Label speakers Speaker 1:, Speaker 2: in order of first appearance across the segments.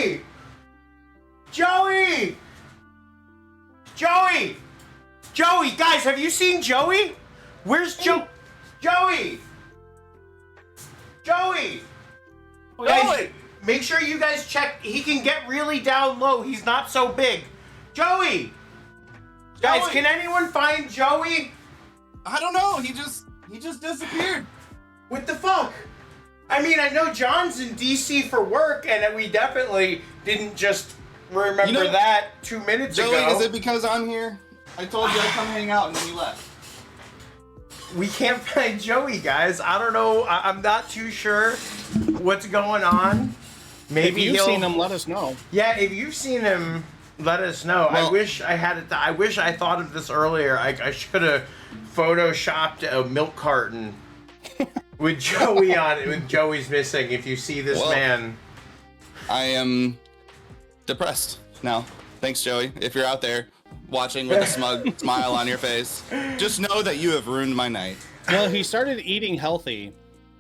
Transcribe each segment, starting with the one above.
Speaker 1: Joey! Joey! Joey! Joey, guys, have you seen Joey? Where's Joey? Joey! Joey! Guys, make sure you guys check. He can get really down low. He's not so big. Joey! Guys, can anyone find Joey?
Speaker 2: I don't know. He just disappeared.
Speaker 1: What the fuck? I mean, I know John's in DC for work, and we definitely didn't just remember that 2 minutes ago.
Speaker 2: Joey, is it because I'm here? I told you I'd come hang out, and then you left.
Speaker 1: We can't find Joey, guys. I don't know. I'm not too sure what's going on. Maybe
Speaker 3: if you've seen him, let us know.
Speaker 1: Yeah, if you've seen him, let us know. Well, I wish I had it. I wish I thought of this earlier. I should have photoshopped a milk carton with Joey on it. With Joey's missing. If you see this man,
Speaker 2: I am depressed now. Thanks, Joey. If you're out there watching with a smug smile on your face, just know that you have ruined my night.
Speaker 3: Well, he started eating healthy,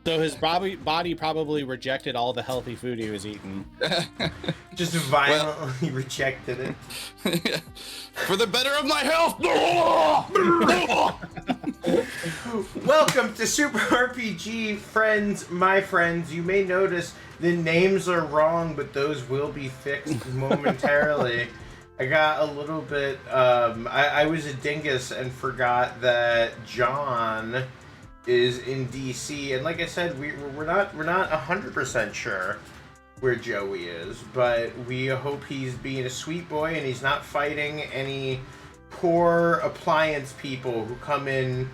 Speaker 3: so his body probably rejected all the healthy food he was eating.
Speaker 1: Just violently rejected it.
Speaker 2: For the better of my health!
Speaker 1: Welcome to Super RPG, friends, my friends. You may notice the names are wrong, but those will be fixed momentarily. I got a little bit, I was a dingus and forgot that John is in DC, and like I said, we're not 100% sure where Joey is, but we hope he's being a sweet boy and he's not fighting any poor appliance people who come in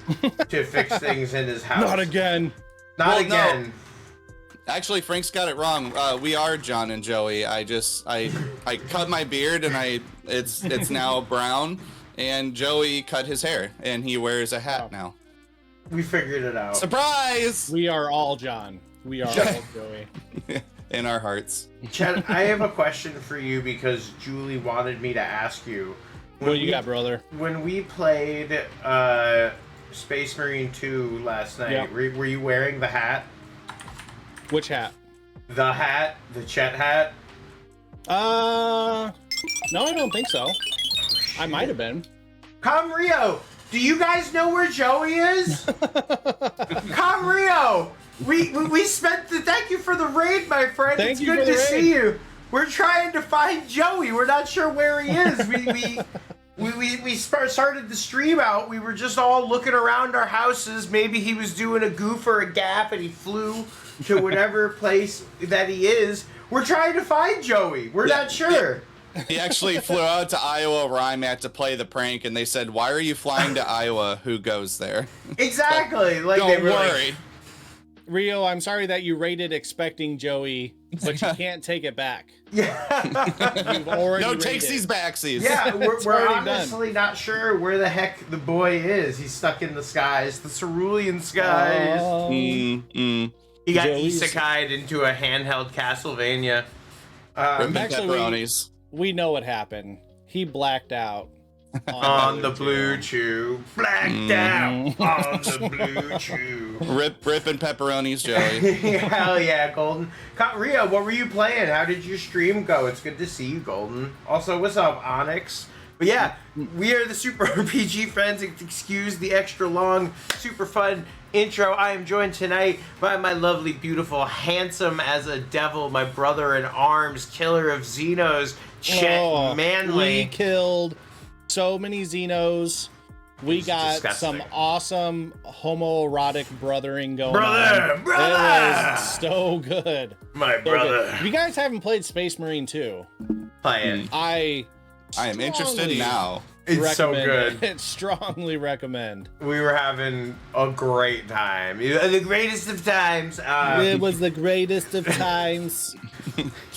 Speaker 1: to fix things in his house.
Speaker 3: Not again.
Speaker 1: Not again.
Speaker 2: No. Actually, Frank's got it wrong. We are John and Joey. I cut my beard and it's now brown, and Joey cut his hair and he wears a hat now.
Speaker 1: We figured it out.
Speaker 2: Surprise!
Speaker 3: We are all John. We are all Joey.
Speaker 2: In our hearts.
Speaker 1: Chad, I have a question for you because Julie wanted me to ask you.
Speaker 3: What you got, brother?
Speaker 1: When we played Space Marine 2 last night, were you wearing the hat?
Speaker 3: Which hat?
Speaker 1: The hat? The Chet hat?
Speaker 3: No, I don't think so. I might have been.
Speaker 1: Come Rio! Do you guys know where Joey is? Come Rio! We spent the thank you for the raid, my friend. It's good to see you. We're trying to find Joey. We're not sure where he is. We started the stream out. We were just all looking around our houses. Maybe he was doing a goof or a gap and he flew to whatever place that he is. We're trying to find Joey. We're not sure.
Speaker 2: He actually flew out to Iowa where I'm at to play the prank, and they said, "Why are you flying to Iowa? Who goes there?"
Speaker 1: Exactly. Like
Speaker 2: don't worry.
Speaker 3: Rio, I'm sorry that you rated expecting Joey, but you can't take it back.
Speaker 1: Yeah.
Speaker 3: You've already
Speaker 2: no
Speaker 3: rated.
Speaker 2: takesies backsies.
Speaker 1: Yeah, we're honestly
Speaker 3: done.
Speaker 1: not sure where the heck the boy is. He's stuck in the skies, the cerulean skies. He got isekai'd into a handheld Castlevania.
Speaker 3: Actually, we know what happened. He blacked out.
Speaker 1: On the blue chew. Blacked out on the blue chew.
Speaker 2: Ripping pepperonis, Joey.
Speaker 1: Hell yeah, Golden. Rio, what were you playing? How did your stream go? It's good to see you, Golden. Also, what's up, Onyx? But yeah, we are the Super RPG friends. Excuse the extra long, super fun intro. I am joined tonight by my lovely, beautiful, handsome as a devil, my brother in arms, killer of Xenos, Chet Manley.
Speaker 3: We killed so many Xenos. We got some awesome homoerotic brothering going on. Brother! It was so good.
Speaker 1: My brother.
Speaker 3: If you guys haven't played Space Marine 2,
Speaker 1: play it.
Speaker 2: I am interested now.
Speaker 1: It's so good.
Speaker 3: Strongly recommend.
Speaker 1: We were having a great time. The greatest of times.
Speaker 3: It was the greatest of times.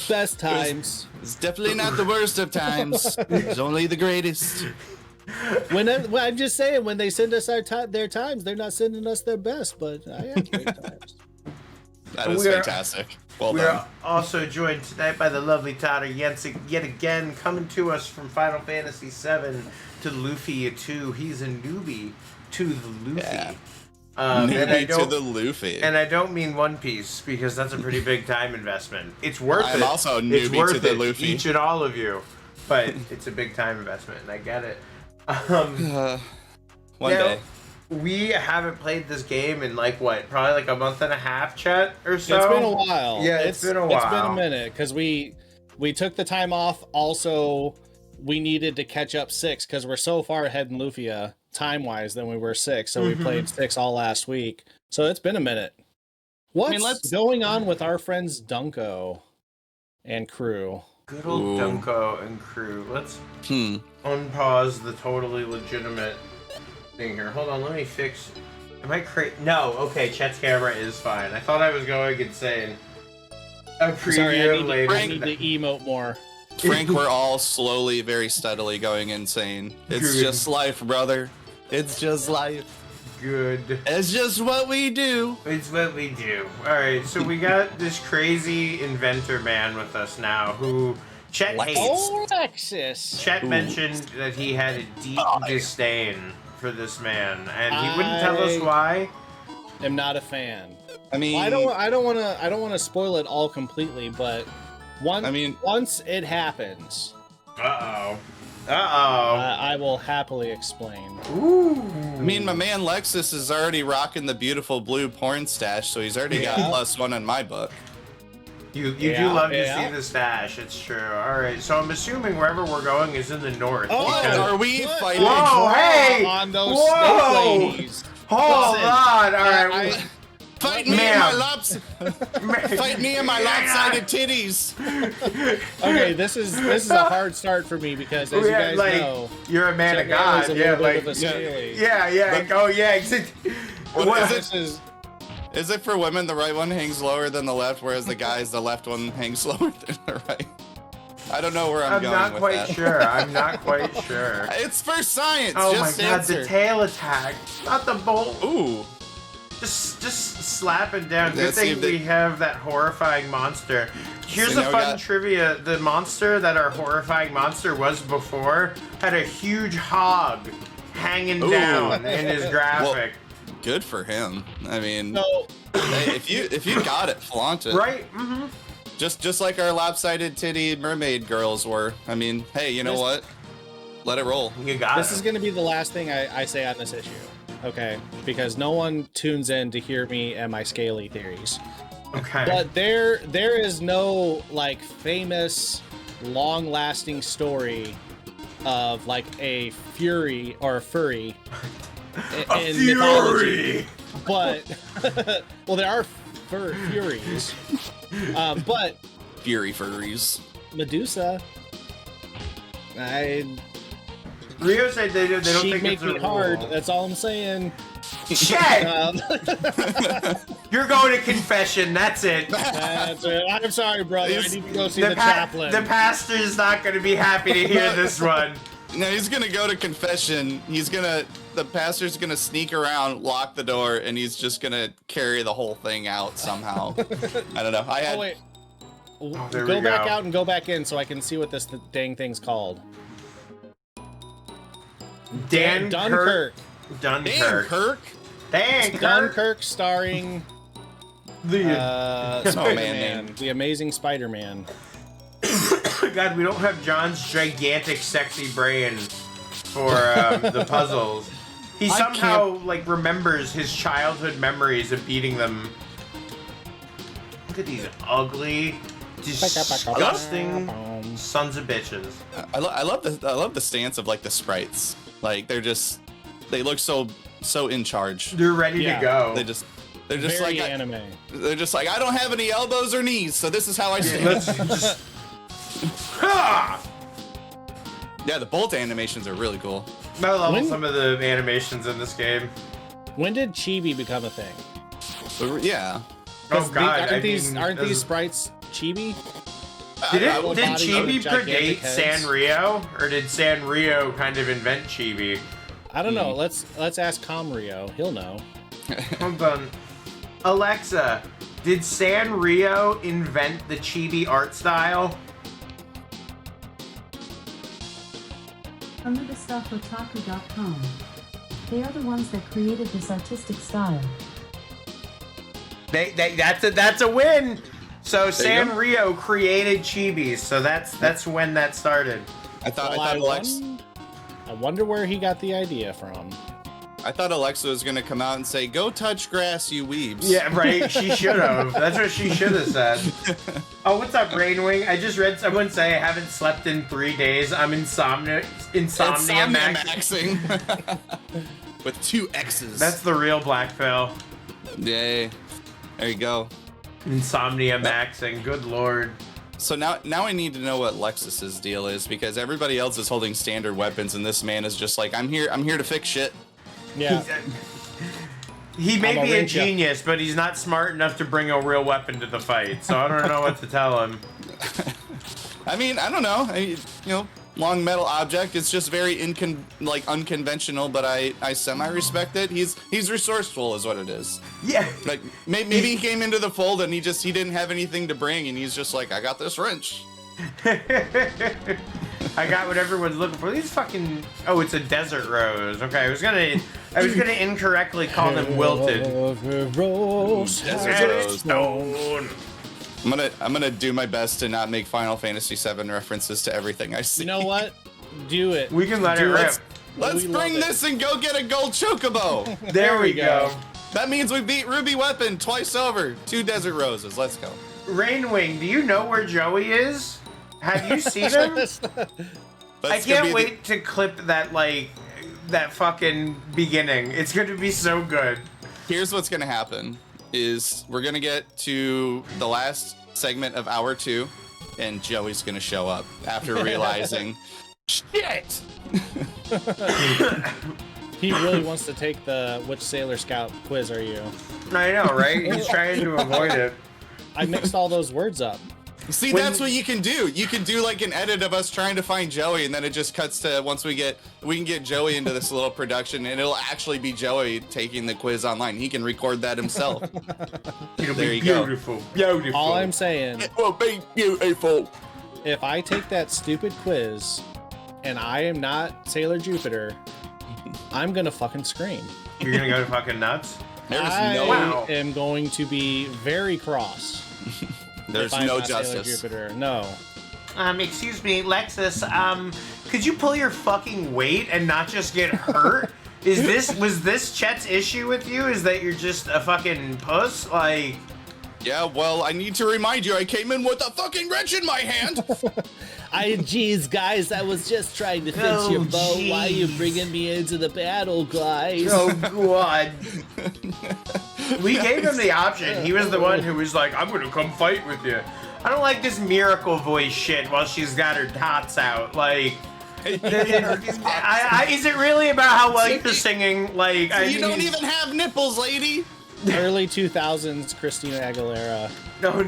Speaker 3: Best times.
Speaker 2: It's definitely not the worst of times. It's only the greatest.
Speaker 3: I'm just saying, when they send us their times, they're not sending us their best, but I had great times.
Speaker 2: That is fantastic. Well done.
Speaker 1: We are also joined tonight by the lovely Tata Jensen, yet again coming to us from Final Fantasy VII to Lufia II. He's a newbie to the Luffy.
Speaker 2: Newbie to the Luffy.
Speaker 1: And I don't mean One Piece, because that's a pretty big time investment. It's worth it.
Speaker 2: I'm also newbie to the Luffy.
Speaker 1: Each and all of you. But it's a big time investment, and I get it.
Speaker 2: One day.
Speaker 1: We haven't played this game in probably like a month and a half, Chet, or so?
Speaker 3: It's been a while.
Speaker 1: Yeah, it's been a while.
Speaker 3: It's been a minute, because we took the time off. Also, we needed to catch up 6, because we're so far ahead in Lufia, time-wise, than we were 6, so we played 6 all last week. So it's been a minute. What's going on with our friends Dunko and crew?
Speaker 1: Good old Dunko and crew. Let's unpause the totally legitimate thing here. Hold on, let me fix... Am I No, okay, Chet's camera is fine. I thought I was going insane. A preview later.
Speaker 3: I need to emote more.
Speaker 2: Frank, we're all slowly, very steadily going insane. It's just life, brother. It's just life.
Speaker 1: Good.
Speaker 2: It's just what we do.
Speaker 1: It's what we do. Alright, so we got this crazy inventor man with us now who Chet hates.
Speaker 3: Oh, Alexis.
Speaker 1: Chet mentioned that he had a deep disdain for this man, and he wouldn't tell us why.
Speaker 3: I'm not a fan.
Speaker 2: I mean,
Speaker 3: well, I don't want to spoil it all completely, but once it happens, I will happily explain.
Speaker 1: Ooh.
Speaker 2: I mean, my man Lexus is already rocking the beautiful blue porn stash, so he's already got +1 in my book.
Speaker 1: You do love to see the stash, it's true. Alright, so I'm assuming wherever we're going is in the north.
Speaker 2: Are we fighting?
Speaker 1: Whoa, hey!
Speaker 3: On those snake ladies.
Speaker 1: Hold on, alright.
Speaker 2: Fight me and my lopsided titties.
Speaker 3: Okay, this is a hard start for me, because as you guys know,
Speaker 1: you're a man of God. Oh yeah, exactly.
Speaker 2: What is it? Is it for women the right one hangs lower than the left, whereas the guys the left one hangs lower than the right? I don't know where I'm going with that.
Speaker 1: I'm not quite sure.
Speaker 2: It's for science.
Speaker 1: Oh my God, the tail attack, not the bolt.
Speaker 2: Ooh.
Speaker 1: Just slap it down. Good thing we have that horrifying monster. Here's a fun trivia. The monster that our horrifying monster was before had a huge hog hanging down in his graphic.
Speaker 2: Well, good for him. I mean, hey, if you got it, flaunt it.
Speaker 1: Right?
Speaker 2: Just like our lopsided titty mermaid girls were. I mean, hey, you know what? Let it roll.
Speaker 1: You got it.
Speaker 3: This is going to be the last thing I say on this issue. Okay, because no one tunes in to hear me and my scaly theories.
Speaker 1: Okay.
Speaker 3: But there is no famous, long-lasting story of a fury or a furry in mythology. But well, there are furies. But
Speaker 2: fury furries.
Speaker 3: Medusa.
Speaker 1: Rio said they don't think
Speaker 3: make
Speaker 1: it's a
Speaker 3: me
Speaker 1: rule.
Speaker 3: hard. That's all I'm saying.
Speaker 1: Shit! You're going to confession. That's it.
Speaker 3: That's it. I'm sorry, brother. I need to go see the chaplain.
Speaker 1: The pastor's not going to be happy to hear this one.
Speaker 2: No, he's gonna go to confession. The pastor's gonna sneak around, lock the door, and he's just gonna carry the whole thing out somehow. I don't know.
Speaker 3: Wait. Go back out and go back in so I can see what this dang thing's called.
Speaker 1: Dunkirk.
Speaker 3: Dunkirk starring
Speaker 1: the
Speaker 3: Spider-Man, the Amazing Spider-Man.
Speaker 1: God, we don't have John's gigantic, sexy brain for the puzzles. He somehow remembers his childhood memories of beating them. Look at these ugly, disgusting sons of bitches.
Speaker 2: I love the stance of the sprites. They look so in charge.
Speaker 1: They're ready to go.
Speaker 2: They're just
Speaker 3: very anime.
Speaker 2: They're just I don't have any elbows or knees, so this is how I stand.
Speaker 1: Let's just.
Speaker 2: Yeah, the bolt animations are really cool.
Speaker 1: I love some of the animations in this game.
Speaker 3: When did chibi become a thing?
Speaker 2: Yeah.
Speaker 1: Oh God!
Speaker 3: Aren't these sprites chibi?
Speaker 1: Did chibi predate Sanrio, or did Sanrio kind of invent chibi?
Speaker 3: I don't know. Let's ask Comrio. He'll know.
Speaker 1: Hold on. Alexa, did Sanrio invent the chibi art style?
Speaker 4: Otaku.com. They are the ones that created this artistic style.
Speaker 1: That's a win. So
Speaker 2: you go.
Speaker 1: Sanrio created chibis, so that's when that started.
Speaker 2: I thought
Speaker 3: I wonder where he got the idea from.
Speaker 2: I thought Alexa was gonna come out and say, "Go touch grass, you weebs."
Speaker 1: Yeah, right. She should have. That's what she should have said. Oh, what's up, Rainwing? I just read someone say I haven't slept in 3 days. I'm insomnia maxing.
Speaker 2: With 2 X's.
Speaker 1: That's the real black pill.
Speaker 2: Yay. There you go.
Speaker 1: Insomnia maxing. Good lord.
Speaker 2: So now I need to know what Lexus's deal is, because everybody else is holding standard weapons and this man is just like, I'm here to fix shit.
Speaker 3: Yeah.
Speaker 1: He may be a genius, but he's not smart enough to bring a real weapon to the fight. So I don't know what to tell him.
Speaker 2: I mean, I don't know. Long metal object. It's just very unconventional, but I semi-respect it. He's resourceful, is what it is.
Speaker 1: Yeah.
Speaker 2: Like maybe he came into the fold and he didn't have anything to bring, and he's just like, I got this wrench.
Speaker 1: I got what everyone's looking for. These fucking. Oh, it's a desert rose. Okay, I was gonna incorrectly call them wilted.
Speaker 2: Desert rose.
Speaker 1: Stone.
Speaker 2: I'm gonna do my best to not make Final Fantasy VII references to everything I see.
Speaker 3: You know what? Do it.
Speaker 1: We can let it rip.
Speaker 2: Let's bring this and go get a gold chocobo.
Speaker 1: There we go.
Speaker 2: That means we beat Ruby Weapon twice over. 2 desert roses. Let's go.
Speaker 1: Rainwing, do you know where Joey is? Have you seen him? I can't wait to clip that fucking beginning. It's going to be so good.
Speaker 2: Here's what's gonna happen: is we're gonna get to the last segment of hour 2, and Joey's gonna show up after realizing, shit.
Speaker 3: He really wants to take the which Sailor Scout quiz are you?
Speaker 1: I know, right? He's trying to avoid it.
Speaker 3: I mixed all those words up.
Speaker 2: See, that's what you can do. You can do like an edit of us trying to find Joey, and then it just cuts to once we can get Joey into this little production, and it'll actually be Joey taking the quiz online. He can record that himself.
Speaker 1: It'll
Speaker 2: There
Speaker 1: be
Speaker 2: you go.
Speaker 1: beautiful. Beautiful.
Speaker 3: All I'm saying,
Speaker 2: It will be beautiful.
Speaker 3: if I take that stupid quiz and I am not Sailor Jupiter, I'm gonna fucking scream.
Speaker 1: You're gonna go fucking nuts?
Speaker 2: There's
Speaker 3: I
Speaker 2: no
Speaker 3: am going to be very cross.
Speaker 2: There's
Speaker 3: if I'm
Speaker 2: no
Speaker 3: not Sailor
Speaker 2: justice.
Speaker 3: Jupiter. No.
Speaker 1: Excuse me, Lexus, could you pull your fucking weight and not just get hurt? Was this Chet's issue with you? Is that you're just a fucking puss? Like...
Speaker 2: Yeah, well, I need to remind you, I came in with a fucking wrench in my hand.
Speaker 3: Geez, guys, I was just trying to fix
Speaker 1: Oh,
Speaker 3: your boat. Why are you
Speaker 1: jeez.
Speaker 3: bringing me into the battle, guys?
Speaker 1: Oh, God. We gave him the option. He was the one who was like, I'm gonna come fight with you. I don't like this miracle voice shit while she's got her tots out. Like... is it really about how well you're singing? Like,
Speaker 2: You don't even have nipples, lady.
Speaker 3: Early 2000s Christina Aguilera.
Speaker 1: No.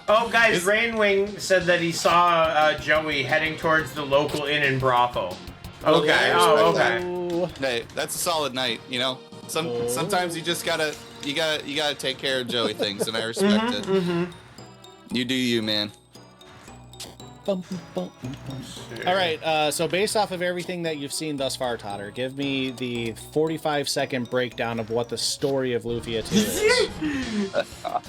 Speaker 1: Oh, guys, Rainwing said that he saw Joey heading towards the local inn and brothel. Okay. Oh, okay.
Speaker 3: Oh,
Speaker 2: Hey, that's a solid night, you know. Sometimes you just gotta take care of Joey things, and I respect it. You do you, man.
Speaker 3: bum, bum, bum. All right, so based off of everything that you've seen thus far, Totter, give me the 45-second breakdown of what the story of Lufia II is.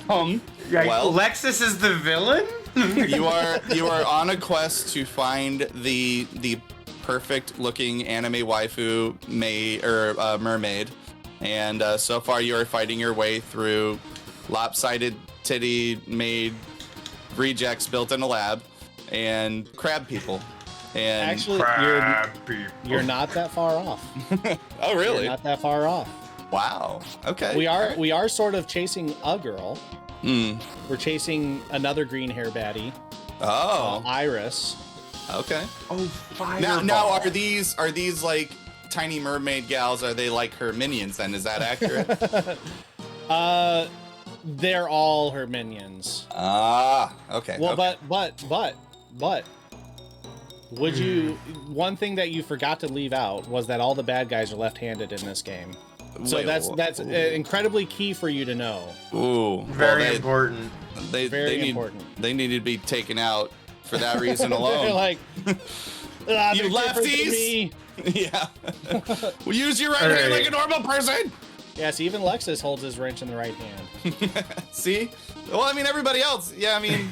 Speaker 2: Well,
Speaker 1: Lexus is the villain?
Speaker 2: you are on a quest to find the perfect looking anime waifu mermaid, and so far you are fighting your way through lopsided titty made rejects built in a lab and crab people. And
Speaker 3: Actually, you're not that far off.
Speaker 2: oh really?
Speaker 3: You're not that far off.
Speaker 2: Wow. Okay.
Speaker 3: We are sort of chasing a girl.
Speaker 2: Hmm.
Speaker 3: We're chasing another green hair baddie,
Speaker 2: Oh.
Speaker 3: Iris.
Speaker 2: Okay.
Speaker 1: Oh, fireball.
Speaker 2: Now are these like tiny mermaid gals? Are they like her minions? Then is that accurate?
Speaker 3: They're all her minions.
Speaker 2: Ah. Okay.
Speaker 3: Well,
Speaker 2: okay.
Speaker 3: but would you? One thing that you forgot to leave out was that all the bad guys are left-handed in this game. So
Speaker 2: Wait,
Speaker 3: that's incredibly key for you to know.
Speaker 2: Ooh.
Speaker 1: Very important.
Speaker 3: Very important.
Speaker 2: They need to be taken out for that reason alone.
Speaker 3: They're like,
Speaker 2: You
Speaker 3: they're different than
Speaker 2: lefties!
Speaker 3: me.
Speaker 2: Yeah. Well, use your right hand like a normal person.
Speaker 3: Yes, even Lexus holds his wrench in the right hand.
Speaker 2: See? Well, I mean, everybody else. Yeah, I mean,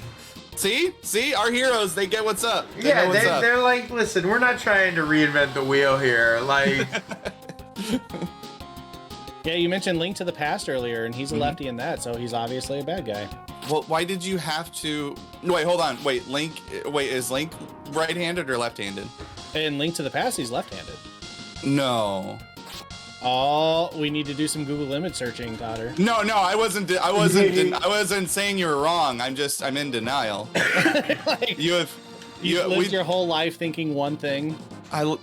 Speaker 2: see, our heroes, they get what's up.
Speaker 1: They're like, listen, we're not trying to reinvent the wheel here. Like,
Speaker 3: yeah, you mentioned Link to the Past earlier, and he's a lefty in that, so he's obviously a bad guy.
Speaker 2: Well, why did you have to? Wait, hold on. Wait, is Link right-handed or left-handed?
Speaker 3: In Link to the Past, he's left-handed.
Speaker 2: No.
Speaker 3: Oh, we need to do some Google image searching, Totter.
Speaker 2: No, I wasn't saying you were wrong. I'm in denial.
Speaker 3: Like,
Speaker 2: you
Speaker 3: lived your whole life thinking one thing.
Speaker 2: I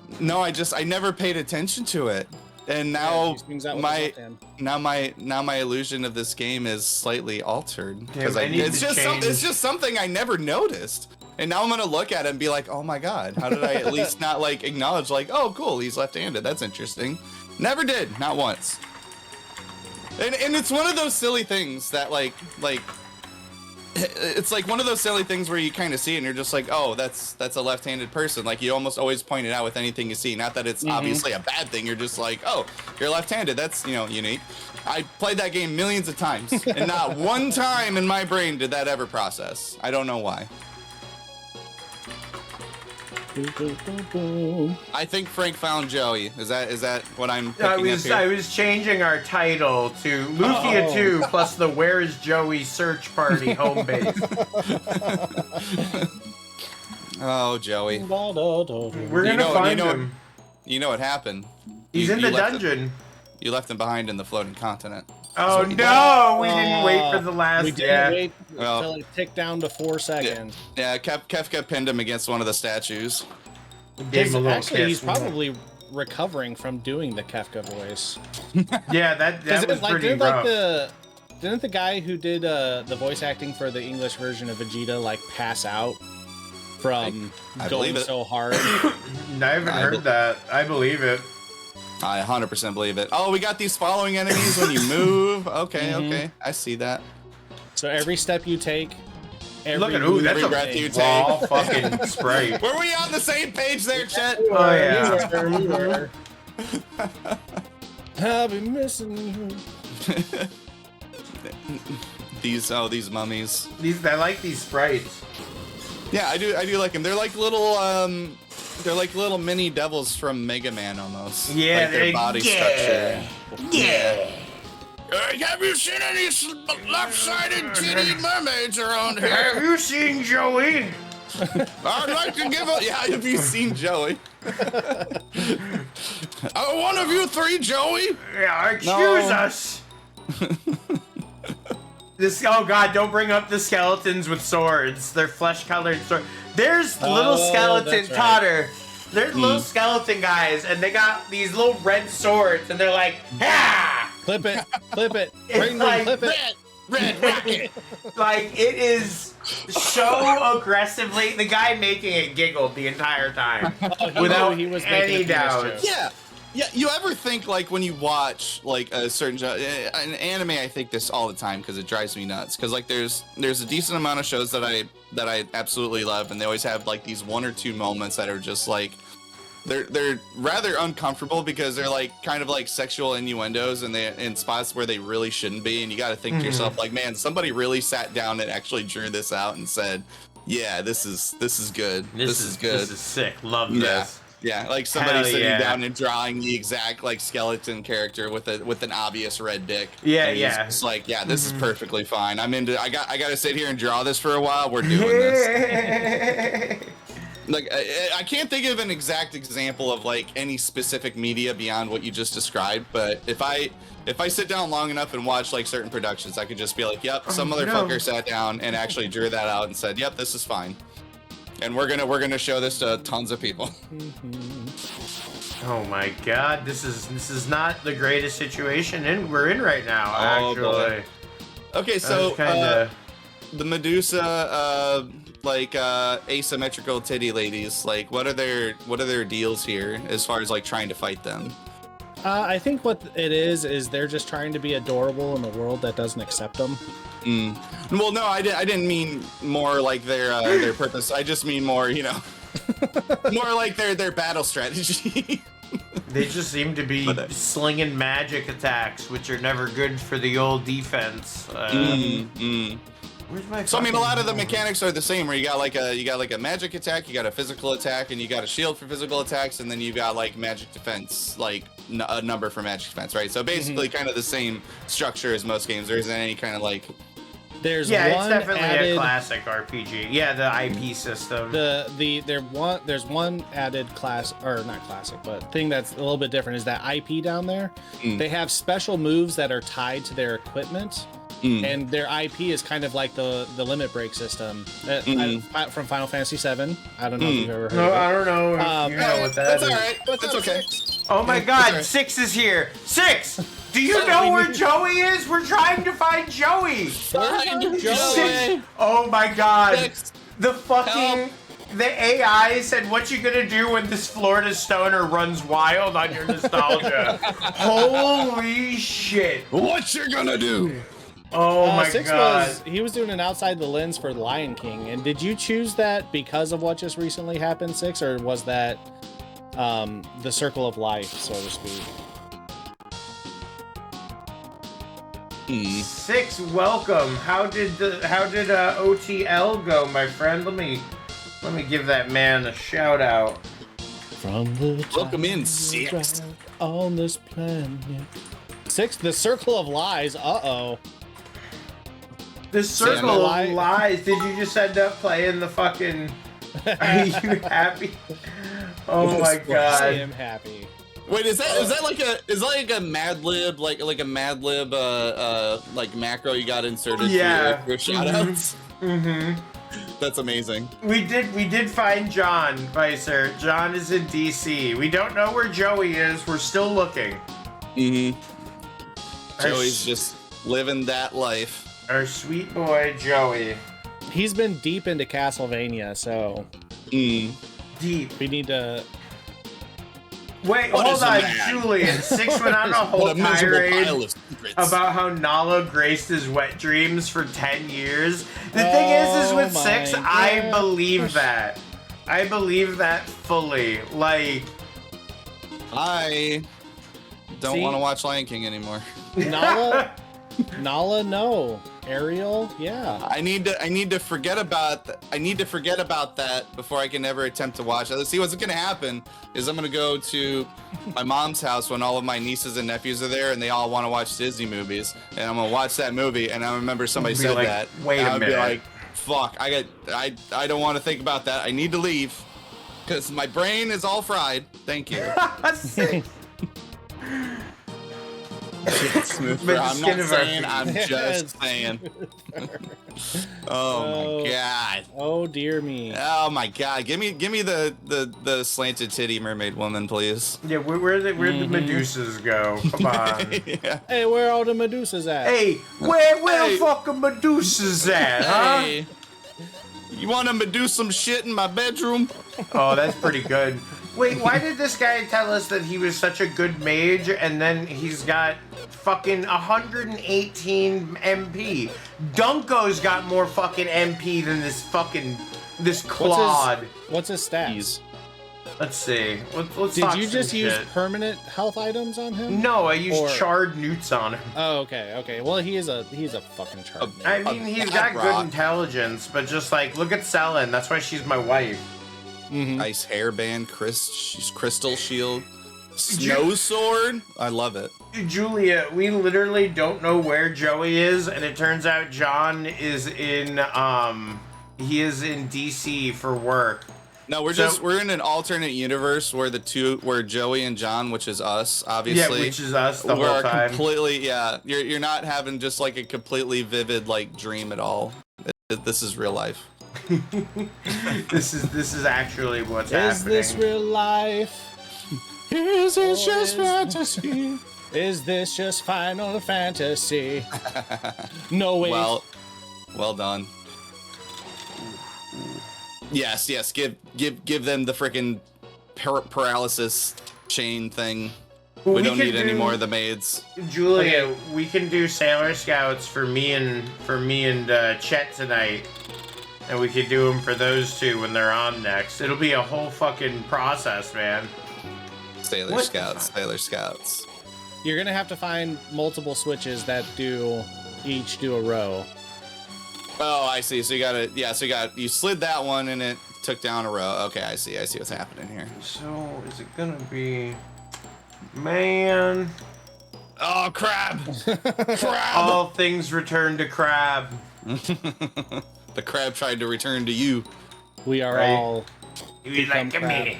Speaker 2: never paid attention to it. And now my illusion of this game is slightly altered because it's just something I never noticed. And now I'm gonna look at it and be like, oh my god, how did I at least not like acknowledge like, oh cool, he's left-handed. That's interesting. Never did, not once. And it's one of those silly things that like it's like one of those silly things where you kind of see it and you're just like, oh, that's a left-handed person. Like you almost always point it out with anything you see. Not that it's obviously a bad thing. You're just like, oh, you're left-handed. That's, unique. I played that game millions of times and not one time in my brain did that ever process. I don't know why. I think Frank found Joey. Is that what I'm picking up here?
Speaker 1: I was changing our title to Lufia II plus the Where's Joey Search Party home base.
Speaker 2: Oh, Joey.
Speaker 1: We're gonna find him.
Speaker 2: You know what happened?
Speaker 1: He's in the dungeon.
Speaker 2: You left him behind in the floating continent.
Speaker 1: Oh no! We didn't wait for the last.
Speaker 3: We didn't wait until it ticked down to 4 seconds.
Speaker 2: Yeah, Kefka pinned him against one of the statues.
Speaker 1: Gave him a little
Speaker 3: Actually,
Speaker 1: kiss.
Speaker 3: he's probably recovering from doing the Kefka voice.
Speaker 1: Yeah, that was pretty rough.
Speaker 3: Didn't the guy who did the voice acting for the English version of Vegeta like pass out from going so hard?
Speaker 1: I haven't heard that. I believe it.
Speaker 2: I 100% believe it. Oh, we got these following enemies when you move. Okay, okay. I see that.
Speaker 3: So every step you take,
Speaker 1: look at that's a
Speaker 2: breath you
Speaker 1: raw
Speaker 2: take.
Speaker 1: fucking Sprite.
Speaker 2: Were we on the same page there, Chet?
Speaker 1: Oh yeah.
Speaker 3: We were. I'll be missing you.
Speaker 2: These mummies.
Speaker 1: I like these sprites.
Speaker 2: Yeah, I do like them. They're like little mini devils from Mega Man almost.
Speaker 1: Yeah,
Speaker 2: like their body structure.
Speaker 1: Yeah.
Speaker 2: Have you seen any lopsided titty mermaids around here?
Speaker 1: Have you seen Joey?
Speaker 2: I'd like to give a... Yeah, have you seen Joey? One of you three, Joey?
Speaker 1: Yeah, excuse us. Oh god, don't bring up the skeletons with swords. They're flesh-colored swords. There's little skeleton Totter. There's little skeleton guys, and they got these little red swords, and they're like, ha!
Speaker 3: Clip it. Clip it.
Speaker 1: Clip
Speaker 3: it.
Speaker 2: Red rocket.
Speaker 1: Like, it is so aggressively... The guy making it giggled the entire time. Without any doubt.
Speaker 2: Yeah. Yeah, you ever think, like, when you watch, like, a certain an anime, I think this all the time because it drives me nuts. Because, like, there's a decent amount of shows that I absolutely love, and they always have, like, these one or two moments that are just, like, they're rather uncomfortable because they're, like, kind of like sexual innuendos and they in spots where they really shouldn't be, and you got to think to yourself, like, man, somebody really sat down and actually drew this out and said, yeah, this is good. This is good.
Speaker 1: This is sick. Love this.
Speaker 2: Yeah, like somebody sitting down and drawing the exact like skeleton character with an obvious red dick.
Speaker 1: Yeah,
Speaker 2: and it's like, yeah, this is perfectly fine. I'm into. I got to sit here and draw this for a while. We're doing this. Like, I can't think of an exact example of like any specific media beyond what you just described. But if I sit down long enough and watch like certain productions, I could just be like, yep, some motherfucker sat down and actually drew that out and said, yep, this is fine. And we're gonna show this to tons of people.
Speaker 1: Oh my god, this is not the greatest situation we're in right now.
Speaker 2: Oh,
Speaker 1: actually.
Speaker 2: Boy. Okay, so the Medusa, asymmetrical titty ladies, like what are their deals here as far as like trying to fight them?
Speaker 3: I think what it is they're just trying to be adorable in a world that doesn't accept them.
Speaker 2: Well, no, I didn't mean more like their purpose. I just mean more, more like their battle strategy.
Speaker 1: They just seem to be slinging magic attacks, which are never good for the old defense. Where's my
Speaker 2: So I mean, a lot of the
Speaker 1: fucking-
Speaker 2: mechanics are the same. Where you got like a magic attack, you got a physical attack, and you got a shield for physical attacks, and then you got like magic defense, like a number for magic defense, right? So basically, kind of the same structure as most games. There isn't any kind of like.
Speaker 3: There's
Speaker 1: Yeah,
Speaker 3: one
Speaker 1: it's definitely
Speaker 3: added,
Speaker 1: a classic RPG. Yeah, the IP system.
Speaker 3: There's one added class, or not classic, but thing that's a little bit different is that IP down there. They have special moves that are tied to their equipment. And their IP is kind of like the limit break system from Final Fantasy VII. I don't know if you've ever heard of it.
Speaker 1: I don't know if you know what that
Speaker 2: That's
Speaker 1: is.
Speaker 2: all right. That's okay.
Speaker 1: Oh my god,
Speaker 2: right.
Speaker 1: 6 is here! 6! Do you know where Joey is? We're trying to find Joey!
Speaker 2: Find Joey.
Speaker 1: 6. Oh my god.
Speaker 2: 6.
Speaker 1: The fucking... The AI said, what you gonna do when this Florida stoner runs wild on your nostalgia? Holy shit.
Speaker 2: What you gonna do?
Speaker 1: Oh my
Speaker 3: Six
Speaker 1: god.
Speaker 3: he was doing an outside the lens for Lion King, and did you choose that because of what just recently happened, Six, or was that the circle of life, so to speak?
Speaker 1: 6, welcome. How did OTL go, my friend? Let me give that man a shout out.
Speaker 3: From the
Speaker 2: Welcome in,
Speaker 3: time we
Speaker 2: 6.
Speaker 3: drive on this planet. 6, the circle of lies.
Speaker 1: The circle of
Speaker 3: Lie-
Speaker 1: lies. Did you just end up playing the fucking? Are you happy? Oh my
Speaker 3: I
Speaker 1: god.
Speaker 3: am happy.
Speaker 2: Wait, is that like a Mad Lib like a Mad Lib like macro you got inserted
Speaker 1: Yeah.
Speaker 2: for your shoutouts? That's amazing.
Speaker 1: We did find John, Vicer. John is in DC. We don't know where Joey is. We're still looking.
Speaker 2: Joey's just living that life.
Speaker 1: Our sweet boy Joey.
Speaker 3: He's been deep into Castlevania, so
Speaker 1: Deep.
Speaker 3: we need to.
Speaker 1: Wait,
Speaker 2: What
Speaker 1: hold
Speaker 2: is a
Speaker 1: on,
Speaker 2: man?
Speaker 1: Julian. 6 went on a whole
Speaker 2: What a miserable pile
Speaker 1: tirade
Speaker 2: of secrets.
Speaker 1: about how Nala graced his wet dreams for 10 years. The thing is with
Speaker 3: Oh
Speaker 1: 6,
Speaker 3: my
Speaker 1: I
Speaker 3: God.
Speaker 1: believe that. I believe that fully. Like,
Speaker 2: I don't
Speaker 3: See?
Speaker 2: want to watch Lion King anymore.
Speaker 3: Nala, no. Ariel, yeah.
Speaker 2: I need to forget about that before I can ever attempt to watch it. See, what's gonna happen is I'm gonna go to my mom's house when all of my nieces and nephews are there, and they all want to watch Disney movies, and I'm gonna watch that movie, and I remember somebody
Speaker 1: Be
Speaker 2: said
Speaker 1: like,
Speaker 2: that.
Speaker 1: "Wait
Speaker 2: and
Speaker 1: a
Speaker 2: I'll be
Speaker 1: minute."
Speaker 2: like, fuck, I don't want to think about that. I need to leave because my brain is all fried. Thank you.
Speaker 1: 6.
Speaker 2: Smooth.
Speaker 1: But the
Speaker 2: I'm
Speaker 1: skin
Speaker 2: not
Speaker 1: of our
Speaker 2: saying.
Speaker 1: feet.
Speaker 2: I'm
Speaker 3: Yes.
Speaker 2: just saying. Oh my god.
Speaker 3: Oh dear me.
Speaker 2: Oh my god. Give me the slanted titty mermaid woman, please.
Speaker 1: Yeah, where'd the Medusas go? Come on.
Speaker 2: Yeah.
Speaker 3: Hey, where are all the Medusas at?
Speaker 1: Hey, where
Speaker 2: Hey.
Speaker 1: the fucking Medusas at, huh?
Speaker 2: Hey. You want to do some shit in my bedroom?
Speaker 1: Oh, that's pretty good. Wait, why did this guy tell us that he was such a good mage and then he's got fucking 118 MP? Dunko's got more fucking MP than this Claude.
Speaker 3: What's his stats?
Speaker 2: Jeez.
Speaker 1: Let's see. Let's
Speaker 3: Did
Speaker 1: talk
Speaker 3: you
Speaker 1: some
Speaker 3: just use
Speaker 1: shit.
Speaker 3: permanent health items on him?
Speaker 1: No, I used
Speaker 3: Or-
Speaker 1: charred newts on him.
Speaker 3: Oh, okay. Well, he's a fucking chart.
Speaker 1: I mean, he's got good
Speaker 2: rock.
Speaker 1: intelligence, but just like, look at Selen. That's why she's my wife.
Speaker 2: Nice hairband, crystal shield, snow sword. I love it.
Speaker 1: Julia, we literally don't know where Joey is, and it turns out John is in DC for work.
Speaker 2: No,
Speaker 1: So-
Speaker 2: we're in an alternate universe where where Joey and John, which is us, obviously.
Speaker 1: Yeah, which is us the
Speaker 2: we're
Speaker 1: whole time.
Speaker 2: completely You're not having just like a completely vivid like dream at all. This is real life.
Speaker 1: This is actually what's happening.
Speaker 3: Is this real life?
Speaker 2: Is
Speaker 3: this just fantasy? Is this just Final Fantasy? No wait.
Speaker 2: Well done. Yes. Give them the freaking paralysis chain thing.
Speaker 1: Well,
Speaker 2: we don't
Speaker 1: can
Speaker 2: need any
Speaker 1: do-
Speaker 2: more of the maids.
Speaker 1: Julia, we can do Sailor Scouts for me and Chet tonight, and we could do them for those two when they're on next. It'll be a whole fucking process, man.
Speaker 2: Sailor
Speaker 1: What the
Speaker 2: Scouts,
Speaker 1: fuck?
Speaker 2: Sailor Scouts.
Speaker 3: You're gonna have to find multiple switches that each do a row.
Speaker 2: Oh, I see. So you slid that one and it took down a row. Okay, I see what's happening here.
Speaker 1: So is it gonna be, man?
Speaker 2: Oh, crab! Crab!
Speaker 1: All things return to crab.
Speaker 2: The crab tried to return to you.
Speaker 3: We are
Speaker 1: Right.
Speaker 3: all
Speaker 1: You be like, come
Speaker 3: crab.
Speaker 1: here.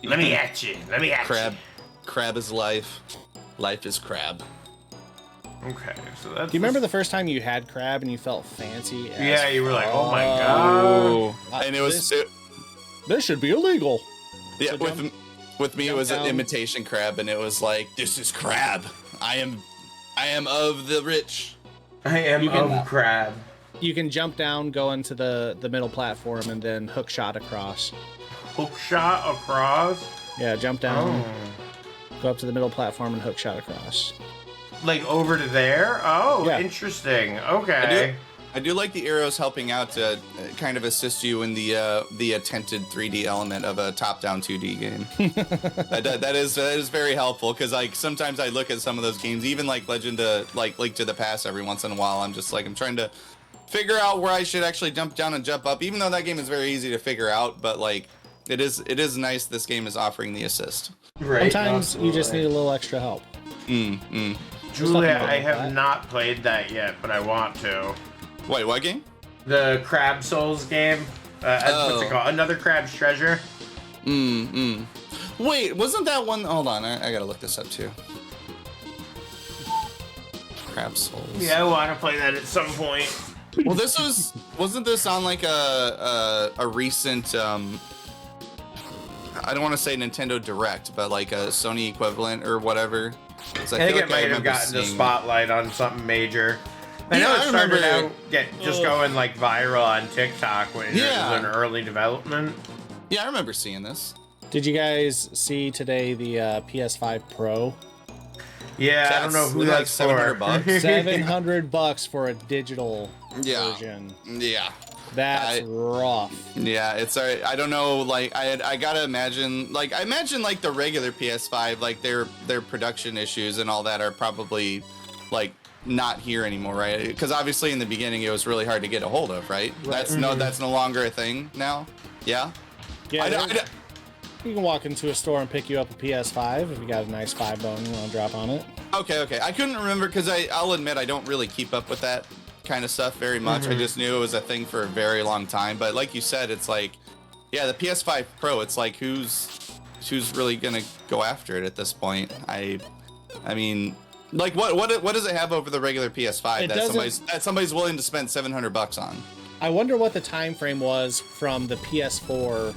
Speaker 1: Let me at you. Let me at
Speaker 2: Crab. Crab is life. Life is crab.
Speaker 1: you. Okay, so that's.
Speaker 3: Do you remember the first time you had crab and you felt fancy? As
Speaker 1: Yeah, you were like, oh my
Speaker 3: fuck?
Speaker 1: god.
Speaker 2: And it was
Speaker 3: This should be illegal.
Speaker 2: yeah.
Speaker 3: So
Speaker 2: With me, it
Speaker 3: jump
Speaker 2: was an
Speaker 3: down.
Speaker 2: imitation crab, and it was like, this is crab. I am of the rich.
Speaker 1: I am
Speaker 3: You can-
Speaker 1: crab.
Speaker 3: You can jump down, go into the middle platform, and then hook shot across.
Speaker 1: Hook shot across.
Speaker 3: Yeah, jump down,
Speaker 1: Oh.
Speaker 3: go up to the middle platform, and hook shot across.
Speaker 1: Like over to there? Oh,
Speaker 3: Yeah.
Speaker 1: interesting. Okay.
Speaker 2: I do like the arrows helping out to kind of assist you in the attented 3D element of a top-down 2D game. that is very helpful because like sometimes I look at some of those games, even like Link to the Past, every once in a while. I'm just like I'm trying to figure out where I should actually jump down and jump up, even though that game is very easy to figure out. But like it is nice. This game is offering the assist.
Speaker 1: Right.
Speaker 3: Sometimes you just need a little extra help.
Speaker 2: Mm.
Speaker 1: Julia,
Speaker 3: nothing wrong
Speaker 1: I
Speaker 3: with
Speaker 1: have
Speaker 3: that.
Speaker 1: not played that yet, but I want to.
Speaker 2: Wait, what game?
Speaker 1: The Crab Souls game. What's it
Speaker 2: Oh.
Speaker 1: called? Another Crab's Treasure.
Speaker 2: Wait, wasn't that one? Hold on, I gotta look this up too. Crab Souls.
Speaker 1: Yeah, I want to play that at some point.
Speaker 2: Well, wasn't this on like a recent I don't want to say Nintendo Direct, but like a Sony equivalent or whatever. 'Cause
Speaker 1: I think
Speaker 2: feel
Speaker 1: it might have
Speaker 2: remember
Speaker 1: gotten the
Speaker 2: seeing-
Speaker 1: spotlight on something major. I
Speaker 2: Yeah,
Speaker 1: know
Speaker 2: I
Speaker 1: it started
Speaker 2: remember-
Speaker 1: out just going like viral on TikTok when it
Speaker 2: Yeah.
Speaker 1: was in early development.
Speaker 2: Yeah, I remember seeing this.
Speaker 3: Did you guys see today the PS5 Pro?
Speaker 1: Yeah, I don't know
Speaker 2: That's
Speaker 1: who
Speaker 2: like
Speaker 1: that's
Speaker 2: $700
Speaker 1: for.
Speaker 2: bucks.
Speaker 3: $700 for a digital
Speaker 2: Yeah.
Speaker 3: version.
Speaker 2: Yeah.
Speaker 3: That's
Speaker 2: I-
Speaker 3: rough.
Speaker 2: Yeah, it's alright. I don't know. Like, I gotta imagine. Like, I imagine like the regular PS5, like their production issues and all that are probably like not here anymore, right? Because obviously in the beginning it was really hard to get a hold of, right? That's no longer a thing now. Yeah.
Speaker 3: Yeah,
Speaker 2: I
Speaker 3: there-
Speaker 2: don't-
Speaker 3: you can walk into a store and pick you up a PS5 if you got a nice 5-bone you want to drop on it.
Speaker 2: Okay. I couldn't remember because I'll admit I don't really keep up with that kind of stuff very much. I just knew it was a thing for a very long time. But like you said, it's like, yeah, the PS5 Pro. It's like who's really gonna go after it at this point? I mean, like what does it have over the regular PS5
Speaker 3: It
Speaker 2: that
Speaker 3: doesn't-
Speaker 2: somebody's willing to spend $700 on?
Speaker 3: I wonder what the time frame was from the PS4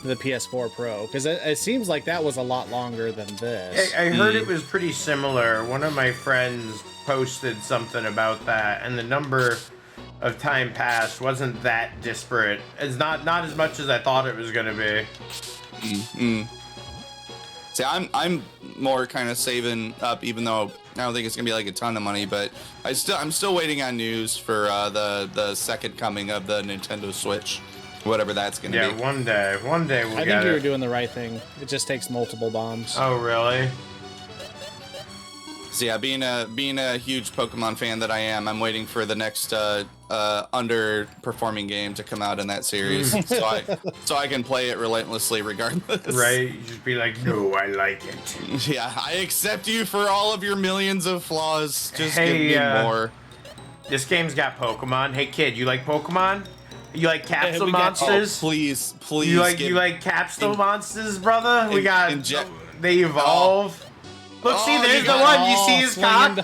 Speaker 3: to the PS4 Pro, because it seems like that was a lot longer than this.
Speaker 1: I heard it was pretty similar. One of my friends posted something about that, and the number of time passed wasn't that disparate. It's not as much as I thought it was gonna be.
Speaker 2: See, I'm more kind of saving up, even though I don't think it's gonna be like a ton of money. But I'm still waiting on news for the second coming of the Nintendo Switch, whatever that's gonna
Speaker 1: Yeah,
Speaker 2: be.
Speaker 1: one day we'll
Speaker 3: I
Speaker 1: get
Speaker 3: think you were
Speaker 1: it.
Speaker 3: doing the right thing. It just takes multiple bombs.
Speaker 1: Oh really?
Speaker 2: So yeah, being a huge Pokemon fan that I am, I'm waiting for the next underperforming game to come out in that series, so I can play it relentlessly regardless.
Speaker 1: Right? You just be like, no, I like it.
Speaker 2: Yeah, I accept you for all of your millions of flaws. Just
Speaker 1: Hey,
Speaker 2: give me more.
Speaker 1: This game's got Pokemon. Hey kid, you like Pokemon? You like capsule
Speaker 3: we got-
Speaker 2: Oh,
Speaker 1: monsters?
Speaker 2: please.
Speaker 1: you like capsule monsters, brother? We got
Speaker 2: inject-
Speaker 1: they evolve. Look, see,
Speaker 2: Oh,
Speaker 1: there's
Speaker 2: you
Speaker 1: the
Speaker 2: got-
Speaker 1: one. You see his cock?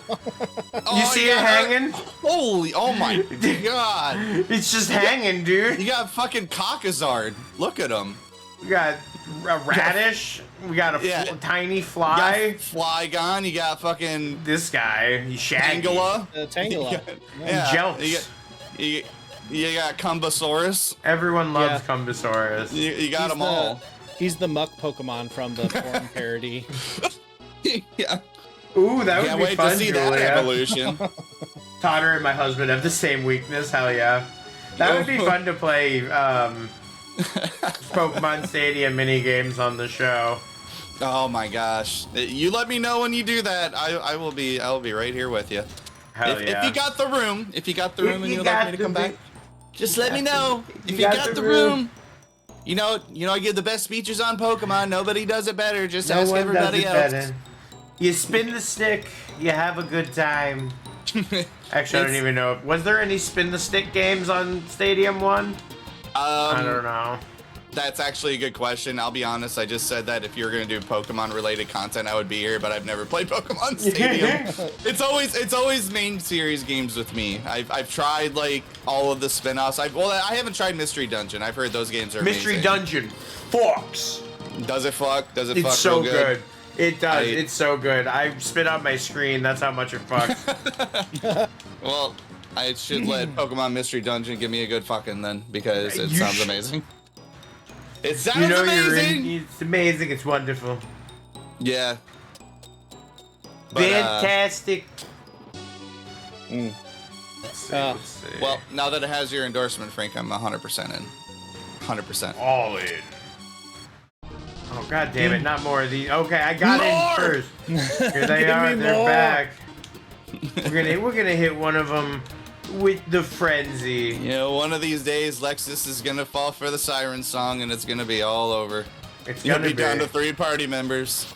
Speaker 1: You see it hanging?
Speaker 2: Holy, oh my god.
Speaker 1: It's just hanging, dude.
Speaker 2: You got fucking Cockazard. Look at him.
Speaker 1: We got a radish. We got a
Speaker 2: Yeah.
Speaker 1: tiny
Speaker 2: You
Speaker 1: fly.
Speaker 2: got Flygon. You got fucking
Speaker 1: This guy, he's shaggy.
Speaker 2: Tangela.
Speaker 3: Tangela.
Speaker 2: Yeah.
Speaker 1: Jelks.
Speaker 2: You got Cumbosaurus.
Speaker 1: Everyone loves
Speaker 3: Yeah.
Speaker 1: Cumbosaurus.
Speaker 2: You got them all.
Speaker 3: He's the muck Pokemon from the porn parody.
Speaker 2: Yeah.
Speaker 1: Ooh, that would
Speaker 2: Can't
Speaker 1: be
Speaker 2: wait
Speaker 1: fun,
Speaker 2: to see
Speaker 1: Julia.
Speaker 2: that evolution.
Speaker 1: Totter and my husband have the same weakness. Hell yeah. That would be fun to play Pokemon Stadium mini games on the show.
Speaker 2: Oh my gosh! You let me know when you do that. I will be right here with you.
Speaker 1: Hell
Speaker 2: If you got the room, and you'd like me to come back, just let me know. If you got the room. You know, I give the best speeches on Pokemon. Nobody does it better. Just ask everybody else.
Speaker 1: Better. You spin the stick, you have a good time. Actually, I don't even know. Was there any spin the stick games on Stadium 1? I don't know.
Speaker 2: That's actually a good question. I'll be honest. I just said that if you're gonna do Pokemon related content, I would be here, but I've never played Pokemon Stadium. It's always main series games with me. I've tried like all of the spin-offs. I haven't tried Mystery Dungeon. I've heard those games are
Speaker 1: Mystery
Speaker 2: amazing.
Speaker 1: Dungeon fucks.
Speaker 2: Does it fuck? Does it fuck?
Speaker 1: It's so
Speaker 2: real good?
Speaker 1: It does. It's so good. I spit out my screen. That's how much it fucks.
Speaker 2: Well, I should let Pokemon Mystery Dungeon give me a good fucking then, because it sounds amazing. It sounds amazing.
Speaker 1: It's amazing. It's wonderful.
Speaker 2: Yeah. But,
Speaker 1: fantastic. Let's see.
Speaker 2: Well, now that it has your endorsement, Frank, I'm 100% in. 100%.
Speaker 1: All in. Oh god damn it! Not more of these. Okay, I got in first. Here they are. They're back. We're gonna hit one of them with the frenzy.
Speaker 2: You know, one of these days, Lexus is gonna fall for the siren song, and it's gonna be all over. You'll be down to 3 party members.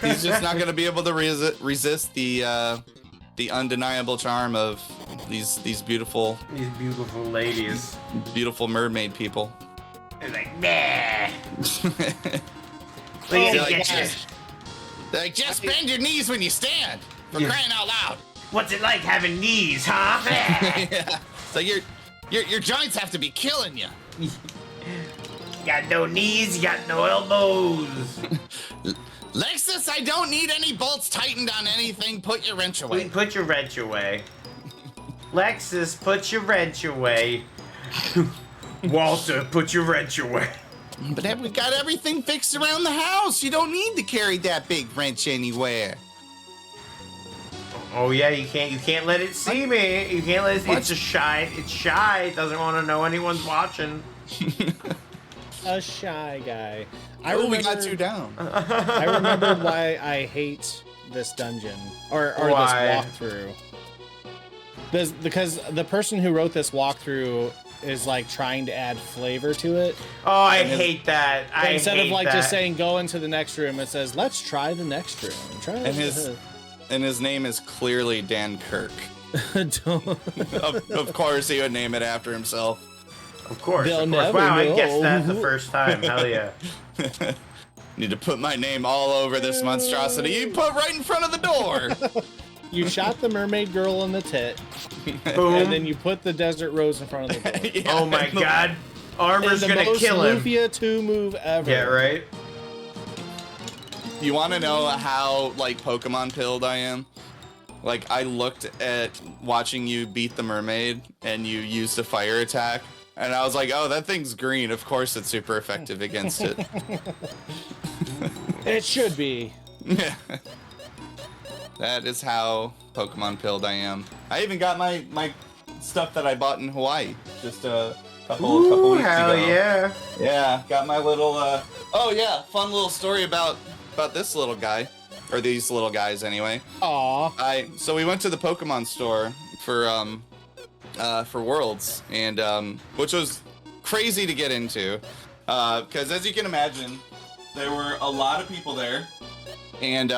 Speaker 2: He's just not gonna be able to resist the undeniable charm of these beautiful
Speaker 1: ladies,
Speaker 2: beautiful mermaid people.
Speaker 1: They're like, nah.
Speaker 2: Just bend your knees when you stand. For crying out loud.
Speaker 1: What's it like having knees, huh?
Speaker 2: Yeah. So your joints have to be killing you.
Speaker 1: You got no knees, you got no elbows.
Speaker 2: Lexus, I don't need any bolts tightened on anything. Put your wrench away.
Speaker 1: Put your wrench away. Lexus, put your wrench away. Walter, put your wrench away.
Speaker 2: But we got everything fixed around the house. You don't need to carry that big wrench anywhere.
Speaker 1: Oh yeah, you can't let it see me. You can't let it. It's shy. It's shy. It doesn't want to know anyone's watching.
Speaker 3: A shy guy.
Speaker 2: We got 2 down.
Speaker 3: I remembered why I hate this dungeon or this walkthrough. Because the person who wrote this walkthrough is like trying to add flavor to it.
Speaker 1: Oh, I hate that.
Speaker 3: Instead of like just saying go into the next room, it says let's try the next room.
Speaker 2: And his name is clearly Dan Kirk. Of course, he would name it after himself.
Speaker 1: Of course. Wow, I guessed that the first time. Hell yeah.
Speaker 2: Need to put my name all over this monstrosity you put right in front of the door.
Speaker 3: You shot the mermaid girl in the tit.
Speaker 1: Boom.
Speaker 3: And then you put the desert rose in front of the door.
Speaker 1: Yeah, oh my god. Armor's gonna kill him.
Speaker 3: Lufia II move ever.
Speaker 1: Yeah, right?
Speaker 2: You want to know how, like, Pokemon pilled I am? Like, I looked at watching you beat the mermaid, and you used a fire attack, and I was like, oh, that thing's green. Of course it's super effective against it.
Speaker 3: It should be.
Speaker 2: Yeah. That is how Pokemon pilled I am. I even got my stuff that I bought in Hawaii just a couple weeks ago.
Speaker 1: Hell yeah.
Speaker 2: Yeah, got my little, oh yeah, fun little story about this little guy, or these little guys anyway.
Speaker 3: Aww.
Speaker 2: So we went to the Pokemon store for Worlds, and which was crazy to get into, because as you can imagine, there were a lot of people there, and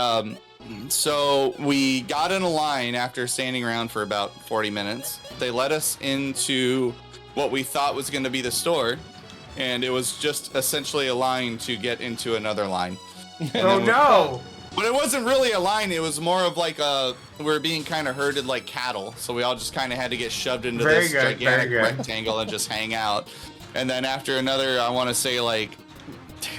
Speaker 2: so we got in a line after standing around for about 40 minutes. They let us into what we thought was going to be the store, and it was just essentially a line to get into another line.
Speaker 1: Oh no!
Speaker 2: But it wasn't really a line. It was more of like we were being kind of herded like cattle. So we all just kind of had to get shoved into this gigantic rectangle and just hang out. And then after another, I want to say like,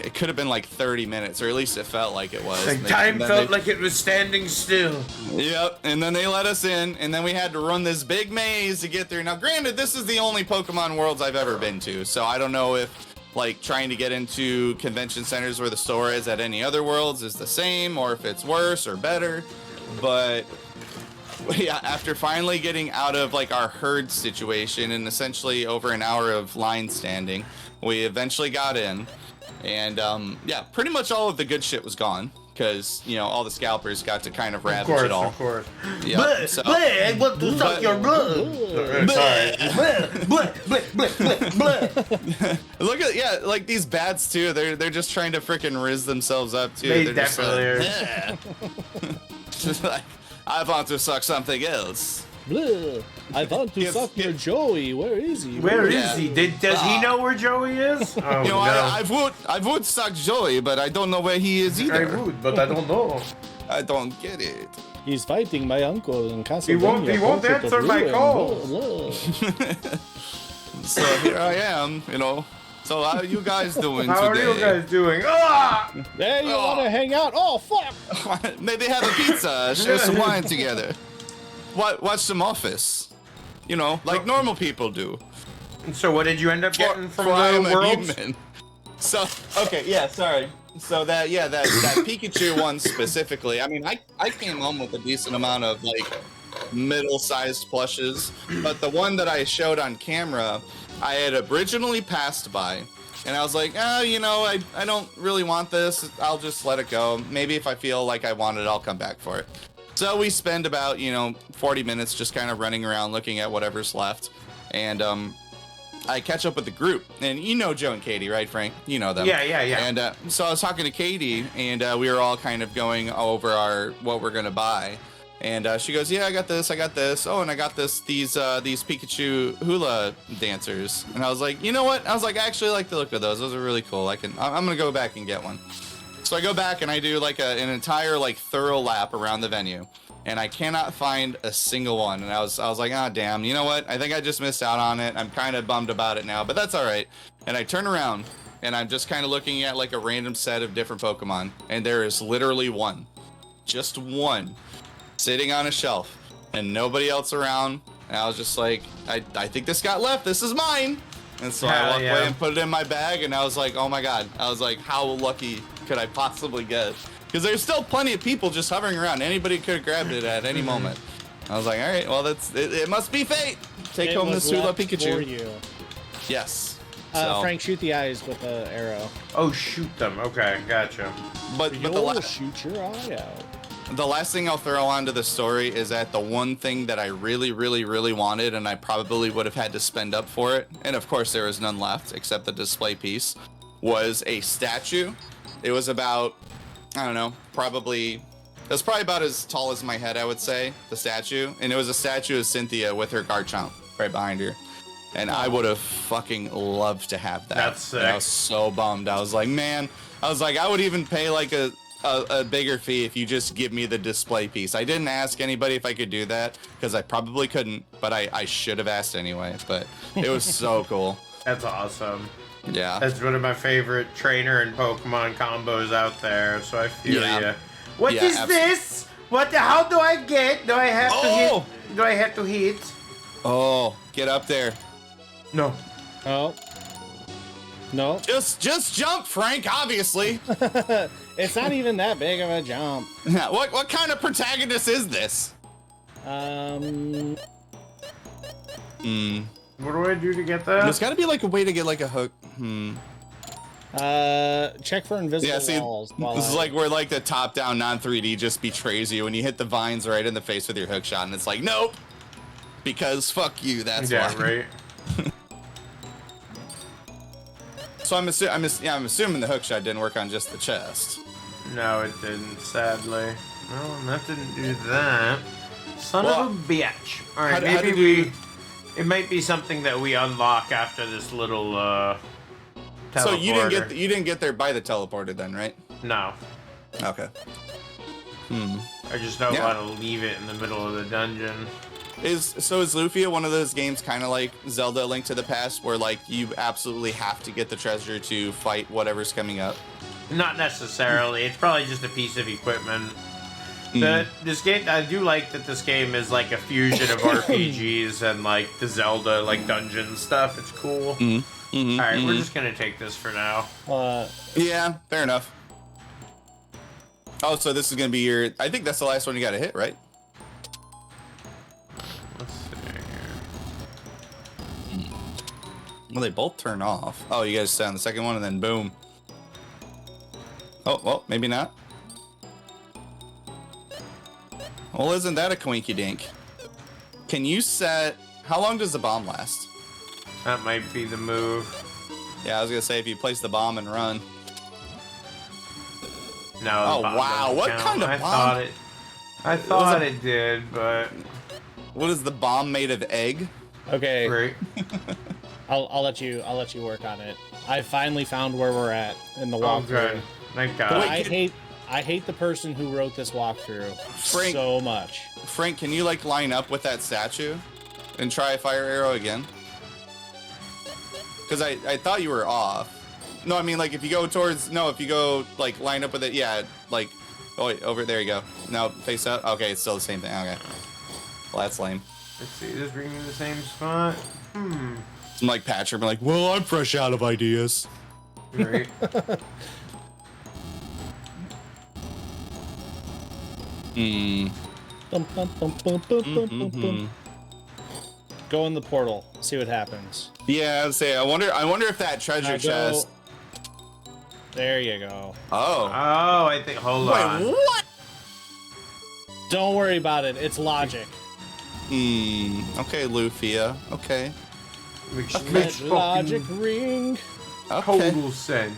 Speaker 2: it could have been like 30 minutes, or at least it felt like it was.
Speaker 1: Like time felt like it was standing still.
Speaker 2: Yep. And then they let us in, and then we had to run this big maze to get there. Now, granted, this is the only Pokemon Worlds I've ever been to, so I don't know if like trying to get into convention centers where the store is at any other worlds is the same, or if it's worse or better. But yeah, after finally getting out of like our herd situation and essentially over an hour of line standing, we eventually got in, and yeah, pretty much all of the good shit was gone because all the scalpers got to kind of ravage it all.
Speaker 1: Of course.
Speaker 2: Yeah. So,
Speaker 1: I want to suck your blood. Sorry.
Speaker 2: Look at like these bats too. They're just trying to freaking rizz themselves up too.
Speaker 1: They
Speaker 2: They're
Speaker 1: definitely are.
Speaker 2: Just like, I want to suck something else.
Speaker 3: Blah. I want to suck your Joey. Where is he?
Speaker 1: Where is he? Does he know where Joey is? Oh, no.
Speaker 2: I would suck Joey, but I don't know where he is either.
Speaker 1: I would, but I don't know.
Speaker 2: I don't get it.
Speaker 3: He's fighting my uncle in Castlevania.
Speaker 1: He won't answer my calls.
Speaker 2: So here I am, So how are you guys doing today?
Speaker 1: How are you guys doing? Ah!
Speaker 3: Hey, you want to hang out? Oh, fuck!
Speaker 2: Maybe have a pizza, share some wine together. Watch some Office. Like normal people do.
Speaker 1: So what did you end up getting from
Speaker 2: I am
Speaker 1: the
Speaker 2: a
Speaker 1: world?
Speaker 2: human. So, okay, yeah, sorry. So that Pikachu one specifically, I mean, I came home with a decent amount of, like, middle-sized plushes, but the one that I showed on camera, I had originally passed by, and I was like, I don't really want this. I'll just let it go. Maybe if I feel like I want it, I'll come back for it. So we spend about, 40 minutes just kind of running around looking at whatever's left. And I catch up with the group. And Joe and Katie, right, Frank? You know them.
Speaker 1: Yeah.
Speaker 2: And so I was talking to Katie, and we were all kind of going over what we're going to buy. And she goes, yeah, I got this. Oh, and I got these Pikachu hula dancers. And I was like, you know what? I was like, I actually like the look of those. Those are really cool. I'm going to go back and get one. So I go back and I do like an entire thorough lap around the venue, and I cannot find a single one. And I was like, ah, damn, you know what? I think I just missed out on it. I'm kind of bummed about it now, but that's all right. And I turn around and I'm just kind of looking at like a random set of different Pokemon, and there is literally one, just one, sitting on a shelf, and nobody else around. And I was just like, I think this got left. This is mine. And so I walked away and put it in my bag, and I was like, oh my god. I was like, how lucky could I possibly get? Because there's still plenty of people just hovering around. Anybody could have grabbed it at any moment. I was like, all right, well, it must be fate. Take home this Hula Pikachu.
Speaker 3: For you.
Speaker 2: Yes. So.
Speaker 3: Frank, shoot the eyes with the arrow.
Speaker 1: Oh, shoot them. Okay, gotcha.
Speaker 2: But
Speaker 3: You'll shoot your eye out.
Speaker 2: The last thing I'll throw onto the story is that the one thing that I really, really, really wanted, and I probably would have had to spend up for it, and of course there was none left except the display piece, was a statue. It was about, I don't know, it was probably about as tall as my head, I would say, the statue. And it was a statue of Cynthia with her Garchomp right behind her. And I would have fucking loved to have that.
Speaker 1: That's sick.
Speaker 2: And I was so bummed. I was like, man, I would even pay like a bigger fee if you just give me the display piece. I didn't ask anybody if I could do that because I probably couldn't, but I should have asked anyway. But it was so cool.
Speaker 1: That's awesome.
Speaker 2: Yeah.
Speaker 1: That's one of my favorite trainer and Pokemon combos out there, so I feel ya. What is this? How do I get? Do I have to hit? Do I have to hit?
Speaker 2: Oh, get up there.
Speaker 1: No.
Speaker 3: Oh. No.
Speaker 2: Just jump, Frank, obviously.
Speaker 3: It's not even that big of a jump.
Speaker 2: What kind of protagonist is this?
Speaker 1: What do I do to get that?
Speaker 2: There's got to be like a way to get like a hook.
Speaker 3: Check for invisible walls.
Speaker 2: This is like where like the top-down non-3D just betrays you when you hit the vines right in the face with your hook shot, and it's like, nope, because fuck you. That's why.
Speaker 1: Right.
Speaker 2: So I'm assuming the hook shot didn't work on just the chest.
Speaker 1: No, it didn't. Sadly. No, that didn't do that. Son of a bitch. All right, maybe it might be something that we unlock after this little teleporter.
Speaker 2: So you didn't get there by the teleporter then, right?
Speaker 1: No.
Speaker 2: Okay.
Speaker 1: I just don't want to leave it in the middle of the dungeon.
Speaker 2: Is Lufia one of those games kind of like Zelda: Link to the Past, where like you absolutely have to get the treasure to fight whatever's coming up?
Speaker 1: Not necessarily. It's probably just a piece of equipment. This game, I do like that this game is like a fusion of RPGs and like the Zelda like dungeon stuff. It's cool. Alright, we're just gonna take this for now.
Speaker 2: Yeah, fair enough. Oh, so this is gonna be I think that's the last one you gotta hit, right? Well, they both turn off. Oh, you guys stay on the second one and then boom. Oh, well, maybe not. Well, isn't that a quinky dink? Can you set... How long does the bomb last?
Speaker 1: That might be the move.
Speaker 2: Yeah, I was gonna say if you place the bomb and run.
Speaker 1: No.
Speaker 2: Oh, wow. What kind of bomb?
Speaker 1: I thought it did, but...
Speaker 2: What is the bomb made of? Egg?
Speaker 3: Okay.
Speaker 1: Great.
Speaker 3: I'll let you work on it. I finally found where we're at in the
Speaker 1: Oh,
Speaker 3: walkthrough.
Speaker 1: good. Thank God.
Speaker 3: But I hate the person who wrote this walkthrough
Speaker 2: Frank,
Speaker 3: so much.
Speaker 2: Frank, can you like line up with that statue and try a fire arrow again? Because I thought you were off. No, I mean like if you go towards, no, if you go like line up with it, yeah, like, oh wait, over, there you go. No, face up. Okay, it's still the same thing. Okay. Well, that's lame.
Speaker 1: Let's see, this bring me to the same spot.
Speaker 2: Some like Patrick, like, well, I'm fresh out of ideas.
Speaker 1: Great.
Speaker 3: Go in the portal. See what happens.
Speaker 2: Yeah, I'd say. I wonder if that treasure chest.
Speaker 3: There you go.
Speaker 2: Oh.
Speaker 1: Oh, I think. Hold on.
Speaker 2: Wait, what?
Speaker 3: Don't worry about it. It's logic.
Speaker 2: Okay, Lufia. Okay.
Speaker 1: Makes
Speaker 3: Logic
Speaker 1: fucking
Speaker 3: ring.
Speaker 2: Okay.
Speaker 1: total sense.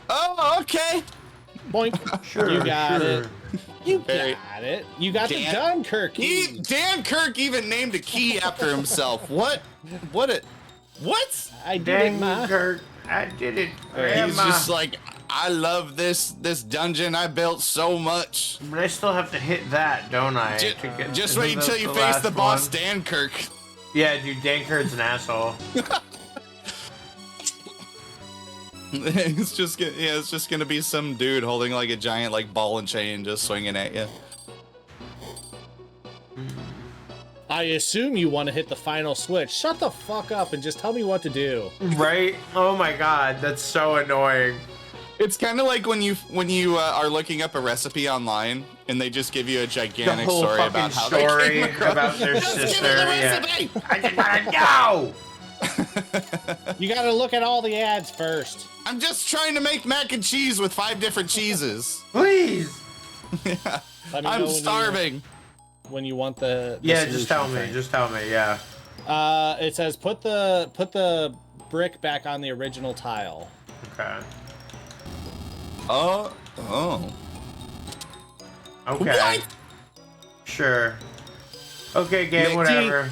Speaker 2: Oh, okay.
Speaker 3: Boink.
Speaker 1: Sure,
Speaker 3: You got
Speaker 1: sure.
Speaker 3: it. You
Speaker 2: Very-
Speaker 3: got it. You got the
Speaker 2: Dan-
Speaker 3: Dunkirk key.
Speaker 2: Dan Kirk even named a key after himself. What? What?
Speaker 3: I did it, ma.
Speaker 1: Dang, Kirk. I did it.
Speaker 2: He's
Speaker 1: Grandma.
Speaker 2: just like, I love this dungeon I built so much.
Speaker 1: But I still have to hit that, don't I?
Speaker 2: Just,
Speaker 1: to get-
Speaker 2: just
Speaker 1: isn't
Speaker 2: wait
Speaker 1: that
Speaker 2: until you face
Speaker 1: last
Speaker 2: the boss,
Speaker 1: one?
Speaker 2: Dan Kirk.
Speaker 1: Yeah, dude, Dan Kirk's an asshole.
Speaker 2: It's just gonna be some dude holding like a giant like ball and chain just swinging at you.
Speaker 3: I assume you want to hit the final switch. Shut the fuck up and just tell me what to do.
Speaker 1: Right? Oh my god, that's so annoying.
Speaker 2: It's kind of like when you are looking up a recipe online and they just give you a
Speaker 1: The
Speaker 2: gigantic
Speaker 1: whole
Speaker 2: story
Speaker 1: fucking
Speaker 2: about how
Speaker 1: story
Speaker 2: they came across.
Speaker 1: about their
Speaker 2: Just
Speaker 1: sister.
Speaker 2: give me the
Speaker 1: Yeah.
Speaker 2: recipe.
Speaker 1: I just wanna know!
Speaker 3: You gotta look at all the ads first.
Speaker 2: I'm just trying to make mac and cheese with 5 different cheeses.
Speaker 1: Please!
Speaker 3: Let me know
Speaker 2: I'm
Speaker 3: when
Speaker 2: starving.
Speaker 3: when you want the
Speaker 1: Yeah,
Speaker 3: solution,
Speaker 1: just tell me.
Speaker 3: Frank.
Speaker 1: Just tell me, yeah.
Speaker 3: It says put the brick back on the original tile.
Speaker 1: Okay.
Speaker 2: Oh.
Speaker 1: Okay.
Speaker 2: What?
Speaker 1: Sure. Okay, game,
Speaker 2: Nick,
Speaker 1: whatever.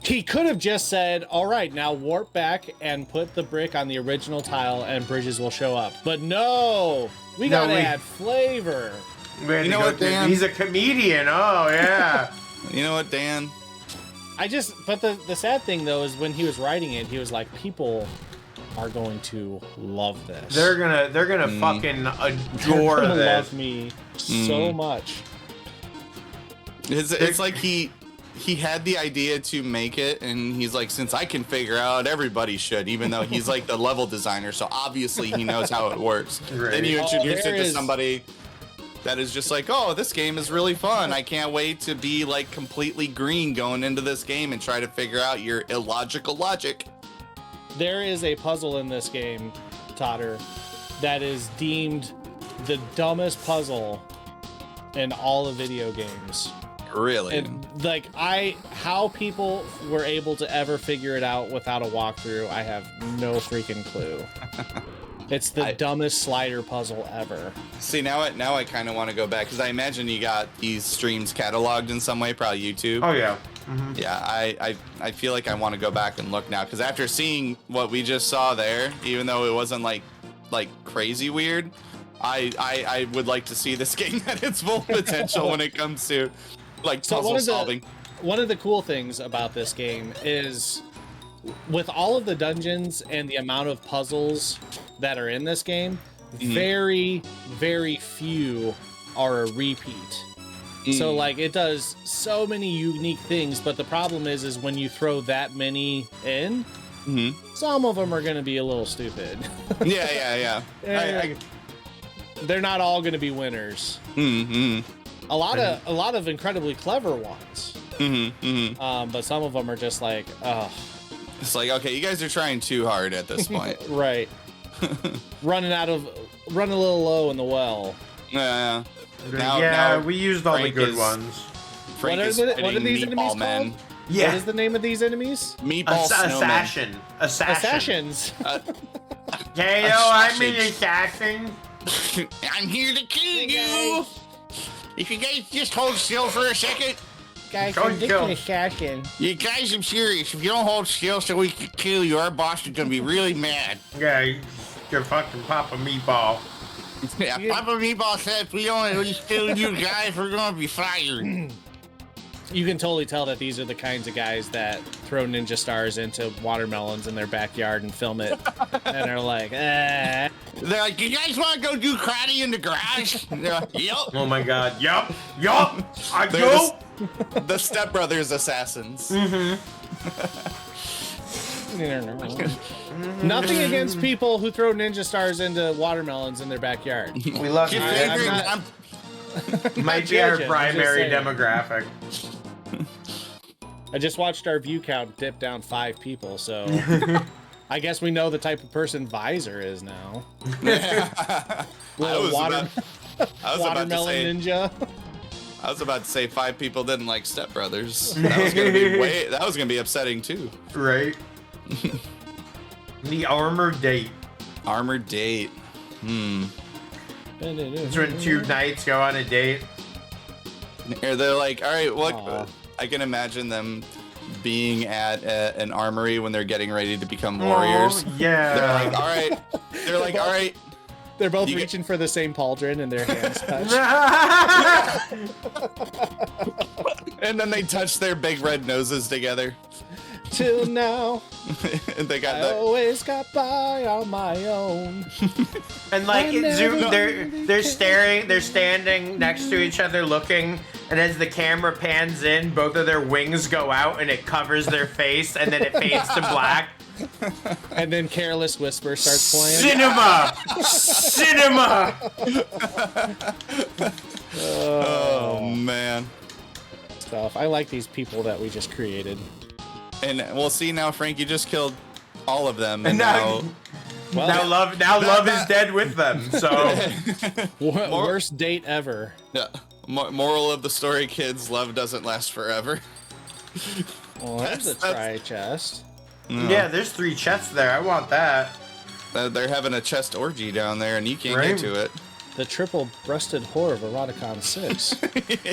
Speaker 3: He could have just said, all right, now warp back and put the brick on the original tile and bridges will show up. But no, we
Speaker 1: No,
Speaker 3: gotta
Speaker 1: we-
Speaker 3: add flavor.
Speaker 1: We had
Speaker 2: You
Speaker 1: to
Speaker 2: know
Speaker 1: go
Speaker 2: what,
Speaker 1: through-
Speaker 2: Dan?
Speaker 1: He's a comedian. Oh, yeah.
Speaker 2: You know what, Dan?
Speaker 3: But the sad thing though is when he was writing it, he was like, people are going to love this.
Speaker 1: they're gonna fucking adore
Speaker 3: They're gonna
Speaker 1: this.
Speaker 3: love me so much.
Speaker 2: It's like he had the idea to make it, and he's like, since I can figure out, everybody should, even though he's like the level designer, so obviously he knows how it works.
Speaker 1: Right.
Speaker 2: Then you introduce
Speaker 3: there
Speaker 2: it to
Speaker 3: is-
Speaker 2: somebody that is just like, oh, this game is really fun. I can't wait to be like completely green going into this game and try to figure out your illogical logic.
Speaker 3: There is a puzzle in this game, Totter, that is deemed the dumbest puzzle in all of video games.
Speaker 2: Really?
Speaker 3: And like how people were able to ever figure it out without a walkthrough, I have no freaking clue. It's the dumbest slider puzzle ever.
Speaker 2: See, now I kind of want to go back, because I imagine you got these streams cataloged in some way, probably YouTube.
Speaker 1: Oh, yeah.
Speaker 2: Yeah, I feel like I want to go back and look now, because after seeing what we just saw there, even though it wasn't like crazy weird, I would like to see this game at its full potential when it comes to like puzzle solving.
Speaker 3: One of the cool things about this game is with all of the dungeons and the amount of puzzles that are in this game, very, very few are a repeat. So like it does so many unique things, but the problem is when you throw that many in, some of them are going to be a little stupid.
Speaker 2: Yeah.
Speaker 3: They're not all going to be winners. A lot of incredibly clever ones. But some of them are just like, oh.
Speaker 2: It's like, okay, you guys are trying too hard at this point.
Speaker 3: Right. running a little low in the well.
Speaker 2: Yeah.
Speaker 1: We used all
Speaker 2: Frank
Speaker 1: the good
Speaker 2: is-
Speaker 1: ones.
Speaker 2: Frank
Speaker 3: What
Speaker 2: is
Speaker 3: are these
Speaker 2: fighting
Speaker 3: enemies
Speaker 2: meatball men.
Speaker 3: called?
Speaker 1: Yeah.
Speaker 3: What is the name of these enemies?
Speaker 2: Meatball snowmen.
Speaker 3: Assassins.
Speaker 1: Hey, I'm an assassin.
Speaker 2: I'm here to kill you. If you guys just hold still for a second.
Speaker 3: Guys,
Speaker 1: Go
Speaker 3: I'm just
Speaker 1: kill.
Speaker 3: an assassin.
Speaker 2: You guys, I'm serious. If you don't hold still so we can kill you, our boss is gonna be really mad.
Speaker 1: Yeah, you fucking pop a meatball.
Speaker 2: Yeah, Papa Meatball said if we don't kill you guys, we're gonna be fired.
Speaker 3: You can totally tell that these are the kinds of guys that throw ninja stars into watermelons in their backyard and film it. And are like, eh.
Speaker 2: They're like, you guys want to go do karate in the garage? They're like, yep.
Speaker 1: Oh my god. Yup. I
Speaker 2: They're
Speaker 1: go.
Speaker 2: the Step Brothers assassins.
Speaker 3: Nothing against people who throw ninja stars into watermelons in their backyard.
Speaker 1: We love you.
Speaker 2: Your
Speaker 3: I'm
Speaker 2: favorite-
Speaker 3: not-
Speaker 2: I'm-
Speaker 1: Might be our
Speaker 3: judging, I'm just
Speaker 1: primary
Speaker 3: saying.
Speaker 1: demographic.
Speaker 3: I just watched our view count dip down 5 people, so I guess we know the type of person Visor is now.
Speaker 2: I was about to
Speaker 3: watermelon
Speaker 2: say,
Speaker 3: ninja.
Speaker 2: I was about to say 5 people didn't like Step Brothers. That was gonna be upsetting too.
Speaker 1: Right? The armored date.
Speaker 2: Armored date.
Speaker 1: It's when 2 knights go on a date.
Speaker 2: Or they're like, all right, what?
Speaker 3: Aw.
Speaker 2: I can imagine them being at an armory when they're getting ready to become warriors.
Speaker 1: Oh, yeah.
Speaker 2: They're like, all right. They're like, all right.
Speaker 3: They're both
Speaker 2: You get-
Speaker 3: reaching for the same pauldron and their hands touch.
Speaker 2: And then they touch their big red noses together.
Speaker 3: Till now,
Speaker 2: And they got
Speaker 3: I
Speaker 2: that.
Speaker 3: always got by on my own.
Speaker 1: And like
Speaker 3: I
Speaker 1: it
Speaker 3: never
Speaker 1: zoom,
Speaker 3: really
Speaker 1: they're standing next to each other looking, and as the camera pans in, both of their wings go out and it covers their face, and then it fades to black.
Speaker 3: And then Careless Whisper starts playing.
Speaker 1: Cinema!
Speaker 2: Oh man.
Speaker 3: Stuff. I like these people that we just created.
Speaker 2: And we'll see now, Frank. You just killed all of them,
Speaker 1: And
Speaker 2: and
Speaker 1: now,
Speaker 2: now
Speaker 1: love is dead with them. So
Speaker 3: Worst date ever.
Speaker 2: yeah. Moral of the story, kids: love doesn't last forever.
Speaker 3: Well, there's a try chest.
Speaker 1: yeah, there's 3 chests there. I want that.
Speaker 2: They're having a chest orgy down there, and you can't
Speaker 1: Right.
Speaker 2: get to it.
Speaker 3: The triple-breasted whore of Eroticon 6.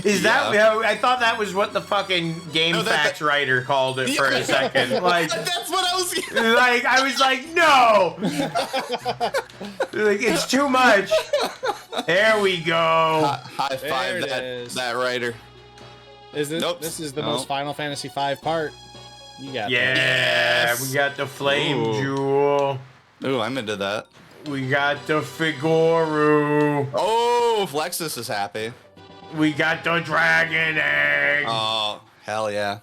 Speaker 1: Is that? I thought that was what the fucking Game
Speaker 2: No,
Speaker 1: Facts writer called it for a second. Like.
Speaker 2: That's what I was.
Speaker 1: Like, I was like, no! Like, it's too much. There we go.
Speaker 2: High
Speaker 3: There
Speaker 2: five
Speaker 3: it is.
Speaker 2: that writer.
Speaker 3: Is this?
Speaker 2: Nope.
Speaker 3: This is the
Speaker 2: No.
Speaker 3: most Final Fantasy V part. You got that.
Speaker 1: Yeah,
Speaker 2: Yes.
Speaker 1: we got the flame
Speaker 2: Ooh.
Speaker 1: jewel.
Speaker 2: Ooh, I'm into that.
Speaker 1: We got the Figuru.
Speaker 2: Oh, Flexus is happy.
Speaker 1: We got the dragon egg.
Speaker 2: Oh, hell yeah.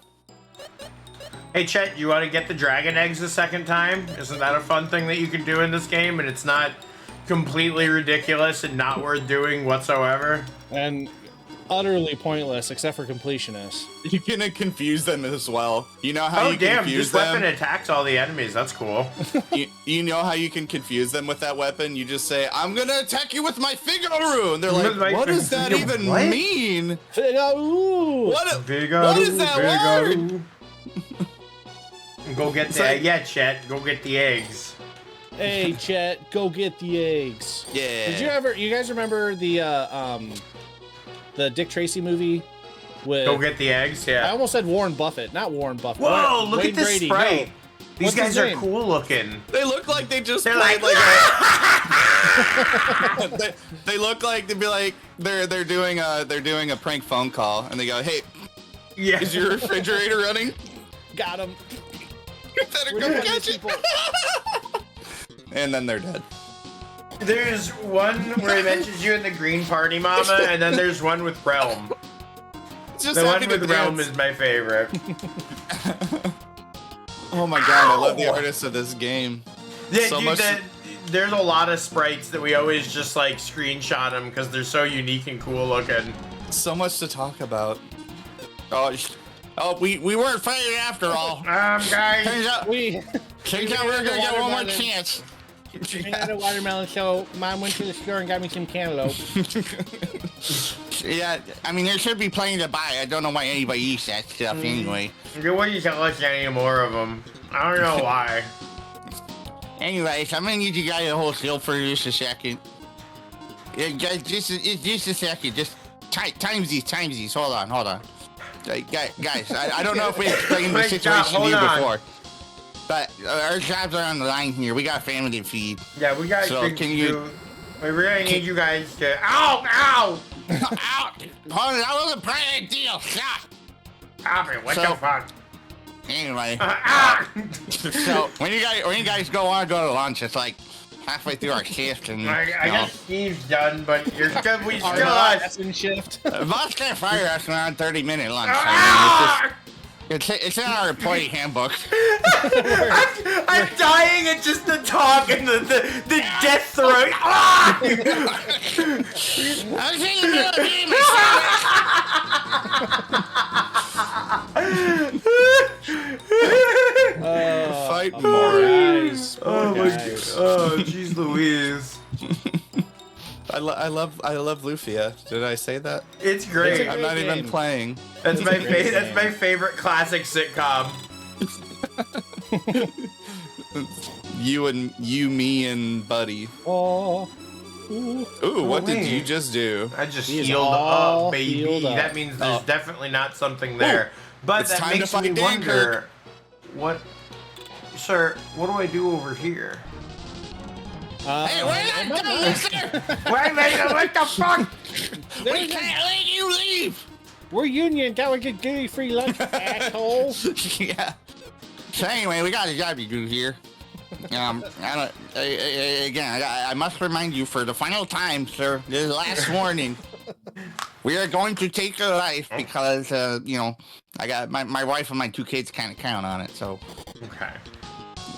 Speaker 1: Hey, Chet, you want to get the dragon eggs a second time? Isn't that a fun thing that you can do in this game, and it's not completely ridiculous and not worth doing whatsoever?
Speaker 3: And utterly pointless, except for completionists.
Speaker 2: You can confuse them as well. You know how
Speaker 1: Oh,
Speaker 2: you
Speaker 1: damn,
Speaker 2: confuse
Speaker 1: this weapon
Speaker 2: them?
Speaker 1: attacks all the enemies. That's cool.
Speaker 2: You know how you can confuse them with that weapon? You just say, I'm gonna attack you with my Figaro! And they're like,
Speaker 1: With my
Speaker 2: what does that
Speaker 1: Figaro-
Speaker 2: even
Speaker 1: what?
Speaker 2: mean?
Speaker 3: Ooh.
Speaker 2: What is that word?
Speaker 1: Go get the
Speaker 2: like-
Speaker 1: yeah, Chet. Go get the eggs.
Speaker 3: Hey, Chet, go get the eggs.
Speaker 2: Yeah.
Speaker 3: Did you guys remember the Dick Tracy movie with?
Speaker 1: Go get the eggs. Yeah.
Speaker 3: I almost said Warren Buffett, not Warren Buffett.
Speaker 1: Whoa! Look
Speaker 3: Wayne
Speaker 1: at this
Speaker 3: Brady,
Speaker 1: sprite.
Speaker 3: no.
Speaker 1: These
Speaker 3: What's
Speaker 1: guys
Speaker 3: his
Speaker 1: are
Speaker 3: name?
Speaker 1: cool looking.
Speaker 2: They look like they just
Speaker 1: They're
Speaker 2: played
Speaker 1: like,
Speaker 2: they look like they'd be like they're doing a prank phone call and they go, hey,
Speaker 1: yeah.
Speaker 2: is your refrigerator running?
Speaker 3: Got him.
Speaker 2: You better
Speaker 3: We're
Speaker 2: go
Speaker 3: doing
Speaker 2: catch
Speaker 3: these
Speaker 2: it.
Speaker 3: people.
Speaker 2: And then they're dead.
Speaker 1: There's one where he mentions you in the Green Party Mama, and then there's one with Realm.
Speaker 2: Just
Speaker 1: The one
Speaker 2: happy to
Speaker 1: with Realm
Speaker 2: dance.
Speaker 1: is my favorite.
Speaker 2: Oh my god, I love the
Speaker 1: Ow!
Speaker 2: artist of this game.
Speaker 1: Yeah,
Speaker 2: So
Speaker 1: dude,
Speaker 2: much-
Speaker 1: there's a lot of sprites that we always just like screenshot them because they're so unique and cool looking.
Speaker 2: So much to talk about. Oh, Oh, we weren't fired after all.
Speaker 1: Guys.
Speaker 2: Turns out
Speaker 3: We
Speaker 2: we're gonna get one more chance.
Speaker 3: ran out of watermelon, so Mom went to the store and got me some cantaloupe.
Speaker 2: Yeah, I mean there should be plenty to buy. I don't know why anybody eats that stuff anyway.
Speaker 1: You wouldn't tell us any more of them. I don't know why.
Speaker 2: Anyways, I'm gonna need you guys to hold still for just a second. Yeah, guys, just a second. Just times these. Hold on. Guys, I don't know if we explained the
Speaker 1: Wait,
Speaker 2: situation
Speaker 1: stop,
Speaker 2: to you
Speaker 1: hold on.
Speaker 2: before, but our jobs are on the line here. We got family to feed.
Speaker 1: Yeah, we got
Speaker 2: So,
Speaker 1: things
Speaker 2: can
Speaker 1: to
Speaker 2: you-
Speaker 1: do. We really need you guys to. Ow!
Speaker 2: Ow! Hold on, that wasn't part of the deal. Stop.
Speaker 1: Stop it! What
Speaker 2: So-
Speaker 1: the fuck?
Speaker 2: Anyway,
Speaker 1: Ah!
Speaker 2: so when you guys want to go to lunch, it's like halfway through our shift, and
Speaker 1: I guess Steve's done, but we still
Speaker 3: Our
Speaker 1: us.
Speaker 3: second shift.
Speaker 2: boss can't fire us around 30-minute lunch.
Speaker 1: Ah!
Speaker 2: It's in our employee handbook.
Speaker 1: I'm dying at just the talk and the death throat. Ah!
Speaker 2: I was in the middle of the game. Fight
Speaker 3: Poor
Speaker 2: more.
Speaker 3: guys. Poor
Speaker 1: Oh my
Speaker 3: guys.
Speaker 1: god. Oh, jeez Louise.
Speaker 2: I love Lufia. Did I say that?
Speaker 1: It's great.
Speaker 2: I'm not even
Speaker 3: game.
Speaker 2: playing.
Speaker 1: That's
Speaker 3: It's a great
Speaker 1: that's
Speaker 3: game.
Speaker 1: my favorite classic sitcom.
Speaker 2: You, me, and Buddy.
Speaker 3: Oh. Ooh.
Speaker 2: Ooh, what did
Speaker 1: wait.
Speaker 2: you just do?
Speaker 1: I just
Speaker 3: He is
Speaker 1: healed
Speaker 3: all
Speaker 1: up, baby.
Speaker 3: healed up.
Speaker 1: That means there's
Speaker 2: Oh.
Speaker 1: definitely not something there. But
Speaker 2: It's
Speaker 1: that
Speaker 2: time to
Speaker 1: makes me
Speaker 2: fight
Speaker 1: wonder, what, sir? What do I do over here?
Speaker 2: Hey, we're not done, mister!
Speaker 1: Wait a minute! What the fuck?
Speaker 2: We can't let you leave!
Speaker 3: We're union. That would get duty free lunch, asshole.
Speaker 2: Yeah. So anyway, we got a job to do here. I must remind you for the final time, sir, this last warning. We are going to take your life because, I got my wife and my 2 kids kind of count on it. So
Speaker 1: Okay.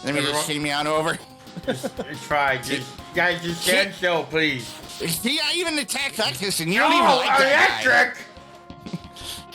Speaker 2: let me just see me on over.
Speaker 1: Try. Guys, just stand still, please.
Speaker 2: See, I even attacked Lexus, and you don't even like that guy.
Speaker 1: electric!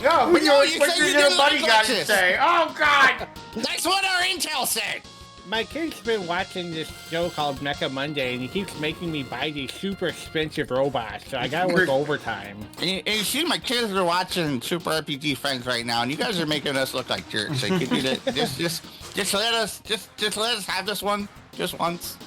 Speaker 1: No,
Speaker 2: Well, no, you
Speaker 1: what
Speaker 2: said
Speaker 1: your
Speaker 2: you
Speaker 1: little
Speaker 2: didn't
Speaker 1: buddy
Speaker 2: like
Speaker 1: got to
Speaker 2: Lexus.
Speaker 1: say? Oh God!
Speaker 2: That's what our intel said.
Speaker 3: My kid's been watching this show called Mecha Monday, and he keeps making me buy these super expensive robots, so I gotta work overtime.
Speaker 2: And you see, my kids are watching Super RPG Friends right now, and you guys are making us look like jerks. So could you just let us have this one just once?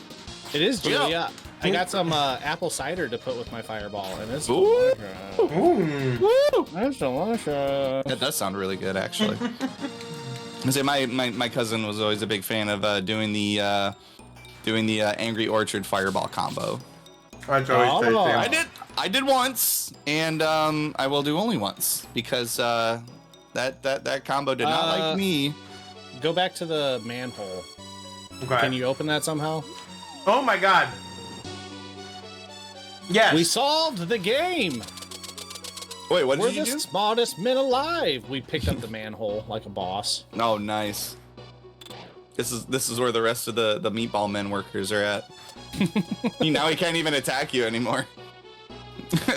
Speaker 3: It is
Speaker 2: Yeah.
Speaker 3: Julia. I got some apple cider to put with my fireball, and it's
Speaker 2: Ooh.
Speaker 3: delicious.
Speaker 1: Ooh.
Speaker 3: That's delicious.
Speaker 2: That does sound really good, actually. I say my cousin was always a big fan of doing the Angry Orchard Fireball combo.
Speaker 1: That's always
Speaker 3: Oh.
Speaker 1: tasty.
Speaker 2: I did once, and I will do only once because that combo did not like me.
Speaker 3: Go back to the manhole.
Speaker 1: Okay.
Speaker 3: Can you open that somehow?
Speaker 1: Oh my God. Yes.
Speaker 3: We solved the game.
Speaker 2: Wait, what
Speaker 3: We're
Speaker 2: did you
Speaker 3: the
Speaker 2: do?
Speaker 3: smartest men alive. We picked up the manhole like a boss.
Speaker 2: Oh, nice. This is where the rest of the meatball men workers are at. Now he can't even attack you anymore.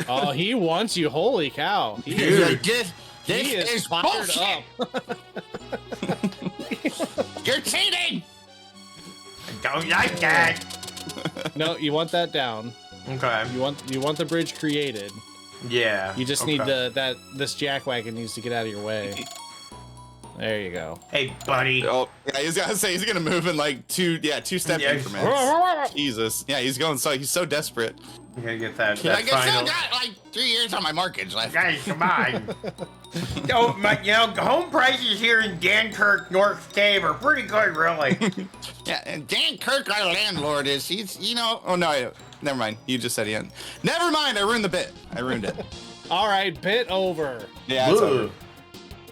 Speaker 3: Oh, he wants you. Holy cow. He
Speaker 2: He's
Speaker 3: is,
Speaker 2: like, this
Speaker 3: he is fired
Speaker 2: bullshit.
Speaker 3: up.
Speaker 2: You're cheating.
Speaker 1: Don't like that.
Speaker 3: No, you want that down.
Speaker 1: Okay.
Speaker 3: You want the bridge created.
Speaker 1: Yeah.
Speaker 3: You just
Speaker 1: okay.
Speaker 3: need this jackwagon needs to get out of your way. There you go.
Speaker 1: Hey, buddy.
Speaker 2: Oh, yeah, he's gonna say he's gonna move in like two step
Speaker 1: Yeah.
Speaker 2: increments. Jesus, yeah, he's so desperate.
Speaker 1: You gotta get that.
Speaker 2: Like,
Speaker 1: That
Speaker 2: I still
Speaker 1: final.
Speaker 2: got like 3 years on my mortgage left.
Speaker 1: Guys, come on. Home prices here in Dankirk, North Cave are pretty good, really.
Speaker 2: Yeah, and Dan Kirk, our landlord, oh no, never mind. You just said he hadn't. Never mind, I ruined the bit. I ruined it.
Speaker 3: All right, bit over.
Speaker 2: Yeah, it's over.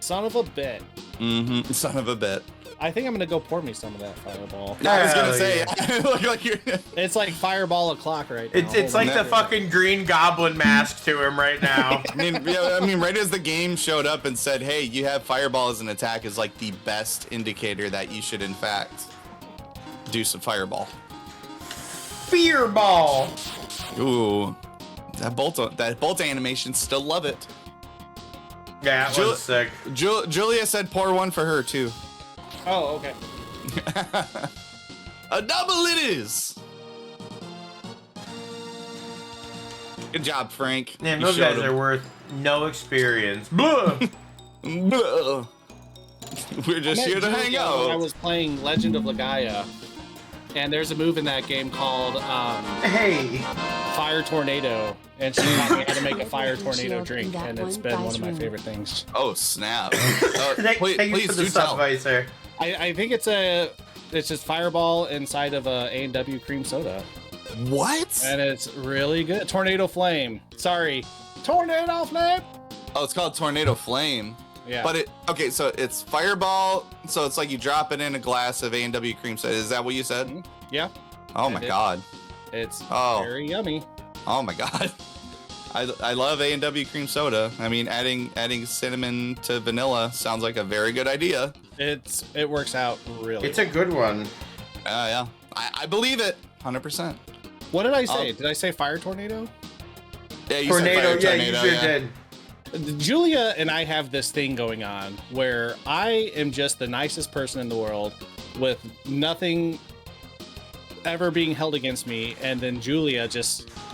Speaker 3: Son of a bit.
Speaker 2: Mm-hmm. Son of a bit.
Speaker 3: I think I'm gonna go pour me some of that fireball.
Speaker 2: I was gonna
Speaker 1: Hell
Speaker 2: say,
Speaker 1: yeah.
Speaker 2: look like you're.
Speaker 3: It's like fireball o'clock right now.
Speaker 1: It's like
Speaker 2: Never.
Speaker 1: the fucking Green Goblin mask to him right now.
Speaker 2: I mean, right as the game showed up and said, "Hey, you have fireball as an attack," is like the best indicator that you should, in fact, do some fireball.
Speaker 1: Fear ball.
Speaker 2: Ooh, that bolt animation, still love it.
Speaker 1: Yeah, that was sick.
Speaker 2: Julia said pour one for her too.
Speaker 3: Oh, okay.
Speaker 2: A double it is. Good job, Frank.
Speaker 1: Man,
Speaker 2: You
Speaker 1: those
Speaker 2: showed
Speaker 1: guys
Speaker 2: him.
Speaker 1: are worth no experience. Blah!
Speaker 2: We're just
Speaker 3: I met
Speaker 2: here to hang
Speaker 3: Julia when I
Speaker 2: out.
Speaker 3: was playing Legend of Legaia, and there's a move in that game called
Speaker 1: Hey,
Speaker 3: Fire Tornado, and she taught me how to make a fire tornado drink, and it's been one of my favorite things.
Speaker 2: Oh snap!
Speaker 1: thank you
Speaker 2: Please
Speaker 1: for the
Speaker 2: do
Speaker 1: stuff,
Speaker 2: tell.
Speaker 1: Vicer.
Speaker 3: I think it's just Fireball inside of a A&W cream soda,
Speaker 2: What?
Speaker 3: and it's really good. Tornado Flame. Sorry, Tornado Flame.
Speaker 2: Oh, it's called Tornado Flame.
Speaker 3: Yeah.
Speaker 2: But so it's Fireball. So it's like you drop it in a glass of A&W cream soda. Is that what you said?
Speaker 3: Yeah,
Speaker 2: Oh
Speaker 3: I
Speaker 2: my
Speaker 3: did.
Speaker 2: god.
Speaker 3: it's
Speaker 2: Oh.
Speaker 3: very yummy.
Speaker 2: Oh my god. I love A&W cream soda. I mean, adding cinnamon to vanilla sounds like a very good idea.
Speaker 3: It works out really.
Speaker 1: It's a good one.
Speaker 2: Yeah. I believe it. 100%.
Speaker 3: What did I say? Did I say Fire Tornado?
Speaker 2: Yeah, you
Speaker 1: Tornado,
Speaker 2: said
Speaker 1: yeah,
Speaker 2: fire
Speaker 1: you
Speaker 2: tornado,
Speaker 1: sure
Speaker 2: yeah.
Speaker 1: did.
Speaker 3: Julia and I have this thing going on where I am just the nicest person in the world with nothing ever being held against me, and then Julia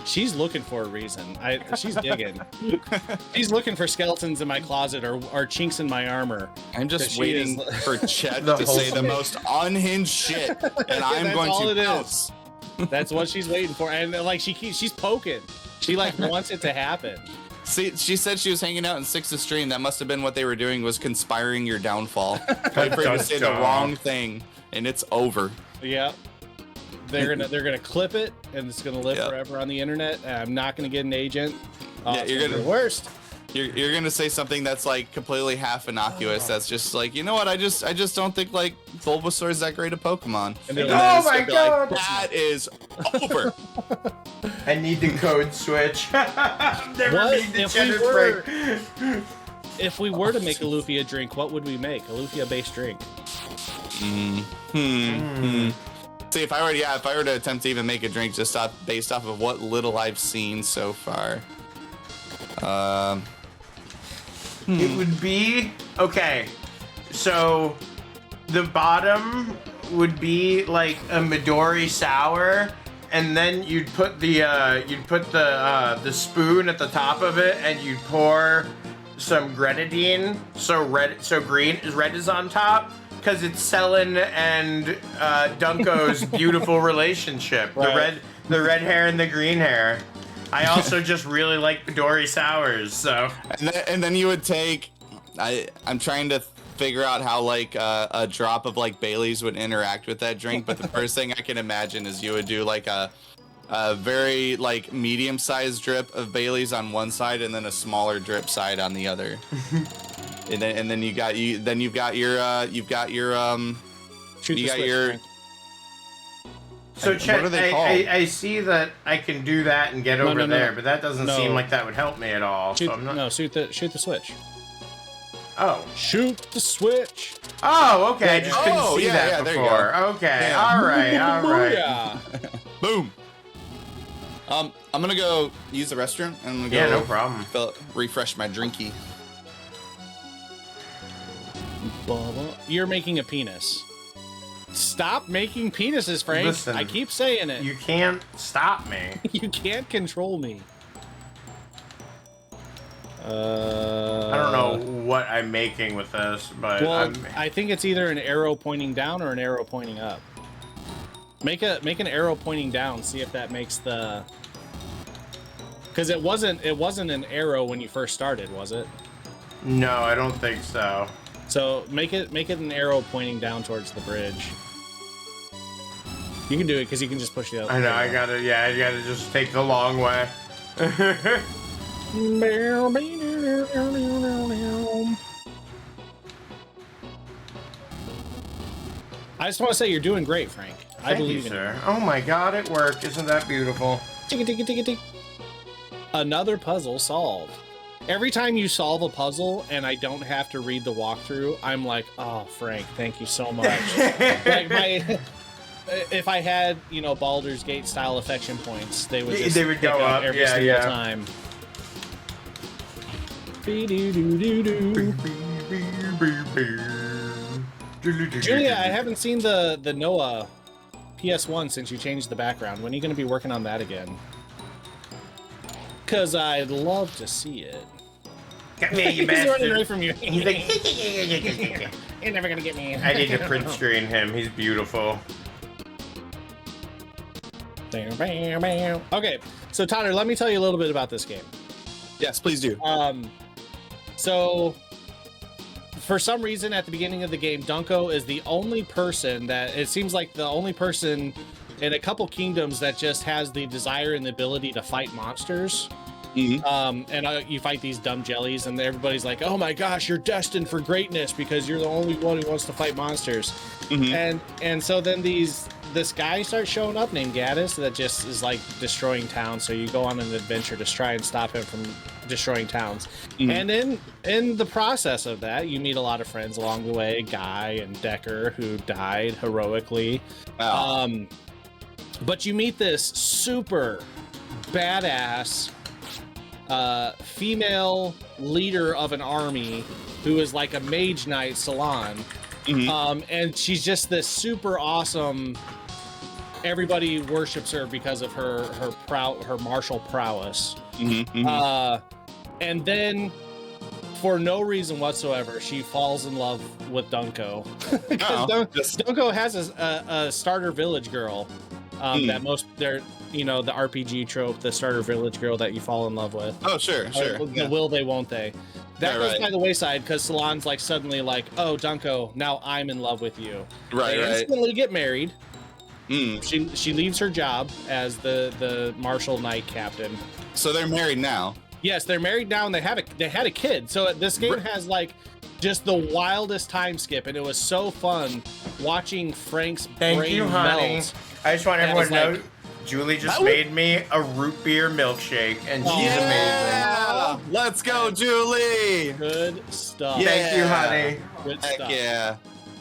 Speaker 3: she's looking for a reason. She's digging. She's looking for skeletons in my closet or chinks in my armor.
Speaker 2: I'm just
Speaker 3: 'Cause she
Speaker 2: waiting
Speaker 3: is-
Speaker 2: for Chet
Speaker 1: The
Speaker 2: to
Speaker 1: whole
Speaker 2: say the
Speaker 1: thing.
Speaker 2: most unhinged shit, and I'm
Speaker 3: That's
Speaker 2: going
Speaker 3: all
Speaker 2: to
Speaker 3: it is.
Speaker 2: pounce.
Speaker 3: That's what she's waiting for, and like she's poking. She like wants it to happen.
Speaker 2: See, she said she was hanging out in Six's stream. That must have been what they were doing, was conspiring your downfall. Wait for you to say the wrong thing, and it's over.
Speaker 3: Yep. They're gonna clip it, and it's gonna live
Speaker 2: Yep.
Speaker 3: forever on the internet. And I'm not gonna get an agent. Oh,
Speaker 2: Yeah,
Speaker 3: it's
Speaker 2: you're
Speaker 3: gonna be
Speaker 2: gonna-
Speaker 3: the worst.
Speaker 2: You're gonna say something that's like completely half innocuous. That's just like, you know what? I just don't think like Bulbasaur is that great a Pokemon.
Speaker 3: And they're
Speaker 2: then
Speaker 1: like,
Speaker 2: it's
Speaker 1: "Oh my
Speaker 2: gonna be like,
Speaker 1: God."
Speaker 2: that is over.
Speaker 1: I need the code switch. I've never
Speaker 3: What
Speaker 1: made the
Speaker 3: if we
Speaker 1: cheddar
Speaker 3: were-
Speaker 1: break.
Speaker 3: If we were to make a Lufia drink, what would we make? A Lufia-based drink.
Speaker 2: See, if I were to attempt to even make a drink just based off of what little I've seen so far,
Speaker 1: It would be okay. So the bottom would be like a Midori sour, and then you'd put the spoon at the top of it, and you'd pour some grenadine. So red is on top because it's Selen and Dunko's beautiful relationship.
Speaker 3: Right.
Speaker 1: The red hair and the green hair. I also just really like Midori sours, so.
Speaker 2: and then you would take. I'm trying to figure out how like a drop of like Bailey's would interact with that drink, but the first thing I can imagine is you would do like a very like medium-sized drip of Bailey's on one side and then a smaller drip side on the other. and then you've got your
Speaker 3: Shoot
Speaker 2: you
Speaker 3: the
Speaker 2: got
Speaker 3: switch,
Speaker 2: your
Speaker 3: Frank.
Speaker 1: So
Speaker 2: what
Speaker 1: Chet,
Speaker 2: are they called?
Speaker 1: I see that I can do that and get over
Speaker 3: no,
Speaker 1: there,
Speaker 3: no.
Speaker 1: but that doesn't
Speaker 3: No.
Speaker 1: seem like that would help me at all. So I'm not.
Speaker 3: Shoot the switch.
Speaker 1: Oh.
Speaker 3: Shoot the switch.
Speaker 1: Oh, okay. I just couldn't
Speaker 2: Oh,
Speaker 1: see
Speaker 2: yeah,
Speaker 1: that
Speaker 2: yeah, there you
Speaker 1: before.
Speaker 2: go.
Speaker 1: Okay.
Speaker 2: Yeah.
Speaker 1: All right. All right.
Speaker 3: Yeah.
Speaker 2: boom. I'm gonna go use the restroom and I'm gonna go
Speaker 1: Yeah, no problem.
Speaker 2: refresh my drinky.
Speaker 3: You're making a penis. Stop making penises, Frank.
Speaker 1: Listen,
Speaker 3: I keep saying it.
Speaker 1: You can't stop me.
Speaker 3: You can't control me.
Speaker 1: I don't know what I'm making with this, but
Speaker 3: Well, I think it's either an arrow pointing down or an arrow pointing up. Make an arrow pointing down. See if that makes the. Because it wasn't an arrow when you first started, was it?
Speaker 1: no, I don't think so.
Speaker 3: So make it an arrow pointing down towards the bridge. You can do it because you can just push the other.
Speaker 1: I know. I gotta just take the long way.
Speaker 3: I just want to say you're doing great, Frank. I
Speaker 1: Thank you,
Speaker 3: believe in you.
Speaker 1: sir. Oh my God, it worked! Isn't that beautiful?
Speaker 3: Tick, tick, tick, tick. Another puzzle solved. Every time you solve a puzzle and I don't have to read the walkthrough, I'm like, oh, Frank, thank you so much. Like if I had, Baldur's Gate style affection points, they would just
Speaker 1: They would
Speaker 3: pick
Speaker 1: go up,
Speaker 3: every
Speaker 1: yeah,
Speaker 3: single
Speaker 1: yeah.
Speaker 3: time. Julia, I haven't seen the Noah PS1 since you changed the background. When are you going to be working on that again? Because I'd love to see it.
Speaker 1: Get me, you
Speaker 3: He's running
Speaker 1: bastard.
Speaker 3: away from you.
Speaker 1: He's like,
Speaker 3: You're never going to get me.
Speaker 1: I need to print screen him. He's beautiful.
Speaker 3: Okay, so Tyler, let me tell you a little bit about this game.
Speaker 2: Yes, please do.
Speaker 3: So for some reason at the beginning of the game, Dunko is the only person that it seems like the only person in a couple kingdoms that just has the desire and the ability to fight monsters.
Speaker 2: Mm-hmm.
Speaker 3: You fight these dumb jellies, and everybody's like, "Oh my gosh, you're destined for greatness because you're the only one who wants to fight monsters."
Speaker 2: Mm-hmm.
Speaker 3: And so then this guy starts showing up named Gaddis that just is like destroying towns. So you go on an adventure to try and stop him from destroying towns.
Speaker 2: Mm-hmm.
Speaker 3: And in the process of that, you meet a lot of friends along the way, Guy and Decker, who died heroically.
Speaker 2: Oh.
Speaker 3: But you meet this super badass female leader of an army who is like a mage knight, Salon.
Speaker 2: Mm-hmm.
Speaker 3: And she's just this super awesome. Everybody worships her because of her martial prowess.
Speaker 2: Mm-hmm. Mm-hmm.
Speaker 3: And then, for no reason whatsoever, she falls in love with Dunko. Because Dunko has a starter village girl. That the RPG trope, the starter village girl that you fall in love with.
Speaker 2: Oh, sure.
Speaker 3: The will they, won't they? That goes by the wayside because Salon's like suddenly like, oh, Dunko, now I'm in love with you.
Speaker 2: Right,
Speaker 3: they instantly get married.
Speaker 2: Mm.
Speaker 3: She leaves her job as the martial knight captain.
Speaker 2: So they're married now.
Speaker 3: Yes, they're married now, and they had a kid. So this game has like just the wildest time skip, and it was so fun watching Frank's brain melt.
Speaker 1: I just want everyone to know, Julie just made me a root beer milkshake, and she's amazing.
Speaker 2: Let's go, Julie.
Speaker 3: Good stuff.
Speaker 2: Yeah.
Speaker 1: Thank you, honey.
Speaker 3: Good
Speaker 2: Heck
Speaker 3: stuff.
Speaker 2: yeah.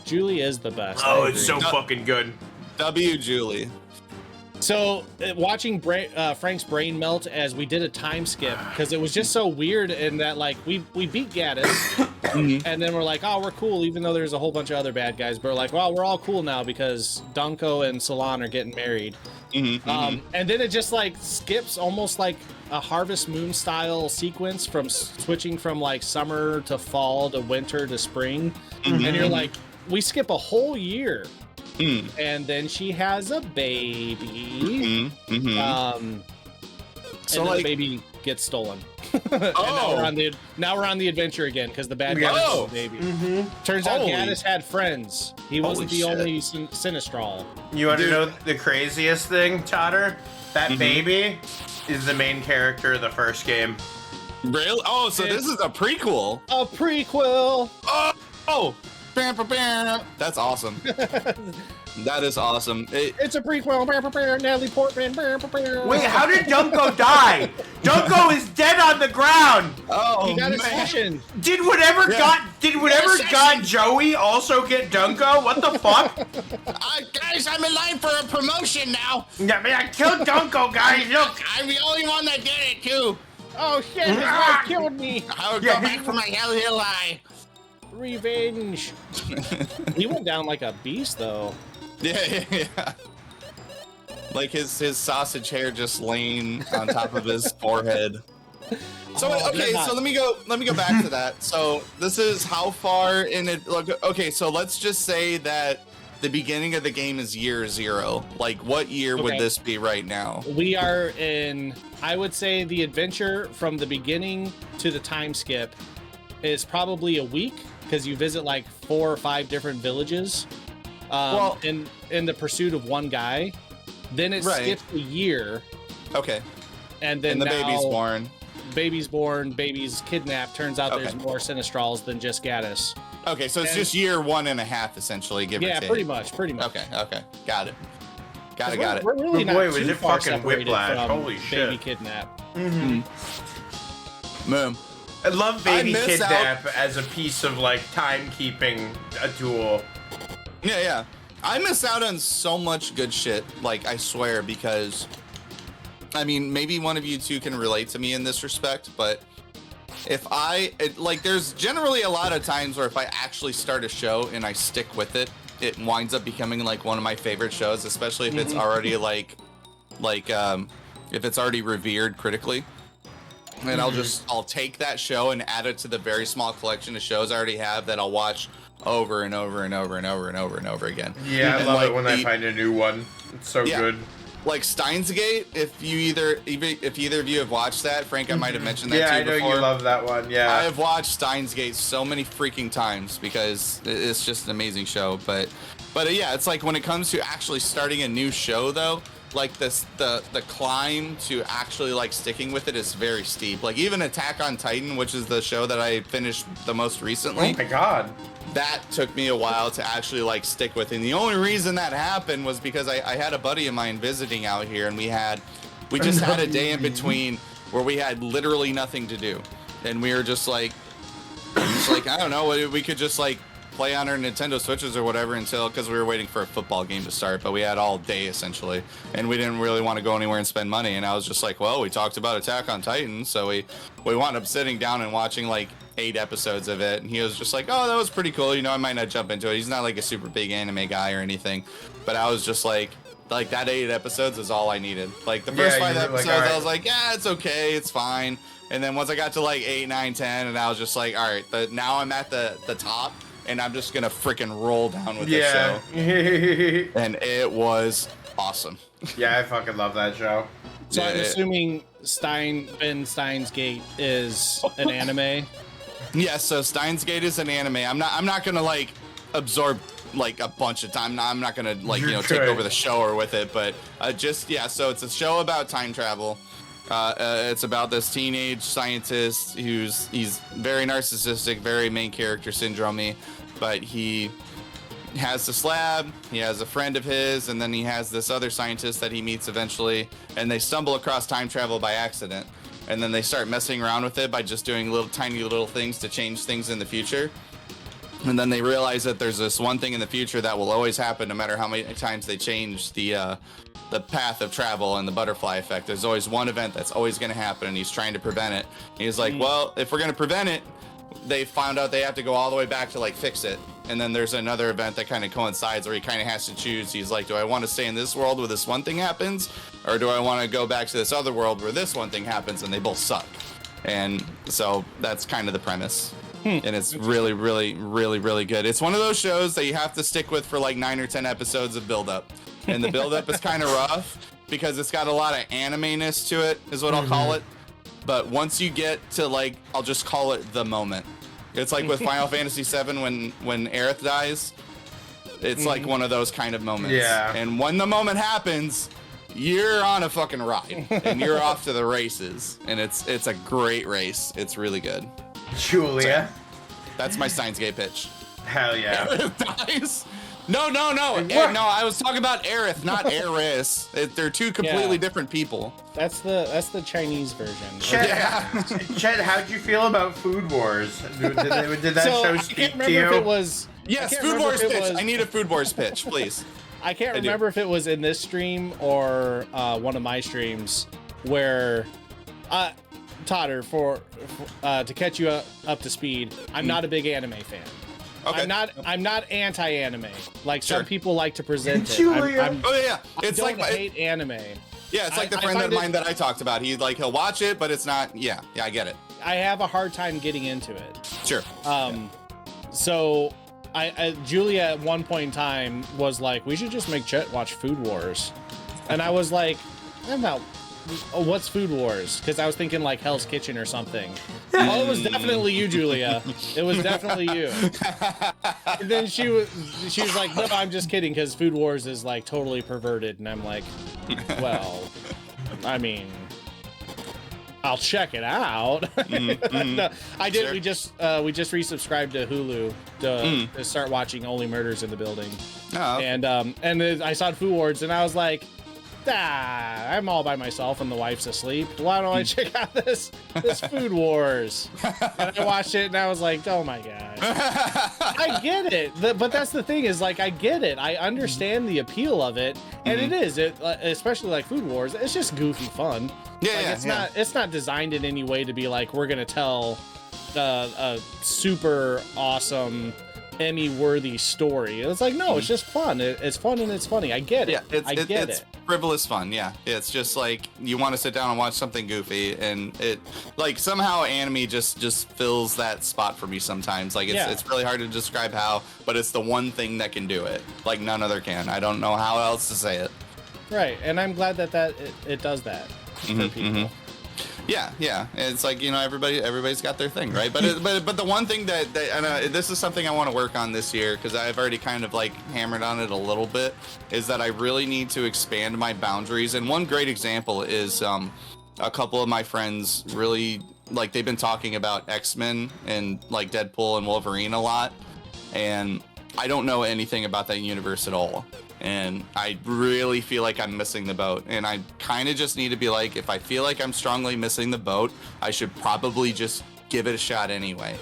Speaker 3: Julie is the best.
Speaker 1: Oh, it's so fucking good.
Speaker 2: W, Julie.
Speaker 3: So watching Frank's brain melt as we did a time skip because it was just so weird in that like we beat Gaddis and then we're like, oh, we're cool even though there's a whole bunch of other bad guys, but we're like, well, we're all cool now because Dunko and Salon are getting married. And then it just like skips almost like a Harvest Moon style sequence from switching from like summer to fall to winter to spring, and you're like, we skip a whole year. And then she has a baby. So like, the baby gets stolen. And now we're on the adventure again because the bad guy has a baby. Turns out Gaddis had friends. He wasn't the only Sinistral.
Speaker 1: You want to know the craziest thing, Totter? That baby is the main character of the first game.
Speaker 2: Really? Oh, so this is a prequel.
Speaker 3: A prequel.
Speaker 2: Oh. That's awesome. That is awesome.
Speaker 3: It's a prequel. Natalie Portman.
Speaker 1: Wait, how did Dunko die? Dunko is dead on the ground.
Speaker 2: Oh,
Speaker 3: he got a session.
Speaker 1: Did whatever got Joey also get Dunko? What the fuck?
Speaker 2: Guys, I'm in line for a promotion now.
Speaker 1: Yeah, man, I killed Dunko, guys. Look,
Speaker 2: I'm the only one that did it too.
Speaker 3: Oh shit! His wife killed me.
Speaker 2: I would go back for my hell lie.
Speaker 3: Revenge. He went down like a beast, though.
Speaker 2: Yeah. Like his sausage hair just laying on top of his forehead. So so let me go back to that. So this is how far in it. Look, okay, so let's just say that the beginning of the game is year 0. Like, what year would this be right now?
Speaker 3: We are in. I would say the adventure from the beginning to the time skip is probably a week. Because you visit like 4 or 5 different villages in the pursuit of one guy. Then it skips a year.
Speaker 2: Okay.
Speaker 3: And then
Speaker 2: the baby's born.
Speaker 3: Baby's born, baby's kidnapped. Turns out there's more Sinistrals than just Gaddis.
Speaker 2: Okay, so it's just year 1.5 essentially, give or take.
Speaker 3: Yeah, pretty much.
Speaker 2: Okay. Got it. Got it.
Speaker 3: We're really not
Speaker 1: was
Speaker 3: too
Speaker 1: it
Speaker 3: far
Speaker 1: fucking
Speaker 3: separated
Speaker 1: Whiplash?
Speaker 3: from
Speaker 1: Holy shit.
Speaker 3: Baby kidnap.
Speaker 2: Man.
Speaker 1: I love Baby Kidnap as a piece of like timekeeping a tool.
Speaker 2: Yeah. I miss out on so much good shit, like I swear, because I mean maybe one of you two can relate to me in this respect, but There's generally a lot of times where if I actually start a show and I stick with it, it winds up becoming like one of my favorite shows, especially if it's already if it's already revered critically. And I'll take that show and add it to the very small collection of shows I already have that I'll watch over and over and over and over and over and over again.
Speaker 1: Yeah, I love it when I find a new one. It's so good. Like
Speaker 2: Steins Gate, if either of you have watched that, Frank, I might have mentioned that to you before.
Speaker 1: Yeah, I know you love that one. Yeah,
Speaker 2: I have watched Steins Gate so many freaking times because it's just an amazing show. But yeah, it's like when it comes to actually starting a new show though, like the climb to actually like sticking with it is very steep. Like even Attack on Titan, which is the show that I finished the most recently.
Speaker 1: Oh my god.
Speaker 2: That took me a while to actually like stick with. And the only reason that happened was because I had a buddy of mine visiting out here, and we just had a day in between where we had literally nothing to do. And we were just like I don't know, we could just like play on our Nintendo Switches or whatever because we were waiting for a football game to start, but we had all day essentially, and we didn't really want to go anywhere and spend money. And I was just like, well, we talked about Attack on Titan, so we wound up sitting down and watching like 8 episodes of it, and he was just like, oh, that was pretty cool, I might not jump into it. He's not like a super big anime guy or anything, but I was just like that 8 episodes is all I needed. Like the first 5 episodes, like, right. I was like, yeah, it's okay, it's fine. And then once I got to like 8, 9, 10, and I was just like, all right, but now I'm at the top, and I'm just gonna freaking roll down with this show. And it was awesome.
Speaker 1: Yeah, I fucking love that show.
Speaker 3: So I'm assuming Steins Gate is an anime.
Speaker 2: Yeah, so Steins Gate is an anime. I'm not gonna like absorb like a bunch of time. I'm not gonna like take over the show or with it, but so it's a show about time travel. It's about this teenage scientist he's very narcissistic, very main character syndrome-y, but he has this lab, he has a friend of his, and then he has this other scientist that he meets eventually, and they stumble across time travel by accident. And then they start messing around with it by just doing tiny little things to change things in the future. And then they realize that there's this one thing in the future that will always happen no matter how many times they change the path of travel and the butterfly effect. There's always one event that's always going to happen, and he's trying to prevent it. And he's like, well, if we're going to prevent it, they found out they have to go all the way back to like fix it. And then there's another event that kind of coincides where he kind of has to choose. He's like, do I want to stay in this world where this one thing happens, or do I want to go back to this other world where this one thing happens and they both suck? And so that's kind of the premise. And it's really, really, really, really good. It's one of those shows that you have to stick with for like 9 or 10 episodes of build-up. And the build-up is kind of rough because it's got a lot of anime-ness to it, is what I'll call it. But once you get to like, I'll just call it the moment. It's like with Final Fantasy VII when Aerith dies. It's like one of those kind of moments.
Speaker 1: Yeah.
Speaker 2: And when the moment happens, you're on a fucking ride and you're off to the races. And it's a great race. It's really good.
Speaker 1: Julia.
Speaker 2: So, that's my Steins Gate pitch.
Speaker 1: Hell yeah.
Speaker 2: Aerith dies. No. No, I was talking about Aerith, not Eris. They're two completely different people.
Speaker 3: That's the Chinese version.
Speaker 1: Chet, how'd you feel about Food Wars? Did that show speak to you?
Speaker 3: If it was,
Speaker 2: yes, Food Wars pitch. I need a Food Wars pitch, please.
Speaker 3: I can't remember if it was in this stream or one of my streams where, Totter, to catch you up to speed, I'm not a big anime fan. Okay. I'm not anti-anime. Like some people like to present it.
Speaker 2: It's
Speaker 3: I don't hate anime.
Speaker 2: Yeah, it's like the friend of mine that I talked about. He'll watch it, but it's not. Yeah, I get it.
Speaker 3: I have a hard time getting into it.
Speaker 2: Sure.
Speaker 3: So Julia at one point in time was like, we should just make Chet watch Food Wars, and I was like, what's Food Wars? Because I was thinking like Hell's Kitchen or something. Oh, it was definitely you, Julia. It was definitely you. And then she was like, no, I'm just kidding, because Food Wars is like totally perverted. And I'm like, well, I mean, I'll check it out. No, I did. Sure. We just resubscribed to Hulu to start watching Only Murders in the Building.
Speaker 2: Oh, okay.
Speaker 3: And I saw Food Wars, and I was like, I'm all by myself and the wife's asleep. Why don't I check out this Food Wars? And I watched it and I was like, oh my god. I get it. But that's the thing is like, I get it. I understand the appeal of it. And it is, especially like Food Wars, it's just goofy fun.
Speaker 2: Yeah,
Speaker 3: like, it's not designed in any way to be like, we're going to tell a super awesome Emmy-worthy story. It's like, no, it's just fun. It's fun and it's funny. I get it.
Speaker 2: Yeah,
Speaker 3: I get
Speaker 2: it's
Speaker 3: it.
Speaker 2: frivolous fun. Yeah, it's just like you want to sit down and watch something goofy, and it like somehow anime just fills that spot for me sometimes. Like it's really hard to describe how, but it's the one thing that can do it. Like none other can. I don't know how else to say it.
Speaker 3: Right, and I'm glad that it does that for people.
Speaker 2: Yeah. It's like, you know, everybody's got their thing, right? But but the one thing that and this is something I want to work on this year because I've already kind of like hammered on it a little bit is that I really need to expand my boundaries. And one great example is a couple of my friends really like they've been talking about X-Men and like Deadpool and Wolverine a lot, and I don't know anything about that universe at all. And I really feel like I'm missing the boat. And I kind of just need to be like, if I feel like I'm strongly missing the boat, I should probably just give it a shot anyway.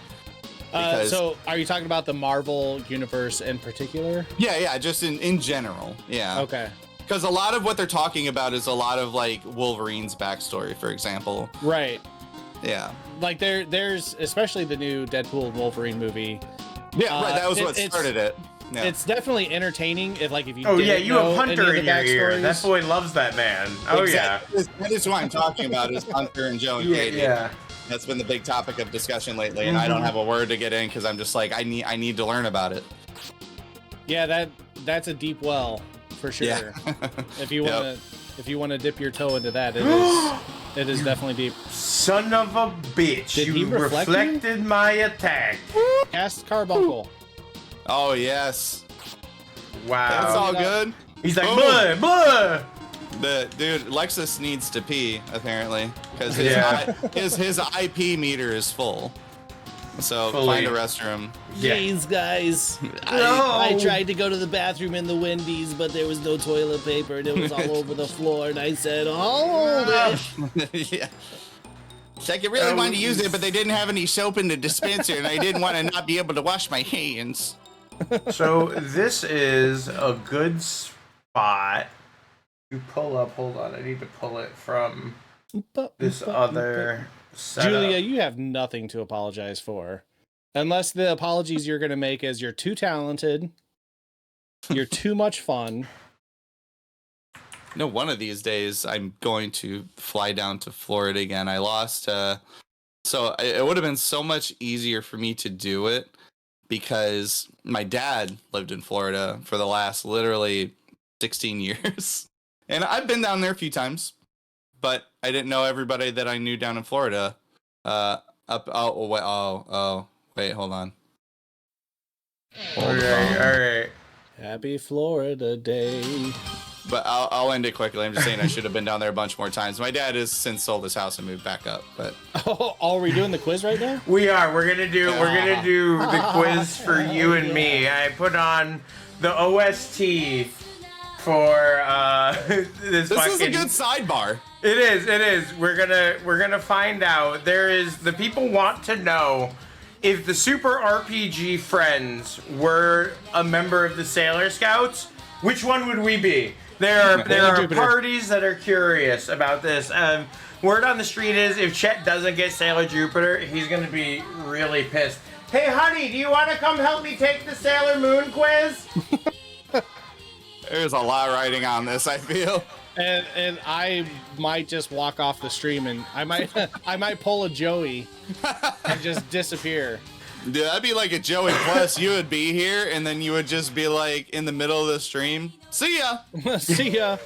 Speaker 3: So are you talking about the Marvel universe in particular?
Speaker 2: Yeah, just in general. Yeah.
Speaker 3: Okay.
Speaker 2: Because a lot of what they're talking about is a lot of like Wolverine's backstory, for example.
Speaker 3: Right.
Speaker 2: Yeah.
Speaker 3: Like there's especially the new Deadpool and Wolverine movie.
Speaker 2: Yeah, right. That was what started it. Yeah.
Speaker 3: It's definitely entertaining if you.
Speaker 1: Oh yeah, you have
Speaker 3: know
Speaker 1: Hunter
Speaker 3: any
Speaker 1: in
Speaker 3: of the
Speaker 1: your ear.
Speaker 3: backstories.
Speaker 1: That boy loves that man. Oh
Speaker 2: exactly. That is what I'm talking about. Is Hunter and Joe and Katie.
Speaker 1: Yeah.
Speaker 2: That's been the big topic of discussion lately, and I don't have a word to get in because I'm just like I need to learn about it.
Speaker 3: Yeah, that's a deep well for sure.
Speaker 2: Yeah.
Speaker 3: If you want to dip your toe into that, it is definitely deep.
Speaker 1: Son of a bitch!
Speaker 3: Did
Speaker 1: you
Speaker 3: he reflect
Speaker 1: reflected my attack.
Speaker 3: Cast Carbuncle.
Speaker 2: Oh yes.
Speaker 1: Wow.
Speaker 2: That's all good.
Speaker 1: He's like, blah, blah.
Speaker 2: Dude, Lexus needs to pee apparently because his IP meter is full. So find a restroom.
Speaker 3: Jeez, guys.
Speaker 1: No.
Speaker 3: I tried to go to the bathroom in the Wendy's, but there was no toilet paper and it was all over the floor. And I said, hold it.
Speaker 2: Yeah. It's like I really wanted to use it, but they didn't have any soap in the dispenser, and I didn't want to not be able to wash my hands.
Speaker 1: So this is a good spot. You pull up. Hold on, I need to pull it from this other setup.
Speaker 3: Julia, you have nothing to apologize for. Unless the apologies you're going to make is you're too talented, you're too much fun.
Speaker 2: No, one of these days I'm going to fly down to Florida again. I lost, so it would have been so much easier for me to do it because my dad lived in Florida for the last literally 16 years. And I've been down there a few times, but I didn't know everybody that I knew down in Florida. Wait, hold on.
Speaker 1: All right.
Speaker 3: Happy Florida Day.
Speaker 2: But I'll end it quickly. I'm just saying I should have been down there a bunch more times. My dad has since sold his house and moved back up. But
Speaker 3: are we doing the quiz right now?
Speaker 1: We are. We're gonna do the quiz for you and me. I put on the OST for this
Speaker 2: is a good sidebar.
Speaker 1: It is. We're gonna find out. The people want to know if the Super RPG friends were a member of the Sailor Scouts. Which one would we be? There are parties that are curious about this. Word on the street is if Chet doesn't get Sailor Jupiter, he's gonna be really pissed. Hey, honey, do you want to come help me take the Sailor Moon quiz?
Speaker 2: There's a lot riding on this, I feel.
Speaker 3: And I might just walk off the stream and I might pull a Joey and just disappear.
Speaker 2: Dude, that'd be like a Joey Plus. You would be here, and then you would just be like in the middle of the stream. See ya.
Speaker 3: See ya.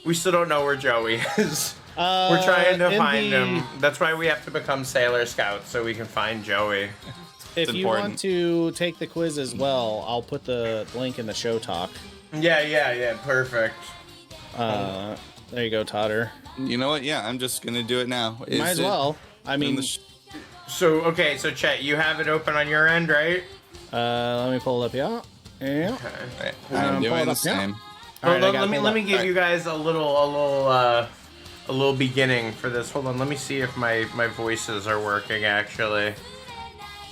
Speaker 1: We still don't know where Joey is. We're trying to find him. That's why we have to become Sailor Scouts so we can find Joey.
Speaker 3: If you want to take the quiz as well, I'll put the link in the show talk.
Speaker 1: Yeah. Perfect.
Speaker 3: There you go, Totter.
Speaker 2: You know what? Yeah, I'm just gonna do it now.
Speaker 3: Might as well. I mean.
Speaker 1: So Chet, you have it open on your end, right?
Speaker 3: Let me pull it up, yeah.
Speaker 1: Okay.
Speaker 2: I'm doing the same.
Speaker 3: All right,
Speaker 1: let me give you guys a little beginning for this. Hold on, let me see if my voices are working actually.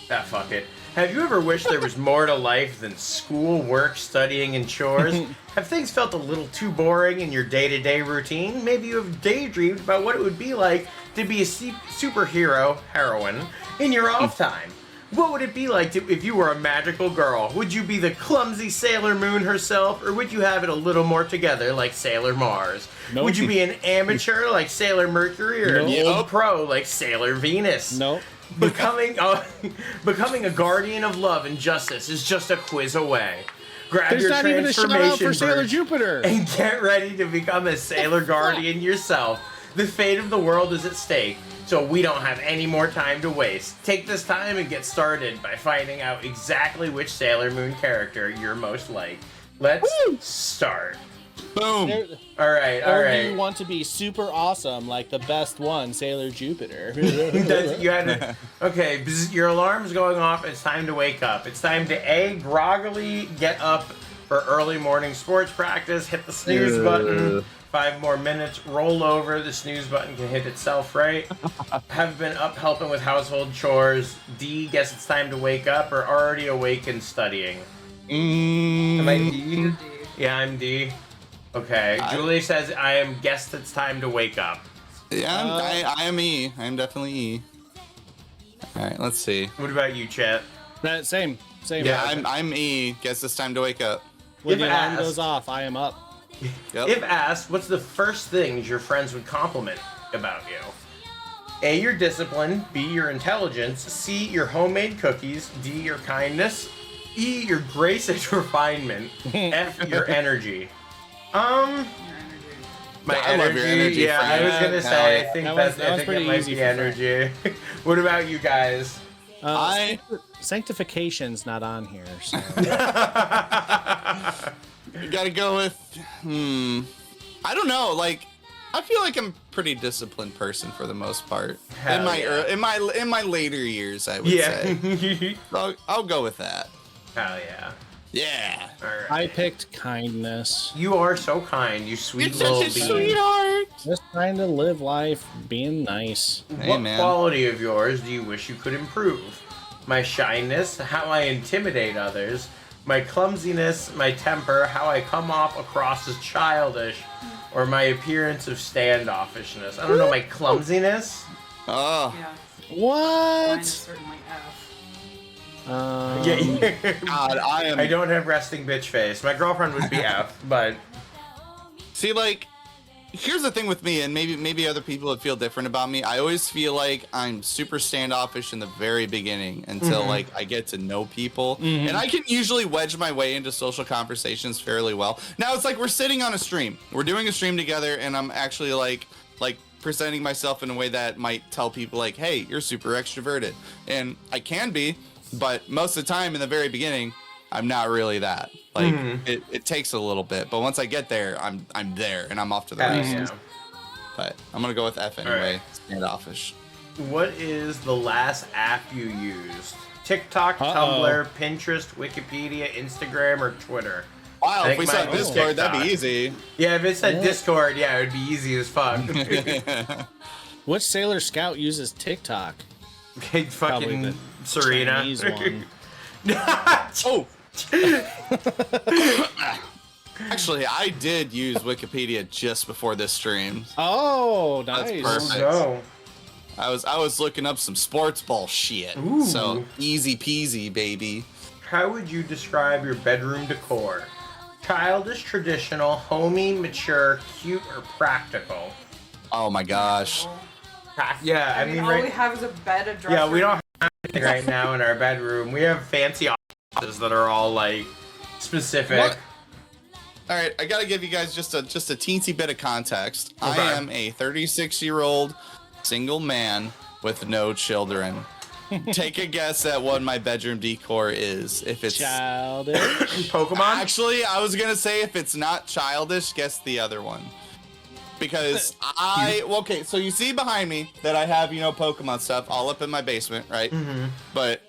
Speaker 1: Ah, fuck it. Have you ever wished there was more to life than school, work, studying, and chores? Have things felt a little too boring in your day-to-day routine? Maybe you have daydreamed about what it would be like to be a superhero, heroine, in your off time. What would it be like if you were a magical girl? Would you be the clumsy Sailor Moon herself, or would you have it a little more together like Sailor Mars?
Speaker 3: Nope.
Speaker 1: Would you be an amateur like Sailor Mercury, or an
Speaker 3: Nope.
Speaker 1: old pro like Sailor Venus?
Speaker 3: Nope.
Speaker 1: Becoming a guardian of love and justice is just a quiz away. Grab
Speaker 3: There's
Speaker 1: your
Speaker 3: not even a shout out for
Speaker 1: transformation
Speaker 3: Sailor
Speaker 1: bird
Speaker 3: Jupiter.
Speaker 1: and get ready to become a Sailor Guardian yourself. The fate of the world is at stake, so we don't have any more time to waste. Take this time and get started by finding out exactly which Sailor Moon character you're most like. Let's start.
Speaker 2: Boom.
Speaker 1: All right.
Speaker 3: Or do you want to be super awesome, like the best one, Sailor Jupiter?
Speaker 1: You had to, okay, bzz, your alarm's going off. It's time to wake up. It's time to groggily get up for early morning sports practice. Hit the snooze button. 5 more minutes. Roll over. The snooze button can hit itself, right? Have been up helping with household chores. D, guess it's time to wake up, or already awake and studying? Am I D? Yeah, I'm D. Okay. Julie says I am guessed it's time to wake up.
Speaker 2: Yeah, I am E. I'm definitely E. All right, let's see.
Speaker 1: What about you, Chet?
Speaker 3: Same.
Speaker 2: Yeah, I'm E. Guess it's time to wake up.
Speaker 3: When
Speaker 1: If
Speaker 3: the alarm
Speaker 1: asked-
Speaker 3: goes off, I am up.
Speaker 2: Yep.
Speaker 1: If asked, what's the first things your friends would compliment about you? A, your discipline. B, your intelligence. C, your homemade cookies. D, your kindness. E, your grace and refinement. F, your energy. My
Speaker 2: I love your energy,
Speaker 1: Yeah, I
Speaker 2: Frank.
Speaker 1: was gonna say. I think
Speaker 3: That
Speaker 1: that's.
Speaker 3: one's
Speaker 1: I think
Speaker 3: pretty
Speaker 1: it might
Speaker 3: easy
Speaker 1: be
Speaker 3: for Frank.
Speaker 1: energy. What about you guys?
Speaker 3: Sanctification's not on here, so.
Speaker 2: You gotta go with. I don't know. Like, I feel like I'm a pretty disciplined person for the most part.
Speaker 1: Hell
Speaker 2: in my later years, I would say.
Speaker 1: Yeah.
Speaker 2: I'll go with that.
Speaker 1: Hell yeah.
Speaker 2: Yeah.
Speaker 1: All right.
Speaker 3: I picked kindness.
Speaker 1: You are so kind, you sweet little bean.
Speaker 2: sweetheart.
Speaker 3: Just trying to live life, being nice.
Speaker 2: Hey,
Speaker 1: What
Speaker 2: man.
Speaker 1: quality of yours do you wish you could improve? My shyness, how I intimidate others, my clumsiness, my temper, how I come off across as childish, or my appearance of standoffishness. I don't know, my clumsiness?
Speaker 2: Oh.
Speaker 5: Yeah, mine is
Speaker 3: What?
Speaker 5: certainly F.
Speaker 1: Yeah,
Speaker 2: God,
Speaker 1: I don't have resting bitch face. My girlfriend would be F, but
Speaker 2: See, like, here's the thing with me, and maybe other people would feel different about me. I always feel like I'm super standoffish in the very beginning until like I get to know people, and I can usually wedge my way into social conversations fairly well. Now it's like we're sitting on a stream, we're doing a stream together, and I'm actually like presenting myself in a way that might tell people like, hey, you're super extroverted, and I can be, but most of the time in the very beginning, I'm not really that. Like it takes a little bit, but once I get there, I'm there and I'm off to the races.
Speaker 1: yeah.
Speaker 2: But I'm gonna go with F anyway. Standoffish.
Speaker 1: What is the last app you used? TikTok, Tumblr, Pinterest, Wikipedia, Instagram, or Twitter?
Speaker 2: Wow,
Speaker 1: I
Speaker 2: if we
Speaker 1: think
Speaker 2: said
Speaker 1: mine was
Speaker 2: Discord, that'd be
Speaker 1: TikTok.
Speaker 2: easy.
Speaker 1: Yeah, if it said Discord, yeah, it would be easy as fuck.
Speaker 3: Which Sailor Scout uses TikTok?
Speaker 1: Big fucking
Speaker 3: the
Speaker 1: Serena.
Speaker 3: Chinese one.
Speaker 2: Oh. Actually, I did use Wikipedia just before this stream.
Speaker 3: Oh,
Speaker 2: That's
Speaker 3: nice.
Speaker 2: perfect.
Speaker 1: No.
Speaker 2: I was looking up some sports ball shit.
Speaker 1: Ooh.
Speaker 2: So easy peasy, baby.
Speaker 1: How would you describe your bedroom decor? Childish, traditional, homey, mature, cute, or practical?
Speaker 2: Oh my gosh.
Speaker 1: Yeah, I mean,
Speaker 5: all
Speaker 1: right.
Speaker 5: we have is a bed, a dresser.
Speaker 1: Yeah, we don't have anything right now in our bedroom. We have fancy offices that are all like specific.
Speaker 2: What? All right, I gotta give you guys just a teensy bit of context.
Speaker 1: Okay.
Speaker 2: I am a 36-year-old single man with no children. Take a guess at what my bedroom decor is. If it's
Speaker 3: Childish.
Speaker 1: Pokemon?
Speaker 2: actually, I was gonna say if it's not childish, guess the other one. Because okay, so you see behind me that I have Pokemon stuff all up in my basement, right? But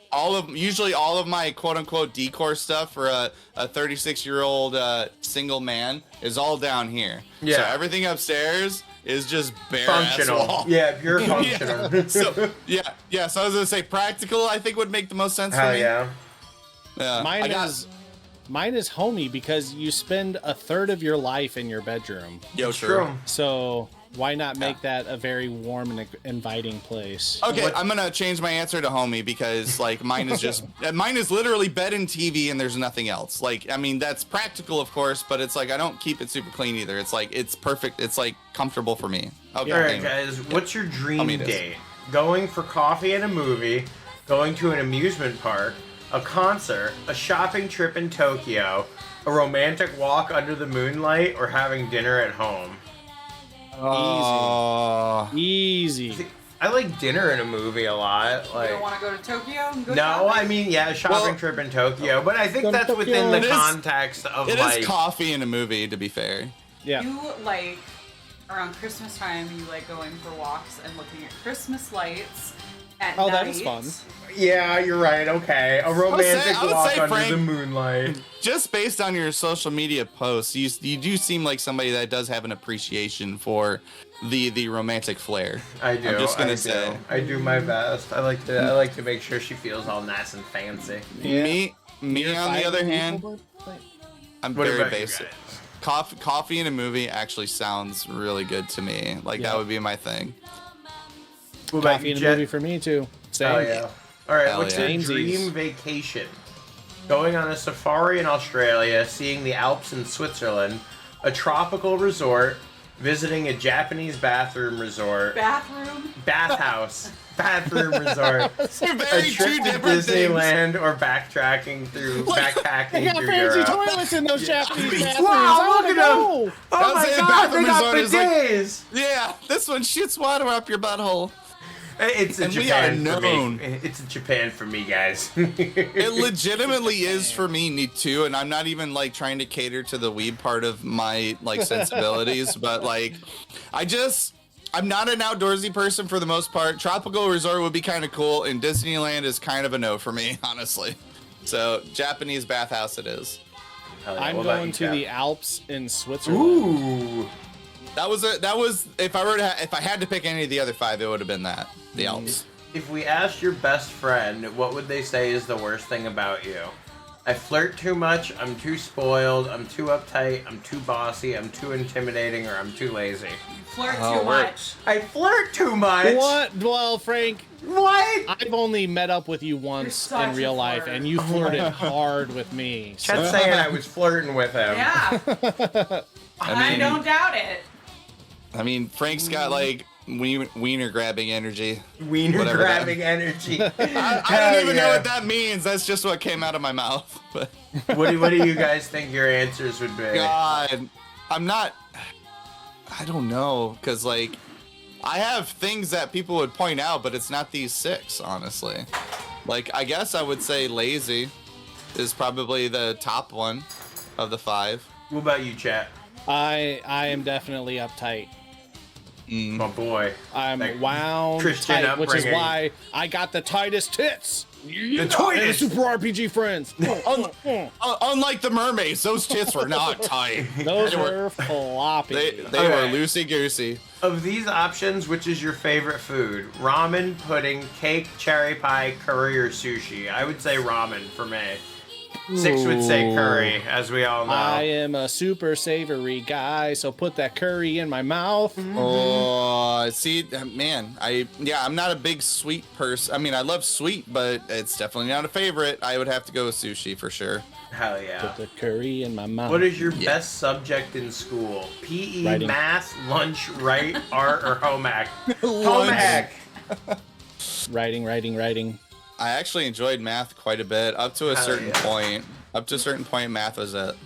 Speaker 2: usually all of my quote unquote decor stuff for a 36-year-old single man is all down here.
Speaker 1: Yeah.
Speaker 2: So everything upstairs is just bare
Speaker 1: Functional.
Speaker 2: ass wall.
Speaker 1: Yeah, pure functional.
Speaker 2: Yeah. So I was gonna say practical. I think would make the most sense for
Speaker 1: Hell
Speaker 2: me.
Speaker 1: yeah.
Speaker 3: Mine is homey because you spend a third of your life in your bedroom.
Speaker 2: Yo,
Speaker 1: True.
Speaker 3: So why not make that a very warm and inviting place?
Speaker 2: Okay, I'm gonna change my answer to homey because like mine is literally bed and TV and there's nothing else. Like, I mean, that's practical, of course, but it's like I don't keep it super clean either. It's like it's perfect. It's like comfortable for me. Okay.
Speaker 1: All right,
Speaker 2: anyway.
Speaker 1: guys. What's your dream
Speaker 2: Homey it is.
Speaker 1: date? Going for coffee at a movie, going to an amusement park, a concert, a shopping trip in Tokyo, a romantic walk under the moonlight, or having dinner at home?
Speaker 3: Easy.
Speaker 1: I like dinner in a movie a lot.
Speaker 5: You
Speaker 1: Like,
Speaker 5: don't want to go to Tokyo and go
Speaker 1: no,
Speaker 5: shopping?
Speaker 1: I mean, yeah, a shopping trip in Tokyo, but I think
Speaker 3: Go to
Speaker 1: that's within
Speaker 3: Tokyo.
Speaker 1: the
Speaker 2: It is-
Speaker 1: context of
Speaker 2: It
Speaker 1: like.
Speaker 2: is coffee in a movie, to be fair.
Speaker 3: Yeah.
Speaker 5: You like around Christmas time, you like going for walks and looking at Christmas lights at
Speaker 3: Oh,
Speaker 5: night.
Speaker 3: that is fun.
Speaker 1: Yeah, you're right. Okay, a romantic
Speaker 2: I would
Speaker 1: walk
Speaker 2: say,
Speaker 1: under
Speaker 2: Frank-
Speaker 1: the moonlight.
Speaker 2: Just based on your social media posts, you do seem like somebody that does have an appreciation for the romantic flair.
Speaker 1: I do.
Speaker 2: I'm just gonna
Speaker 1: I
Speaker 2: say.
Speaker 1: do. I do my best. I like to make sure she feels all nice and fancy.
Speaker 2: Me on the other hand, I'm
Speaker 1: What
Speaker 2: very
Speaker 1: about you
Speaker 2: basic.
Speaker 1: guys?
Speaker 2: Coffee in a movie actually sounds really good to me. Like that would be my thing.
Speaker 1: What about
Speaker 3: Coffee
Speaker 1: you,
Speaker 3: in a
Speaker 1: Jet?
Speaker 3: movie for me too. Same.
Speaker 1: Oh yeah. All right.
Speaker 2: Hell
Speaker 1: What's
Speaker 2: yeah.
Speaker 1: your
Speaker 3: Samesies.
Speaker 1: dream vacation? Going on a safari in Australia, seeing the Alps in Switzerland, a tropical resort, visiting a Japanese bathroom resort, bathhouse, bathroom resort,
Speaker 2: They're
Speaker 1: a
Speaker 2: very
Speaker 1: trip
Speaker 2: two
Speaker 1: to
Speaker 2: different things.
Speaker 1: Disneyland, or backpacking through backpacking
Speaker 3: They got
Speaker 1: through
Speaker 3: fancy
Speaker 1: Europe.
Speaker 3: toilets in those Japanese bathrooms.
Speaker 1: Wow,
Speaker 3: I
Speaker 1: look
Speaker 3: wanna
Speaker 1: at
Speaker 3: go.
Speaker 1: them!
Speaker 2: I
Speaker 1: Oh
Speaker 2: was
Speaker 1: my
Speaker 2: saying
Speaker 1: god,
Speaker 2: bathroom
Speaker 1: they got
Speaker 2: resort is like-
Speaker 1: bidets!
Speaker 2: Yeah, this one shoots water up your butthole.
Speaker 1: It's in
Speaker 2: And we
Speaker 1: Japan
Speaker 2: are
Speaker 1: for
Speaker 2: known.
Speaker 1: me. It's in Japan for me, guys.
Speaker 2: It legitimately is for me too, and I'm not even like trying to cater to the weeb part of my like sensibilities, but like I'm not an outdoorsy person for the most part. Tropical resort would be kind of cool, and Disneyland is kind of a no for me, honestly. So Japanese bathhouse it is.
Speaker 1: Hell yeah,
Speaker 3: I'm
Speaker 1: what about
Speaker 3: going
Speaker 1: you,
Speaker 3: to
Speaker 1: Cap?
Speaker 3: the Alps in Switzerland.
Speaker 1: Ooh.
Speaker 2: That was if I had to pick any of the other five, it would have been the Alps.
Speaker 1: If we asked your best friend, what would they say is the worst thing about you? I flirt too much, I'm too spoiled, I'm too uptight, I'm too bossy, I'm too intimidating, or I'm too lazy.
Speaker 5: You flirt
Speaker 2: Oh,
Speaker 5: too
Speaker 2: we're-
Speaker 5: much.
Speaker 1: I flirt too much!
Speaker 3: What? Well, Frank,
Speaker 1: What?
Speaker 3: I've only met up with you once
Speaker 5: such
Speaker 3: in
Speaker 5: a
Speaker 3: real life,
Speaker 5: flirt.
Speaker 3: and you flirted hard with me. So.
Speaker 1: Chet's saying I was flirting with him.
Speaker 5: Yeah, I
Speaker 2: mean-
Speaker 5: don't doubt it.
Speaker 2: I mean, Frank's got like wiener grabbing energy.
Speaker 1: Wiener
Speaker 2: Whatever that-
Speaker 1: grabbing energy.
Speaker 2: I
Speaker 1: Hell
Speaker 2: don't even know
Speaker 1: yeah.
Speaker 2: what that means. That's just what came out of my mouth. But
Speaker 1: What do you guys think your answers would be?
Speaker 2: God, I don't know, because like I have things that people would point out, but it's not these six, honestly. Like I guess I would say lazy is probably the top one of the five.
Speaker 1: What about you, Chet?
Speaker 3: I am definitely uptight.
Speaker 1: My boy.
Speaker 3: I'm
Speaker 1: Like
Speaker 3: wound
Speaker 1: Christian
Speaker 3: tight, which is
Speaker 1: upbringing.
Speaker 3: why I got the tightest tits.
Speaker 1: The
Speaker 3: And the
Speaker 1: tightest!
Speaker 3: Super RPG friends.
Speaker 2: Unlike the mermaids, those tits were not tight.
Speaker 3: Those were floppy.
Speaker 2: They
Speaker 1: Okay.
Speaker 2: were loosey goosey.
Speaker 1: Of these options, which is your favorite food? Ramen, pudding, cake, cherry pie, curry, or sushi? I would say ramen for me. Six would say curry, as we all know.
Speaker 3: I am a super savory guy, so put that curry in my mouth.
Speaker 2: Oh, see, man, I'm not a big sweet person. I mean, I love sweet, but it's definitely not a favorite. I would have to go with sushi for sure.
Speaker 1: Hell yeah.
Speaker 3: Put the curry in my mouth.
Speaker 1: What is your best subject in school? PE,
Speaker 3: Writing.
Speaker 1: math, lunch, art, or home ec? Home ec.
Speaker 3: Writing.
Speaker 2: I actually enjoyed math quite a bit up to a
Speaker 1: Hell
Speaker 2: certain
Speaker 1: yeah.
Speaker 2: point. Up to a certain point, math was it.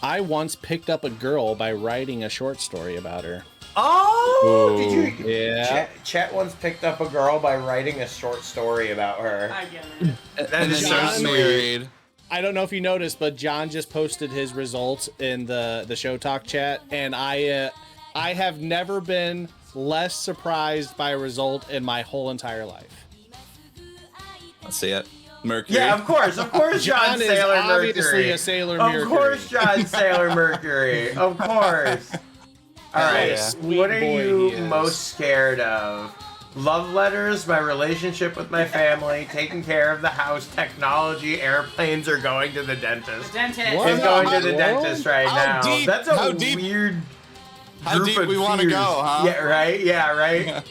Speaker 3: I once picked up a girl by writing a short story about her.
Speaker 1: Oh, did you?
Speaker 3: Yeah.
Speaker 1: Chet once picked up a girl by writing a short story about her.
Speaker 5: I get it.
Speaker 1: That is
Speaker 2: And
Speaker 1: so
Speaker 2: then got
Speaker 1: sweet.
Speaker 2: married.
Speaker 3: I don't know if you noticed, but John just posted his results in the show talk chat, and I have never been less surprised by a result in my whole entire life.
Speaker 2: Let's see it. Mercury.
Speaker 1: Yeah, of course, John
Speaker 3: John is
Speaker 1: Sailor
Speaker 3: obviously
Speaker 1: Mercury.
Speaker 3: a Sailor
Speaker 1: Of
Speaker 3: Mercury.
Speaker 1: course, John Sailor Mercury. Of course. All right,
Speaker 2: Yeah.
Speaker 1: what are
Speaker 3: Sweet boy
Speaker 1: you
Speaker 3: he is.
Speaker 1: most scared of? Love letters, my relationship with my family, taking care of the house, technology, airplanes, or going to the dentist?
Speaker 5: The dentist.
Speaker 3: What?
Speaker 1: He's going to the
Speaker 3: What?
Speaker 1: dentist right
Speaker 2: How
Speaker 1: now.
Speaker 2: deep-
Speaker 1: That's a
Speaker 2: how deep-
Speaker 1: weird
Speaker 2: How
Speaker 1: group
Speaker 2: deep
Speaker 1: of
Speaker 2: we want to
Speaker 1: fears.
Speaker 2: go, huh?
Speaker 1: Yeah, right? Yeah, right?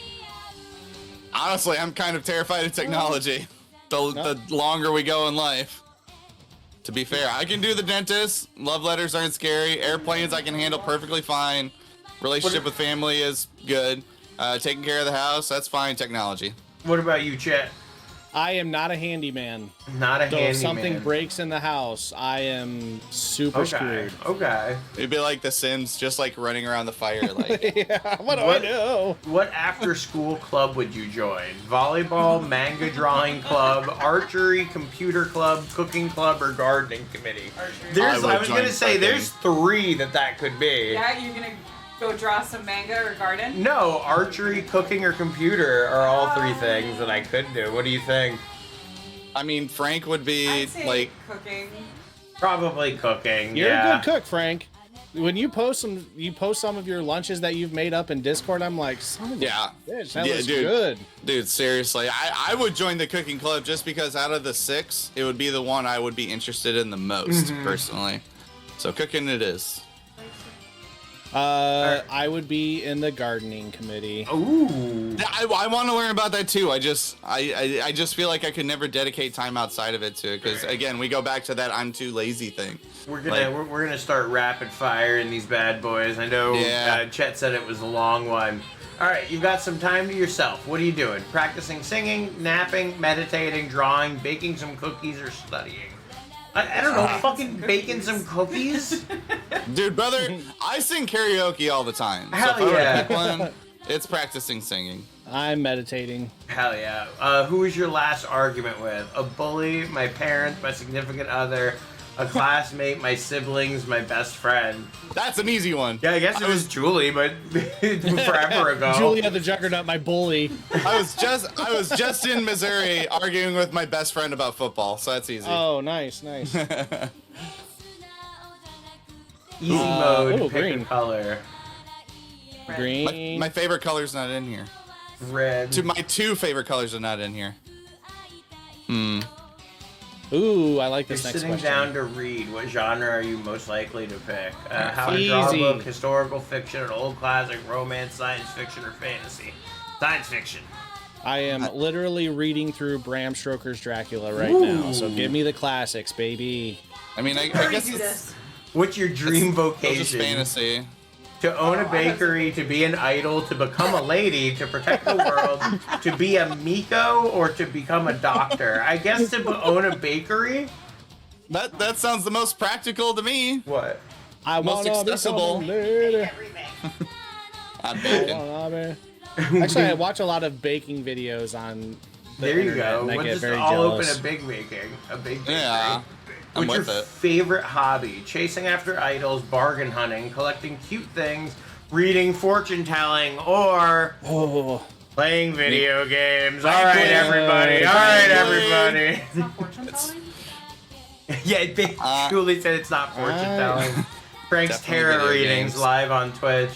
Speaker 2: Honestly, I'm kind of terrified of technology. The longer we go in life. To be fair, I can do the dentist. Love letters aren't scary. Airplanes I can handle perfectly fine. Relationship with family is good. Taking care of the house, that's fine. Technology.
Speaker 1: What about you, Chet?
Speaker 3: I am not a handyman.
Speaker 1: Not a
Speaker 3: So
Speaker 1: handyman.
Speaker 3: if something breaks in the house, I am super
Speaker 1: Okay,
Speaker 3: screwed.
Speaker 1: okay.
Speaker 2: It'd be like The Sims, just like running around the fire. Like,
Speaker 3: Yeah, what do
Speaker 1: What-
Speaker 3: I do?
Speaker 1: What after-school club would you join? Volleyball, manga drawing club, archery, computer club, cooking club, or gardening committee?
Speaker 5: Archery.
Speaker 1: I was
Speaker 2: join
Speaker 1: gonna say
Speaker 2: cooking.
Speaker 1: there's 3 that could be.
Speaker 5: Yeah, you're gonna go draw some manga or garden?
Speaker 1: No, archery, cooking, or computer are all 3 things that I could do. What do you think?
Speaker 2: I mean, Frank would be
Speaker 5: I'd say
Speaker 2: like,
Speaker 5: cooking.
Speaker 1: Probably cooking.
Speaker 3: You're
Speaker 1: yeah.
Speaker 3: a good cook, Frank. When you post some of your lunches that you've made up in Discord, I'm like, son of a
Speaker 2: yeah,
Speaker 3: bitch, that
Speaker 2: yeah,
Speaker 3: looks
Speaker 2: dude.
Speaker 3: good.
Speaker 2: Dude, seriously, I would join the cooking club just because out of the 6, it would be the one I would be interested in the most, personally. So cooking it is.
Speaker 3: I would be in the gardening committee.
Speaker 1: Ooh.
Speaker 2: Yeah, I want to learn about that too. I just feel like I could never dedicate time outside of it to it because again, we go back to that I'm too lazy thing.
Speaker 1: We're gonna start rapid fire in these bad boys. I know
Speaker 2: Yeah.
Speaker 1: Chet said it was a long one. All right, you've got some time to yourself. What are you doing? Practicing singing, napping, meditating, drawing, baking some cookies, or studying? I don't know, fucking baking some cookies?
Speaker 2: Dude, brother, I sing karaoke all the time.
Speaker 1: Hell
Speaker 2: so if I were to
Speaker 1: yeah.
Speaker 2: pick one, it's practicing singing.
Speaker 3: I'm meditating.
Speaker 1: Hell yeah. Who was your last argument with? A bully, my parents, my significant other, a classmate, my siblings, my best friend.
Speaker 2: That's an easy one.
Speaker 1: Yeah, I guess it was Julie, but forever ago.
Speaker 3: Julia the Juggernaut, my bully.
Speaker 2: I was just in Missouri arguing with my best friend about football, so that's easy.
Speaker 3: Oh, nice, nice.
Speaker 1: Easy mode,
Speaker 3: ooh,
Speaker 1: pick
Speaker 3: green.
Speaker 1: a color.
Speaker 3: Green.
Speaker 2: My favorite color's not in here.
Speaker 1: Red.
Speaker 2: My 2 favorite colors are not in here.
Speaker 3: Ooh, I like
Speaker 1: You're
Speaker 3: this next
Speaker 1: sitting
Speaker 3: question.
Speaker 1: down to read. What genre are you most likely to pick? How to draw a
Speaker 3: Easy.
Speaker 1: book, historical fiction, an old classic, romance, science fiction, or fantasy? Science fiction.
Speaker 3: I am literally reading through Bram Stoker's Dracula right now, so give me the classics, baby.
Speaker 2: I mean, I
Speaker 5: Already
Speaker 2: guess
Speaker 5: do
Speaker 2: it's
Speaker 5: this.
Speaker 1: What's your dream
Speaker 2: just
Speaker 1: vocation?
Speaker 2: fantasy.
Speaker 1: To own a bakery, to be an idol, to become a lady, to protect the world, to be a Miko, or to become a doctor? I guess to own a bakery?
Speaker 2: That sounds the most practical to me.
Speaker 1: What?
Speaker 3: I
Speaker 2: Most
Speaker 3: wanna become a
Speaker 2: accessible.
Speaker 3: lady.
Speaker 5: Everything.
Speaker 2: I'm
Speaker 3: I
Speaker 2: bacon.
Speaker 3: wanna be- Actually, I watch a lot of baking videos on the
Speaker 1: There you
Speaker 3: internet,
Speaker 1: go.
Speaker 3: and I
Speaker 1: We'll
Speaker 3: get
Speaker 1: just
Speaker 3: very
Speaker 1: all
Speaker 3: jealous.
Speaker 1: open a big baking. A big bakery.
Speaker 2: Yeah, I'm
Speaker 1: What's
Speaker 2: with
Speaker 1: your
Speaker 2: it.
Speaker 1: favorite hobby? Chasing after idols, bargain hunting, collecting cute things, reading fortune telling, or
Speaker 3: Oh,
Speaker 1: playing video games. All
Speaker 2: Playing
Speaker 1: right,
Speaker 2: Twitter.
Speaker 1: everybody. All right, everybody.
Speaker 5: It's not fortune telling?
Speaker 1: Yeah, Julie said it's not fortune telling. Frank's
Speaker 2: Definitely
Speaker 1: tarot
Speaker 2: video
Speaker 1: readings
Speaker 2: games.
Speaker 1: live on Twitch.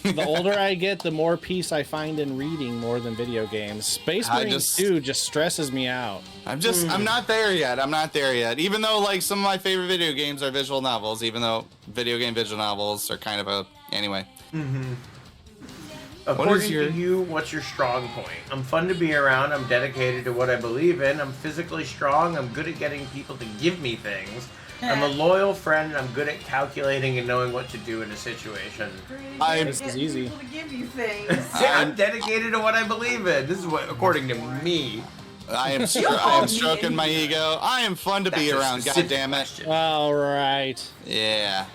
Speaker 3: the older I get, the more peace I find in reading more than video games. Space
Speaker 2: I
Speaker 3: Marines
Speaker 2: just-
Speaker 3: 2 just stresses me out.
Speaker 2: I'm not there yet. I'm not there yet. Even though like some of my favorite video games are visual novels, even though video game visual novels are kind of a anyway.
Speaker 1: According
Speaker 2: your-
Speaker 1: to you, what's your strong point? I'm fun to be around. I'm dedicated to what I believe in. I'm physically strong. I'm good at getting people to give me things. I'm a loyal friend. I'm good at calculating and knowing what to do in a situation.
Speaker 3: This is easy.
Speaker 5: People to give you things.
Speaker 1: I'm dedicated to what I believe in. This is what, according to me.
Speaker 2: I am
Speaker 5: call me
Speaker 2: stroking my ego. I am fun to be
Speaker 1: That's a
Speaker 2: around. God
Speaker 1: specific
Speaker 2: damn it.
Speaker 1: question.
Speaker 3: All right.
Speaker 2: Yeah.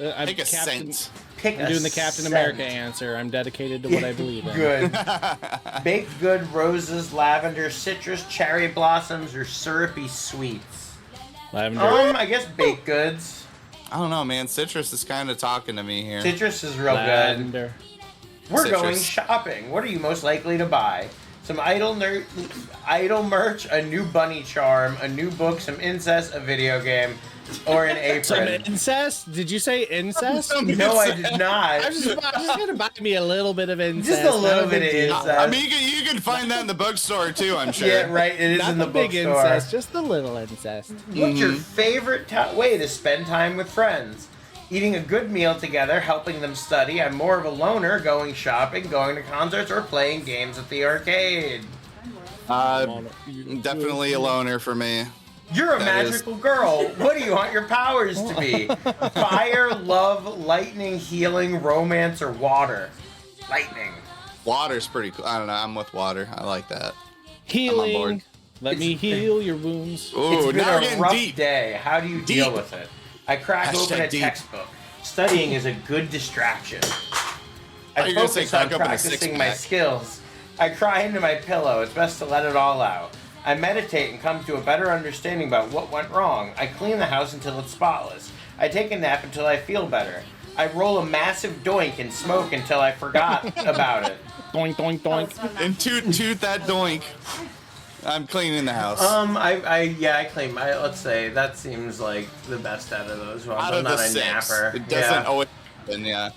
Speaker 3: I'm
Speaker 2: Take a
Speaker 3: Captain-
Speaker 2: cent.
Speaker 1: Pick
Speaker 3: I'm
Speaker 1: a
Speaker 3: doing the Captain
Speaker 1: scent.
Speaker 3: America answer. I'm dedicated to what I believe in.
Speaker 1: Good. Baked good, roses, lavender, citrus, cherry blossoms, or syrupy sweets.
Speaker 3: Lavender.
Speaker 1: I guess baked goods.
Speaker 2: I don't know, man. Citrus is kind of talking to me here.
Speaker 1: Citrus is real good.
Speaker 3: Lavender.
Speaker 1: We're going
Speaker 2: Citrus.
Speaker 1: shopping. What are you most likely to buy? some idle merch, a new bunny charm, a new book, some incest, a video game, or an
Speaker 3: Some
Speaker 1: apron.
Speaker 3: incest? Did you say incest?
Speaker 1: No, I did not.
Speaker 3: I was just gonna buy me a little bit of incest.
Speaker 1: Just a little
Speaker 3: not
Speaker 1: bit
Speaker 3: big
Speaker 1: of
Speaker 3: deal.
Speaker 1: incest.
Speaker 2: I mean, you can find that in the bookstore too, I'm sure.
Speaker 1: Yeah, right. It is
Speaker 3: Not
Speaker 1: in the
Speaker 3: big
Speaker 1: bookstore.
Speaker 3: incest, just the little incest.
Speaker 1: What's your favorite way to spend time with friends? Eating a good meal together, helping them study. I'm more of a loner, going shopping, going to concerts, or playing games at the arcade.
Speaker 2: Definitely a loner for me.
Speaker 1: You're a
Speaker 2: That is-
Speaker 1: magical girl. What do you want your powers to be? Fire, love, lightning, healing, romance, or water? Lightning.
Speaker 2: Water's pretty cool. I don't know. I'm with water. I like that.
Speaker 3: Healing.
Speaker 2: board.
Speaker 3: Let me heal your wounds.
Speaker 2: Ooh,
Speaker 1: It's been
Speaker 2: now we're
Speaker 1: a
Speaker 2: getting
Speaker 1: rough
Speaker 2: deep.
Speaker 1: day. How do you deal
Speaker 2: Deep.
Speaker 1: with it? I crack
Speaker 2: Hashtag
Speaker 1: open a
Speaker 2: deep.
Speaker 1: textbook. Studying is a good distraction. I
Speaker 2: you're gonna say
Speaker 1: focus on
Speaker 2: crack open a
Speaker 1: practicing my
Speaker 2: six-pack.
Speaker 1: skills. I cry into my pillow. It's best to let it all out. I meditate and come to a better understanding about what went wrong. I clean the house until it's spotless. I take a nap until I feel better. I roll a massive doink and smoke until I forgot about it.
Speaker 3: Doink, doink, doink.
Speaker 2: And toot that doink. I'm cleaning the house.
Speaker 1: I clean my. Let's say that seems like the best out of those ones.
Speaker 2: Out
Speaker 1: I'm
Speaker 2: of
Speaker 1: not
Speaker 2: the
Speaker 1: a
Speaker 2: 6.
Speaker 1: napper.
Speaker 2: It doesn't
Speaker 1: Yeah.
Speaker 2: always happen, yeah.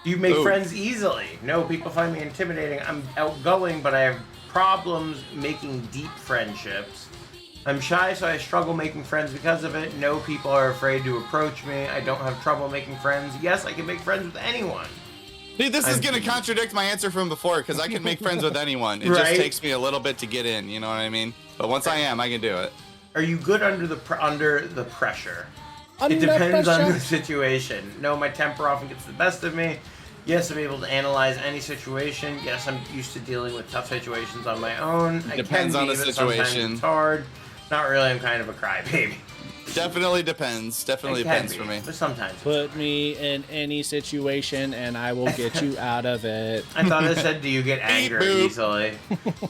Speaker 1: Do you make
Speaker 2: Ooh.
Speaker 1: friends easily? No, people find me intimidating. I'm outgoing, but I have problems making deep friendships. I'm shy, so I struggle making friends because of it. No, people are afraid to approach me. I don't have trouble making friends. Yes, I can make friends with anyone.
Speaker 2: Dude, this is
Speaker 1: I'm-
Speaker 2: gonna contradict my answer from before because I can make friends with anyone. It
Speaker 1: Right.
Speaker 2: just takes me a little bit to get in. You know what I mean? But once I am, I can do it.
Speaker 1: Are you good under the pressure? It
Speaker 3: Under
Speaker 1: depends on
Speaker 3: pressure.
Speaker 1: the situation. No, my temper often gets the best of me. Yes, I'm able to analyze any situation. Yes, I'm used to dealing with tough situations on my own.
Speaker 2: Depends
Speaker 1: I
Speaker 2: on
Speaker 1: can
Speaker 2: the
Speaker 1: be, but sometimes
Speaker 2: situation.
Speaker 1: it's hard. Not really. I'm kind of a crybaby.
Speaker 2: Definitely depends. Definitely
Speaker 1: I can
Speaker 2: depends
Speaker 1: be,
Speaker 2: for me.
Speaker 1: but sometimes.
Speaker 3: Put me in any situation and I will get you out of it.
Speaker 1: I thought I said, do you get angry
Speaker 2: boop.
Speaker 1: easily?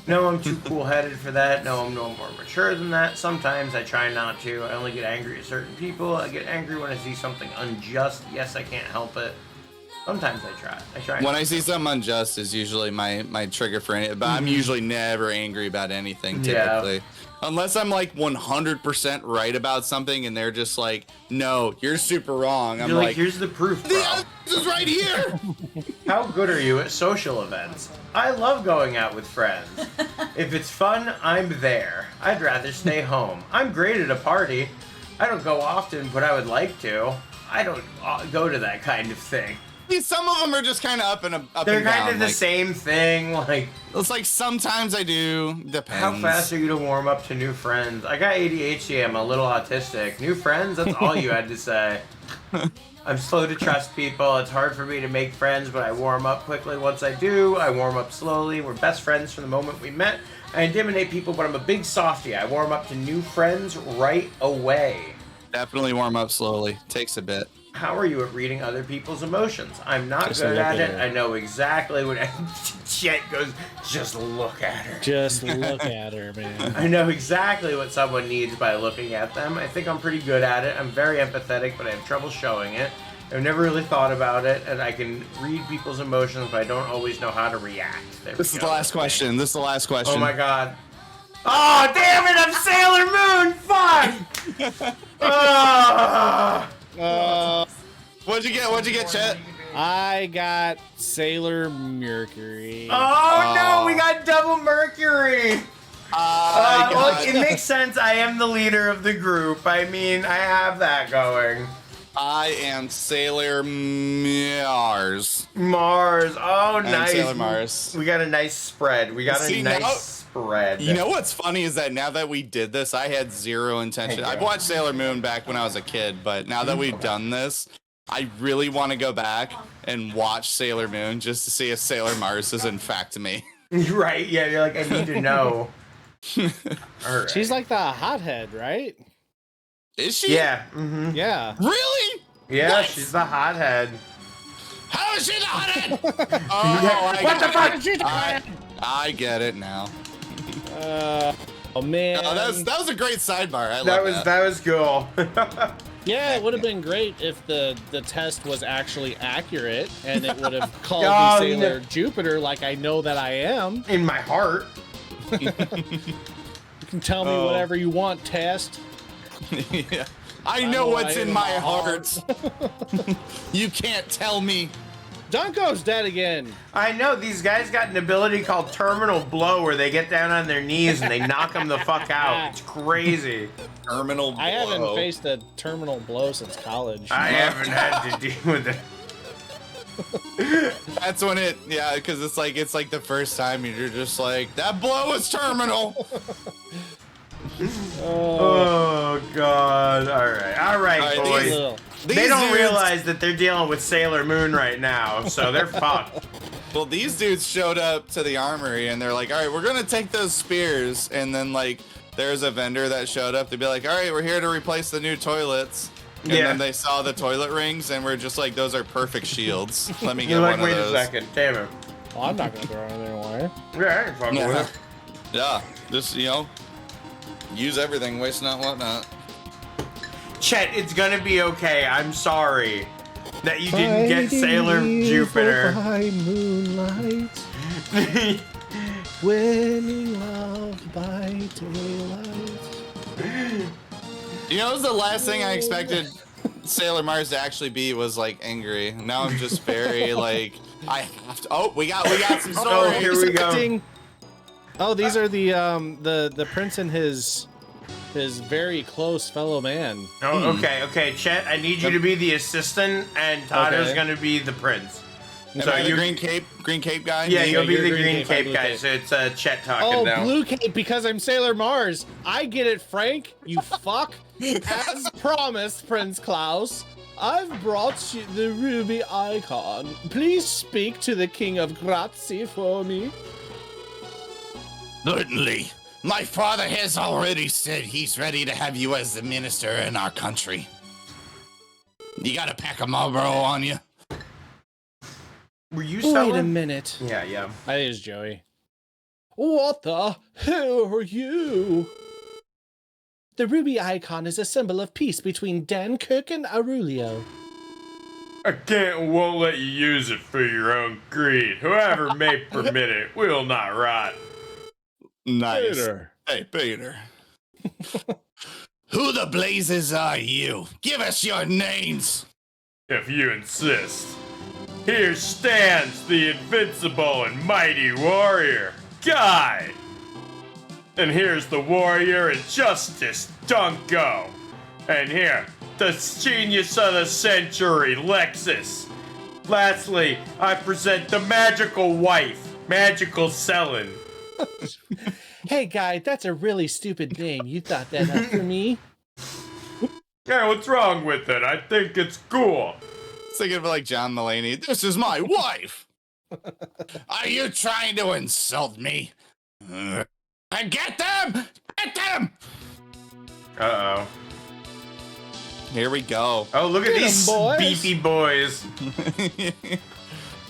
Speaker 1: No, I'm too cool-headed for that. No, I'm no more mature than that. Sometimes I try not to. I only get angry at certain people. I get angry when I see something unjust. Yes, I can't help it. Sometimes I try.
Speaker 2: When I see something unjust is usually my trigger for it, but I'm usually never angry about anything
Speaker 1: Yeah.
Speaker 2: typically. Unless I'm like 100% right about something and they're just like, no, you're super wrong. I'm
Speaker 1: You're like,
Speaker 2: like,
Speaker 1: here's the proof,
Speaker 2: the
Speaker 1: bro.
Speaker 2: answer's right here.
Speaker 1: How good are you at social events? I love going out with friends. If it's fun, I'm there. I'd rather stay home. I'm great at a party. I don't go often, but I would like to. I don't go to that kind of thing.
Speaker 2: See, some of them are just kind of up and
Speaker 1: They're
Speaker 2: and
Speaker 1: kind
Speaker 2: down.
Speaker 1: of the
Speaker 2: like,
Speaker 1: same thing. Like,
Speaker 2: It's like sometimes I do. Depends.
Speaker 1: how fast are you to warm up to new friends? I got ADHD. I'm a little autistic. New friends? That's all you had to say. I'm slow to trust people. It's hard for me to make friends, but I warm up quickly once I do. I warm up slowly. We're best friends from the moment we met. I intimidate people, but I'm a big softie. I warm up to new friends right away.
Speaker 2: Definitely warm up slowly. Takes a bit.
Speaker 1: How are you at reading other people's emotions? I'm not
Speaker 3: Just
Speaker 1: good
Speaker 3: look
Speaker 1: at
Speaker 3: at
Speaker 1: it.
Speaker 3: her.
Speaker 1: I know exactly when Chet goes, just look at her.
Speaker 3: Just look at her, man.
Speaker 1: I know exactly what someone needs by looking at them. I think I'm pretty good at it. I'm very empathetic, but I have trouble showing it. I've never really thought about it, and I can read people's emotions, but I don't always know how to react. There we
Speaker 2: This is
Speaker 1: go.
Speaker 2: the last question. This is the last question.
Speaker 1: Oh my god. Oh, damn it, I'm Sailor Moon! Fuck!
Speaker 2: What'd you get? What'd you get, Chet?
Speaker 3: I got Sailor Mercury.
Speaker 1: Oh no, we got double Mercury! Well, it makes sense. I am the leader of the group. I mean, I have that going.
Speaker 2: I am Sailor Mars.
Speaker 1: Mars. Oh, nice.
Speaker 2: Sailor Mars.
Speaker 1: We got a nice spread. We got
Speaker 2: See,
Speaker 1: a nice
Speaker 2: now-
Speaker 1: spread.
Speaker 2: You know what's funny is that now that we did this, I had zero intention.
Speaker 1: Thank
Speaker 2: I've
Speaker 1: you.
Speaker 2: watched Sailor Moon back when I was a kid, but now that we've done this, I really want to go back and watch Sailor Moon just to see if Sailor Mars is in fact me.
Speaker 1: Right? Yeah, you're like, I need to know. All right.
Speaker 3: She's like the hothead, right?
Speaker 2: Is she?
Speaker 1: Yeah. Mm-hmm.
Speaker 3: Yeah.
Speaker 2: Really?
Speaker 1: Yeah,
Speaker 2: What?
Speaker 1: she's the hothead.
Speaker 2: How is she not it? Oh,
Speaker 1: What the fuck?
Speaker 2: I get it now.
Speaker 3: Oh man.
Speaker 2: Oh, that was a great sidebar. I
Speaker 1: That
Speaker 2: love
Speaker 1: was cool.
Speaker 3: Yeah, it would have been great if the test was actually accurate and it would have called
Speaker 1: Oh,
Speaker 3: me Sailor Jupiter like I know that I am.
Speaker 1: In my heart.
Speaker 3: You can tell me whatever you want, test.
Speaker 2: Yeah. I know what's in my heart. You can't tell me.
Speaker 3: Dunko's dead again.
Speaker 1: I know, these guys got an ability called terminal blow where they get down on their knees and they knock them the fuck out. It's crazy.
Speaker 2: Terminal blow.
Speaker 3: I haven't faced a terminal blow since college.
Speaker 1: I haven't had to deal with it.
Speaker 2: That's when because it's like the first time you're just like, that blow is terminal.
Speaker 1: Oh, God. All right, boys. They don't realize that they're dealing with Sailor Moon right now, so they're fucked.
Speaker 2: Well, these dudes showed up to the armory and they're like, all right, we're going to take those spears. And then, like, there's a vendor that showed up to be like, all right, we're here to replace the new toilets. And then they saw the toilet rings and we're just like, those are perfect shields. Let me get
Speaker 1: You're like,
Speaker 2: one of
Speaker 1: wait
Speaker 2: those.
Speaker 1: a second, damn it.
Speaker 3: Well, I'm not gonna throw anything away.
Speaker 1: Yeah, I ain't fucking with it.
Speaker 2: Yeah, just, use everything, waste not, whatnot.
Speaker 1: Chet, it's gonna be okay. I'm sorry that you didn't get Sailor Jupiter.
Speaker 3: By moonlight, winning love by daylight.
Speaker 2: You know, it was the last thing I expected Sailor Mars to actually be was like angry. Now I'm just very like, I have to. Oh, we got some stories.
Speaker 1: Oh, here we go.
Speaker 3: Oh, these are the prince and his very close fellow man.
Speaker 1: Oh, okay, Chet, I need you to be the assistant, and Tada's gonna be the prince.
Speaker 2: So you green cape guy?
Speaker 1: Yeah, you'll be the
Speaker 3: green
Speaker 1: green
Speaker 3: cape,
Speaker 1: cape guy. So it's Chet talking
Speaker 3: Oh,
Speaker 1: now.
Speaker 3: blue cape because I'm Sailor Mars. I get it, Frank. You fuck. As promised, Prince Klaus, I've brought you the ruby icon. Please speak to the King of Grazie for me.
Speaker 2: Certainly. My father has already said he's ready to have you as the minister in our country. You got a pack of Marlboro on you?
Speaker 1: Were you selling?
Speaker 3: Wait a minute.
Speaker 1: Yeah.
Speaker 3: I think it's Joey. What the hell are you? The ruby icon is a symbol of peace between Dankirk and Aurelio.
Speaker 1: I can't and won't let you use it for your own greed. Whoever may permit it will not rot.
Speaker 2: Nice.
Speaker 3: Peter.
Speaker 2: Hey, Peter. Who the blazes are you? Give us your names.
Speaker 1: If you insist. Here stands the invincible and mighty warrior, Guy. And here's the warrior and justice, Dunko. And here, the genius of the century, Lexus. Lastly, I present the magical wife, Magical Selin.
Speaker 3: Hey, Guy, that's a really stupid name. You thought that up for me?
Speaker 1: Yeah, what's wrong with it? I think it's cool.
Speaker 2: Thinking of like John Mulaney. This is my wife. Are you trying to insult me? Get them! Get them!
Speaker 1: Uh-oh.
Speaker 2: Here we go.
Speaker 1: Oh, look at
Speaker 3: Get 'em,
Speaker 1: these
Speaker 3: boys.
Speaker 1: beefy boys.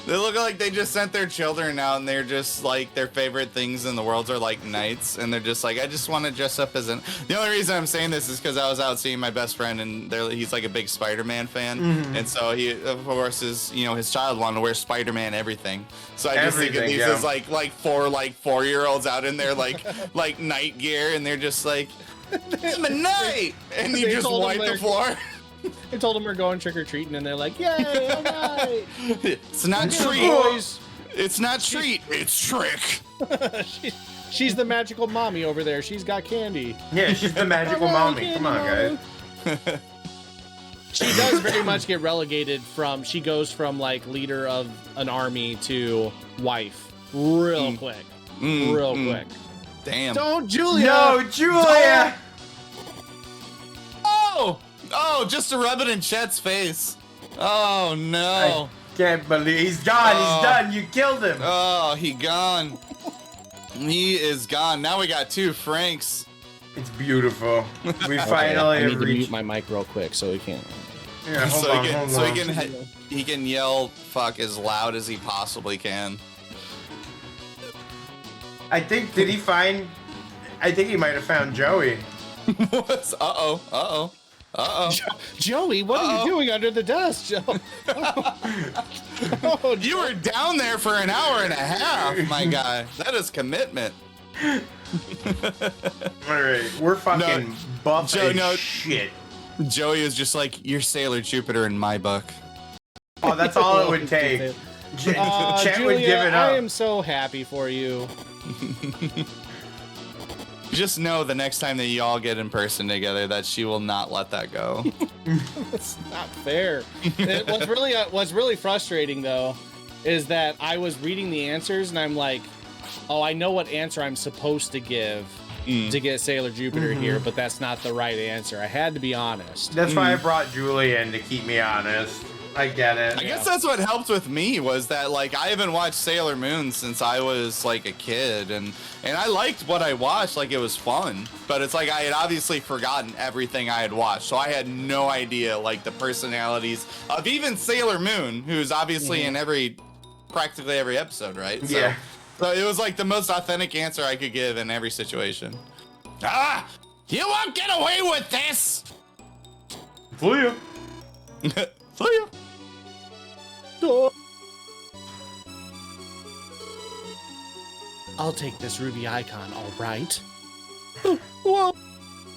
Speaker 2: They look like they just sent their children out and they're just like their favorite things in the world are like knights and they're just like, I just want to dress up as an. The only reason I'm saying this is because I was out seeing my best friend and he's like a big Spider-Man fan, and so he of course his child wanted to wear Spider-Man everything. So I just think of these as like 4-year-olds out in their like night gear and they're just like, I'm a knight, and you just wipe the floor.
Speaker 3: I told them we're going trick-or-treating, and they're like, yay, all right.
Speaker 2: It's not treat.
Speaker 3: Boys.
Speaker 2: It's not treat. It's trick.
Speaker 3: She's the magical mommy over there. She's got candy.
Speaker 1: Yeah, she's the magical mommy. Come on, guys.
Speaker 3: She does very much get relegated from, she goes from like leader of an army to wife real quick. Real quick.
Speaker 2: Damn.
Speaker 3: Don't, Julia!
Speaker 1: No, Julia!
Speaker 2: Oh, just to rub it in Chet's face. Oh, no.
Speaker 1: I can't believe he's gone. He's done. You killed him.
Speaker 2: Oh, he gone. He is gone. Now we got 2 Franks.
Speaker 1: It's beautiful. We
Speaker 3: I
Speaker 1: finally
Speaker 3: need
Speaker 1: have
Speaker 3: to mute
Speaker 1: reached.
Speaker 3: my mic real quick so he can't.
Speaker 1: Yeah, hold on.
Speaker 2: He can yell fuck as loud as he possibly can.
Speaker 1: I think, I think he might have found Joey.
Speaker 2: Uh-oh.
Speaker 3: Joey, what are you doing under the desk, Joe? Oh,
Speaker 2: You were down there for an hour and a half, my guy. That is commitment.
Speaker 1: All right, we're fucking buff as shit.
Speaker 2: Joey is just like, you're Sailor Jupiter in my book.
Speaker 1: Oh, that's all it would take. Chet
Speaker 3: Julia,
Speaker 1: would give it up.
Speaker 3: I am so happy for you.
Speaker 2: Just know the next time that you all get in person together that she will not let that go.
Speaker 3: It's not fair. What's really frustrating though is that I was reading the answers and I'm like, oh, I know what answer I'm supposed to give to get Sailor Jupiter here, but that's not the right answer. I had to be honest.
Speaker 1: That's why I brought Julie in, to keep me honest. I get it.
Speaker 2: I guess that's what helped with me was that like I haven't watched Sailor Moon since I was like a kid and I liked what I watched, like it was fun, but it's like I had obviously forgotten everything I had watched, so I had no idea like the personalities of even Sailor Moon, who's obviously in practically every episode, right? So,
Speaker 1: Yeah.
Speaker 2: So it was like the most authentic answer I could give in every situation. Ah! You won't get away with this!
Speaker 1: Julia.
Speaker 2: Julia.
Speaker 3: I'll take this ruby icon, all right? What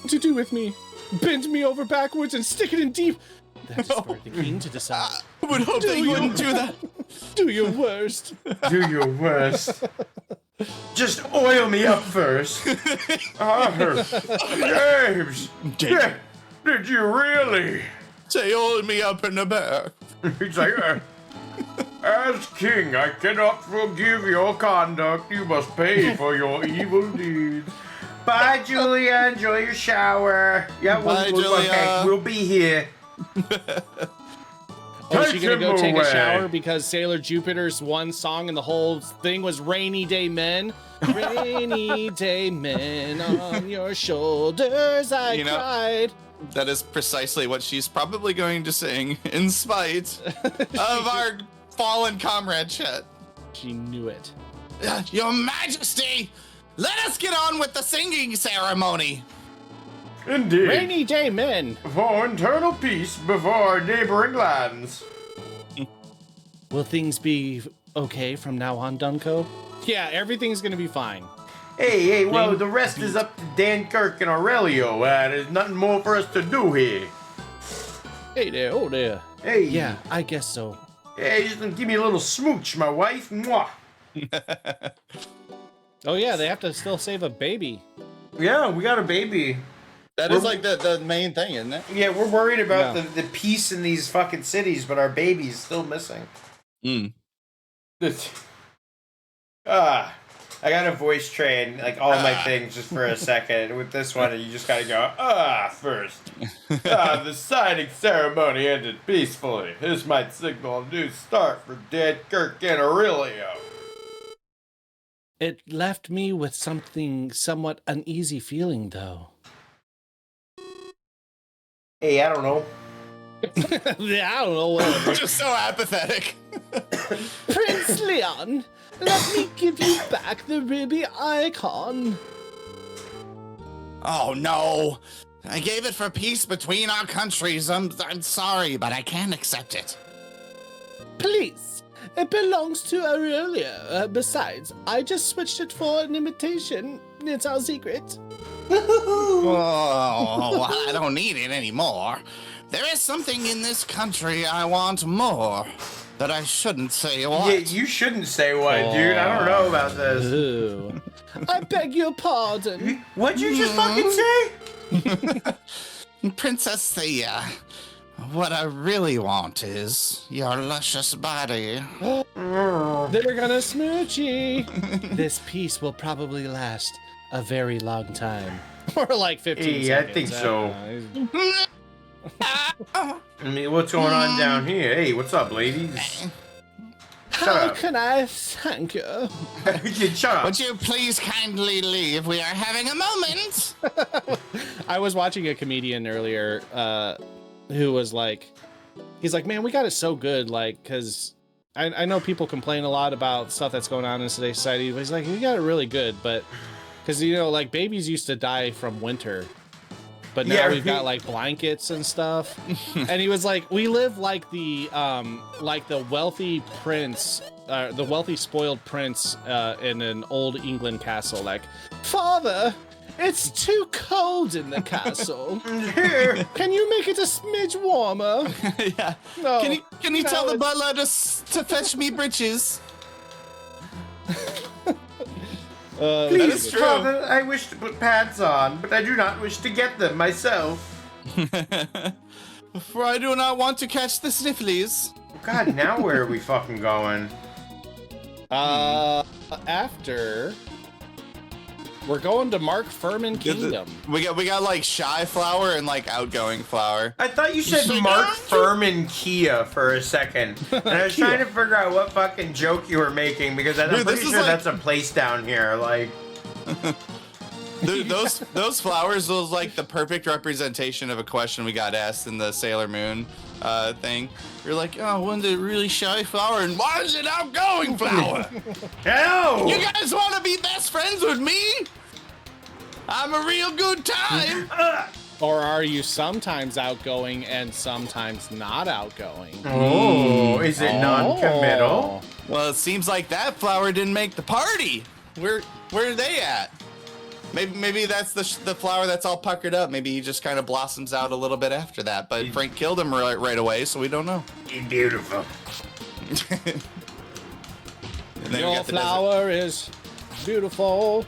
Speaker 3: to do with me? Bend me over backwards and stick it in deep. That is for the king to decide.
Speaker 2: I would hope that you wouldn't do that.
Speaker 3: Do your worst.
Speaker 1: Do your worst. Just oil me up first. James. Did you really?
Speaker 2: Say, oil me up in the back.
Speaker 1: He's like, as king, I cannot forgive your conduct. You must pay for your evil deeds. Bye, Julia. Enjoy your shower. Yeah,
Speaker 2: Bye, Julia.
Speaker 1: Okay, we'll be here.
Speaker 3: Oh, is she gonna go take
Speaker 1: away.
Speaker 3: a shower because Sailor Jupiter's one song and the whole thing was Rainy Day Men? Rainy day men on your shoulders I cried.
Speaker 2: That is precisely what she's probably going to sing, in spite of our fallen comrade Chet.
Speaker 3: She knew it.
Speaker 2: Your Majesty, let us get on with the singing ceremony.
Speaker 1: Indeed.
Speaker 3: Rainy day men.
Speaker 1: For internal peace before neighboring lands.
Speaker 3: Will things be okay from now on, Dunko? Yeah, everything's gonna be fine.
Speaker 1: Hey, well, the rest is up to Dan Kirk and Aurelio. There's nothing more for us to do here.
Speaker 3: Hey there, oh there.
Speaker 1: Hey.
Speaker 3: Yeah, I guess so.
Speaker 1: Hey, just give me a little smooch, my wife. Mwah.
Speaker 3: Oh yeah, they have to still save a baby.
Speaker 1: Yeah, we got a baby.
Speaker 2: That is like the main thing, isn't it?
Speaker 1: Yeah, we're worried about the peace in these fucking cities, but our baby's still missing. I gotta voice train like all my things just for a second. With this one, you just gotta go first. The signing ceremony ended peacefully. This might signal a new start for Dan Kirk and Aurelio.
Speaker 3: It left me with something somewhat uneasy feeling, though.
Speaker 1: Hey, I don't know.
Speaker 3: Yeah, I don't know what.
Speaker 2: Just so apathetic.
Speaker 3: Prince Leon, let me give you back the ruby icon.
Speaker 2: Oh no! I gave it for peace between our countries. I'm sorry, but I can't accept it.
Speaker 3: Please, it belongs to Aurelio. Besides, I just switched it for an imitation. It's our secret.
Speaker 2: Oh, I don't need it anymore. There is something in this country I want more. That I shouldn't say what.
Speaker 1: Yeah, you shouldn't say what, dude. I don't know about this.
Speaker 3: Ooh. I beg your pardon.
Speaker 1: What'd you just fucking say?
Speaker 2: Princess Thea, what I really want is your luscious body.
Speaker 3: They're gonna smoochie. This peace will probably last a very long time. Or like 15 seconds.
Speaker 1: I think so.
Speaker 3: Don't know.
Speaker 1: I mean, what's going on down here? Hey, what's up, ladies?
Speaker 3: How can I thank you?
Speaker 1: Shut up.
Speaker 2: Would you please kindly leave? We are having a moment.
Speaker 3: I was watching a comedian earlier who was like, he's like, man, we got it so good. Like, cause I know people complain a lot about stuff that's going on in today's society, but he's like, we got it really good. But cause you know, like babies used to die from winter. but now
Speaker 1: Yeah,
Speaker 3: we've got like blankets and stuff. And he was like, we live like the wealthy prince, the wealthy spoiled prince in an old England castle. Like, father, it's too cold in the castle. Can you make it a smidge warmer?
Speaker 2: Yeah.
Speaker 3: No.
Speaker 2: Can you tell the butler to fetch me breeches? That
Speaker 1: Please,
Speaker 2: is true.
Speaker 1: Father, I wish to put pants on, but I do not wish to get them myself.
Speaker 2: For I do not want to catch the snifflies.
Speaker 1: God, now where are we fucking going?
Speaker 3: After we're going to Mark Furman Kingdom.
Speaker 2: We got like shy flower and like outgoing flower.
Speaker 1: I thought you said Mark Furman Kia for a second. And I was trying to figure out what fucking joke you were making because I'm
Speaker 2: Dude,
Speaker 1: pretty
Speaker 2: this is
Speaker 1: sure
Speaker 2: like-
Speaker 1: that's a place down here. Like,
Speaker 2: Those flowers was like the perfect representation of a question we got asked in the Sailor Moon thing. You're like, oh, when's a really shy flower and why is it outgoing flower?
Speaker 1: no!
Speaker 2: You guys want to be best friends with me? I'm a real good time.
Speaker 3: Or are you sometimes outgoing and sometimes not outgoing?
Speaker 1: Oh, is it non-committal?
Speaker 2: Well, it seems like that flower didn't make the party. Where are they at? Maybe that's the flower that's all puckered up. Maybe he just kind of blossoms out a little bit after that. But Frank killed him right away, so we don't know.
Speaker 1: Beautiful.
Speaker 2: And then we
Speaker 3: Your
Speaker 2: got the
Speaker 3: flower is beautiful.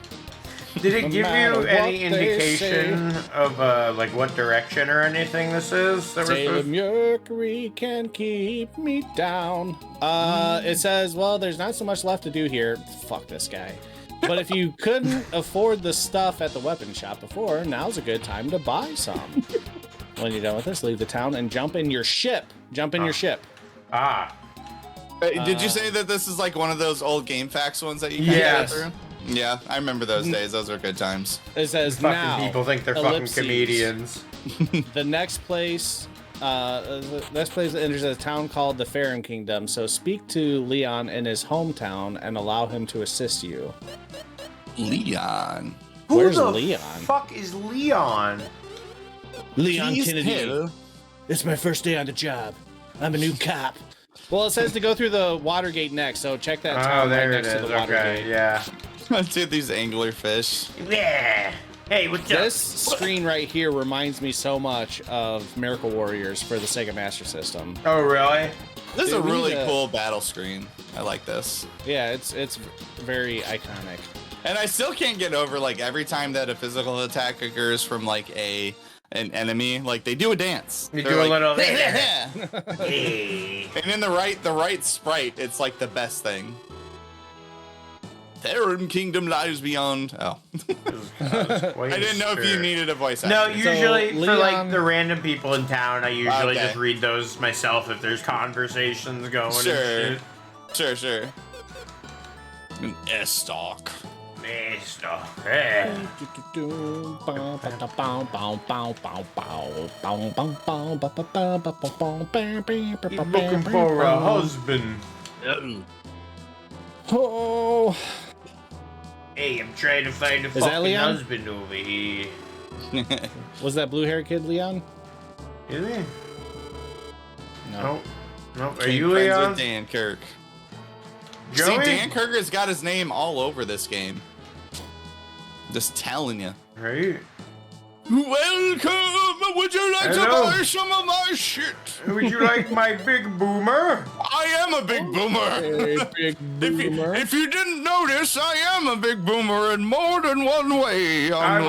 Speaker 1: Did it
Speaker 3: No
Speaker 1: give
Speaker 3: matter
Speaker 1: you any
Speaker 3: what they
Speaker 1: indication of like what direction or anything this is? That we're
Speaker 3: Sailor
Speaker 1: supposed-
Speaker 3: Mercury can keep me down. It says, well, there's not so much left to do here. Fuck this guy. But if you couldn't afford the stuff at the weapon shop before, now's a good time to buy some. When you're done with this, leave the town and jump in your ship. Jump in your ship.
Speaker 1: Ah,
Speaker 2: Did you say that this is like one of those old Game Facts ones that you can
Speaker 1: Yes.
Speaker 2: get through? Yeah, I remember those days. Those were good times.
Speaker 3: It says
Speaker 1: fucking
Speaker 3: now.
Speaker 1: people think they're
Speaker 3: ellipses.
Speaker 1: fucking comedians.
Speaker 3: The next place enters a town called the Farum Kingdom. So speak to Leon in his hometown and allow him to assist you.
Speaker 2: Leon.
Speaker 3: Where's
Speaker 1: Who the
Speaker 3: Leon?
Speaker 1: fuck is Leon?
Speaker 3: Leon
Speaker 2: He's
Speaker 3: Kennedy.
Speaker 2: hell.
Speaker 3: It's my first day on the job. I'm a new cop. Well, it says to go through the Watergate next, so check that
Speaker 1: Oh,
Speaker 3: town right
Speaker 1: there it
Speaker 3: next
Speaker 1: is.
Speaker 3: to the
Speaker 1: Okay,
Speaker 3: Watergate.
Speaker 1: yeah.
Speaker 2: Dude, these angler fish.
Speaker 1: Yeah. Hey, what's up?
Speaker 3: This screen right here reminds me so much of Miracle Warriors for the Sega Master System.
Speaker 1: Oh, really?
Speaker 2: This is a
Speaker 3: Dude, we
Speaker 2: really
Speaker 3: need to-
Speaker 2: cool battle screen. I like this.
Speaker 3: Yeah, it's very iconic.
Speaker 2: And I still can't get over like every time that a physical attack occurs from like an enemy, like they do a dance.
Speaker 1: You
Speaker 2: They're
Speaker 1: do a
Speaker 2: like,
Speaker 1: little.
Speaker 2: and in the right sprite, it's like the best thing. Theron Kingdom lies beyond. Oh, I didn't know if you needed a voice
Speaker 1: No,
Speaker 2: actor.
Speaker 1: usually for like
Speaker 3: Leon-
Speaker 1: the random people in town, I usually
Speaker 2: Okay.
Speaker 1: just read those myself if there's conversations going.
Speaker 2: Sure.
Speaker 1: And shit.
Speaker 2: Sure. An S-Stock.
Speaker 1: He's looking for a husband.
Speaker 3: Oh,
Speaker 1: Hey, I'm trying to find a
Speaker 3: that
Speaker 1: fucking
Speaker 3: Leon?
Speaker 1: husband over here.
Speaker 3: was that blue hair kid Leon?
Speaker 1: Is he?
Speaker 3: No.
Speaker 1: Nope. Are
Speaker 2: Being
Speaker 1: you
Speaker 2: friends
Speaker 1: Leon?
Speaker 2: with Dan Kirk.
Speaker 1: Joey?
Speaker 2: See, Dan Kirk has got his name all over this game. Just telling you.
Speaker 1: Right.
Speaker 2: Welcome! Would you like
Speaker 1: Hello.
Speaker 2: to buy some of my shit?
Speaker 1: Would you like my big boomer?
Speaker 2: I am a big boomer.
Speaker 3: Hey, big boomer.
Speaker 2: If you didn't notice, I am a big boomer in more than one way.
Speaker 1: I'm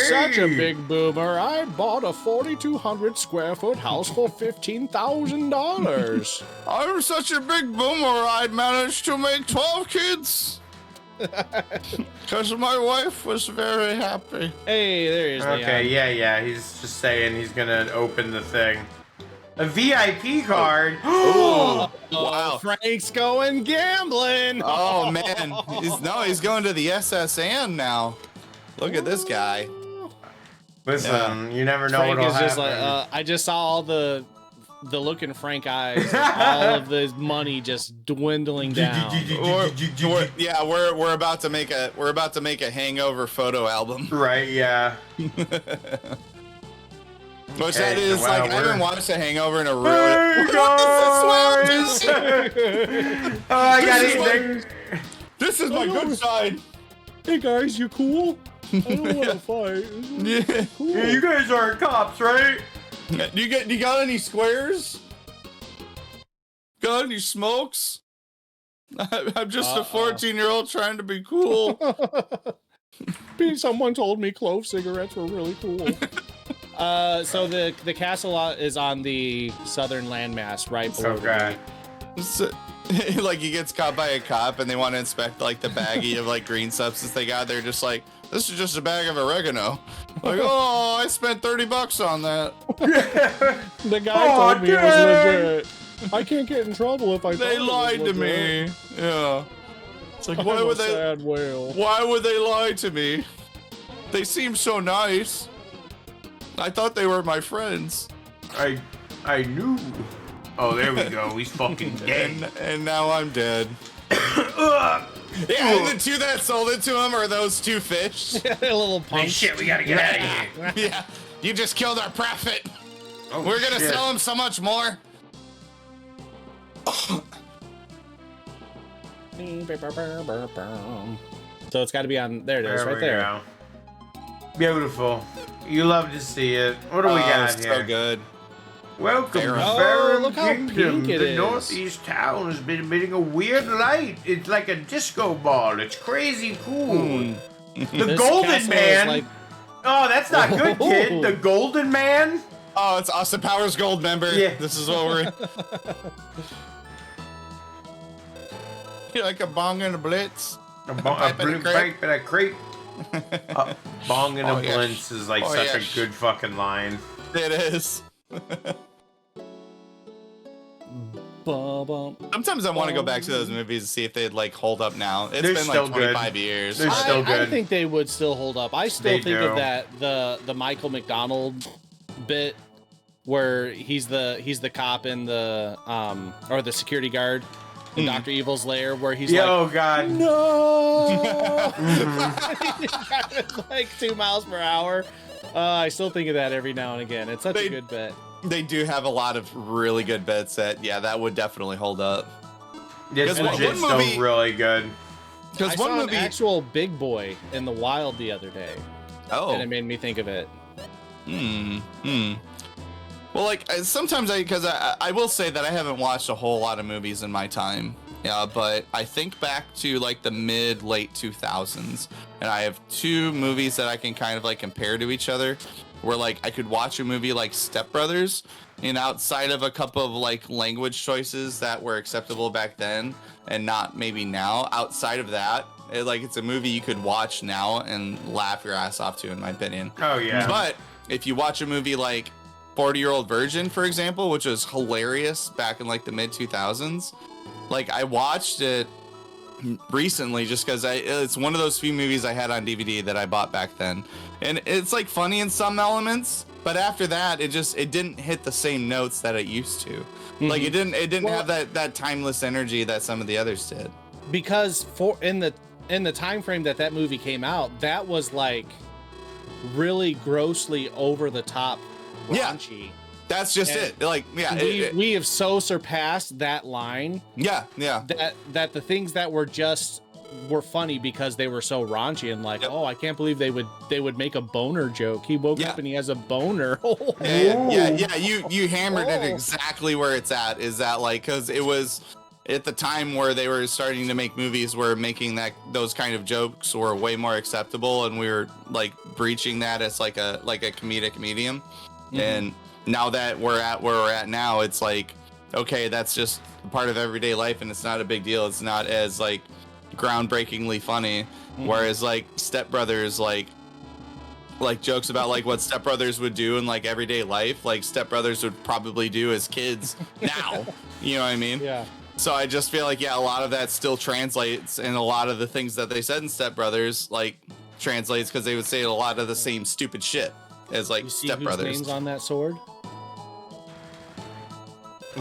Speaker 3: Such a big boomer. I bought a 4,200 square foot house for $15,000.
Speaker 2: I'm such a big boomer, I'd managed to make 12 kids. Because my wife was very happy.
Speaker 3: Hey, there he is.
Speaker 1: Okay,
Speaker 3: Leon.
Speaker 1: yeah. He's just saying he's gonna open the thing. A VIP card.
Speaker 3: Oh,
Speaker 2: Wow.
Speaker 3: Frank's going gambling.
Speaker 2: Oh man, he's going to the SSN now. Look at this guy.
Speaker 1: Listen, you never know
Speaker 3: Frank
Speaker 1: what'll
Speaker 3: is just
Speaker 1: happen.
Speaker 3: like, I just saw all the look in Frank eyes, and all of the money just dwindling down.
Speaker 2: We're about to make a hangover photo album.
Speaker 1: Right, yeah.
Speaker 2: Which
Speaker 1: Hey,
Speaker 2: that is
Speaker 1: wow,
Speaker 2: like I haven't
Speaker 1: we're-
Speaker 2: watched The Hangover in a really.
Speaker 1: Hey,
Speaker 2: What
Speaker 1: guys!
Speaker 2: is this?
Speaker 1: Oh, I got
Speaker 2: This is
Speaker 1: it.
Speaker 2: This is my good side.
Speaker 3: Hey guys, you cool? I don't want to fight.
Speaker 2: Yeah.
Speaker 3: Cool.
Speaker 1: Yeah, you guys aren't cops, right?
Speaker 2: You got any squares? Got any smokes? I'm just a 14-year-old trying to be cool.
Speaker 3: Someone told me clove cigarettes were really cool. So the castle is on the southern landmass, right?
Speaker 1: So
Speaker 3: below the
Speaker 1: good.
Speaker 2: So, like he gets caught by a cop and they want to inspect like the baggie of like green substance they got. They're just like, this is just a bag of oregano. Like, oh, I spent $30 on that.
Speaker 3: The guy told me it was legit. I can't get in trouble if I.
Speaker 2: They
Speaker 3: thought it was
Speaker 2: lied to
Speaker 3: legit.
Speaker 2: me. Yeah. It's like,
Speaker 3: I'm
Speaker 2: why
Speaker 3: a
Speaker 2: would they?
Speaker 3: sad whale.
Speaker 2: Why would they lie to me? They seem so nice. I thought they were my friends.
Speaker 1: I knew. Oh, there we go. He's fucking dead.
Speaker 2: And now I'm dead. Yeah, and the two that sold it to him are those two fish.
Speaker 3: A little
Speaker 1: Hey,
Speaker 3: punk.
Speaker 1: shit, we gotta get out of here.
Speaker 2: Yeah, you just killed our prophet.
Speaker 1: Oh,
Speaker 2: We're gonna
Speaker 1: shit.
Speaker 2: sell him so much more.
Speaker 3: So it's got to be on. There it is,
Speaker 1: There
Speaker 3: right
Speaker 1: we
Speaker 3: there.
Speaker 1: go. Beautiful. You love to see it. What do we got
Speaker 2: it's
Speaker 1: here?
Speaker 2: so good.
Speaker 1: Welcome to
Speaker 2: Oh,
Speaker 1: Farum
Speaker 3: look how
Speaker 1: Kingdom.
Speaker 3: pink it
Speaker 1: The
Speaker 3: is.
Speaker 1: northeast town has been emitting a weird light. It's like a disco ball. It's crazy cool. The
Speaker 3: This
Speaker 1: Golden
Speaker 3: castle
Speaker 1: Man.
Speaker 3: is like-
Speaker 1: Oh, that's not good, kid.
Speaker 3: Oh.
Speaker 1: The Golden Man.
Speaker 2: Oh, it's Austin Powers Gold member.
Speaker 1: Yeah.
Speaker 2: This is what we're. You like a bong and a blitz?
Speaker 1: A
Speaker 2: pipe and a
Speaker 1: blue
Speaker 2: crepe.
Speaker 1: pipe and a crepe. Bong and
Speaker 2: Oh,
Speaker 1: a
Speaker 2: yeah.
Speaker 1: blintz is like
Speaker 2: Oh,
Speaker 1: such
Speaker 2: yeah.
Speaker 1: a good fucking line.
Speaker 2: It is.
Speaker 3: Bum.
Speaker 2: Sometimes I want to go back to those movies and see if they'd like hold up now. It's
Speaker 1: They're
Speaker 2: been
Speaker 1: still
Speaker 2: like
Speaker 1: good.
Speaker 2: 25 years.
Speaker 1: They're still
Speaker 3: I
Speaker 1: good.
Speaker 3: think they would still hold up. I still
Speaker 1: They
Speaker 3: think
Speaker 1: do.
Speaker 3: of that the Michael McDonald bit where he's the cop in the or the security guard in Dr. Evil's lair where he's
Speaker 1: Yeah,
Speaker 3: like,
Speaker 1: oh god.
Speaker 3: no, He's driving like 2 miles per hour. I still think of that every now and again. It's such a good bit.
Speaker 2: They do have a lot of really good bits that would definitely hold up.
Speaker 1: It's
Speaker 2: Because
Speaker 1: legit
Speaker 2: one movie-
Speaker 1: still really good.
Speaker 3: I
Speaker 2: Because
Speaker 3: saw
Speaker 2: one movie.
Speaker 3: an actual big boy in the wild the other day, and it
Speaker 2: Oh.
Speaker 3: made me think of it.
Speaker 2: Well, like sometimes because I will say that I haven't watched a whole lot of movies in my time. Yeah, but I think back to like the late 2000s, and I have two movies that I can kind of like compare to each other. Where like I could watch a movie like Step Brothers, and outside of a couple of like language choices that were acceptable back then and not maybe now, outside of that, it's a movie you could watch now and laugh your ass off to, in my opinion.
Speaker 1: Oh yeah.
Speaker 2: But if you watch a movie like 40-Year-Old Virgin, for example, which was hilarious back in like the mid 2000s, like I watched it recently just because it's one of those few movies I had on DVD that I bought back then, and it's like funny in some elements, but after that it didn't hit the same notes that it used to. Like it didn't have that timeless energy that some of the others did.
Speaker 3: Because in the time frame that movie came out, that was like really grossly over the top
Speaker 2: Yeah.
Speaker 3: raunchy.
Speaker 2: That's just
Speaker 3: And
Speaker 2: it. Like
Speaker 3: we have so surpassed that line
Speaker 2: yeah.
Speaker 3: that the things that were funny because they were so raunchy and like,
Speaker 2: Yep.
Speaker 3: oh, I can't believe they would make a boner joke. He woke
Speaker 2: Yeah.
Speaker 3: up and he has a boner.
Speaker 2: Yeah. You hammered it
Speaker 3: Oh.
Speaker 2: exactly where it's at. Is that like because it was at the time where they were starting to make movies where making those kind of jokes were way more acceptable, and we were like breaching that as like a comedic medium. And now that we're at where we're at now, it's like, okay, that's just part of everyday life and it's not a big deal. It's not as like groundbreakingly funny. Whereas like Step Brothers, like jokes about like what Step Brothers would do in like everyday life, like Step Brothers would probably do as kids now. You know what I mean?
Speaker 3: Yeah.
Speaker 2: So I just feel like, yeah, a lot of that still translates, and a lot of the things that they said in Step Brothers like translates because they would say a lot of the same stupid shit as like
Speaker 3: You see
Speaker 2: Step
Speaker 3: whose
Speaker 2: Brothers.
Speaker 3: name's on that sword?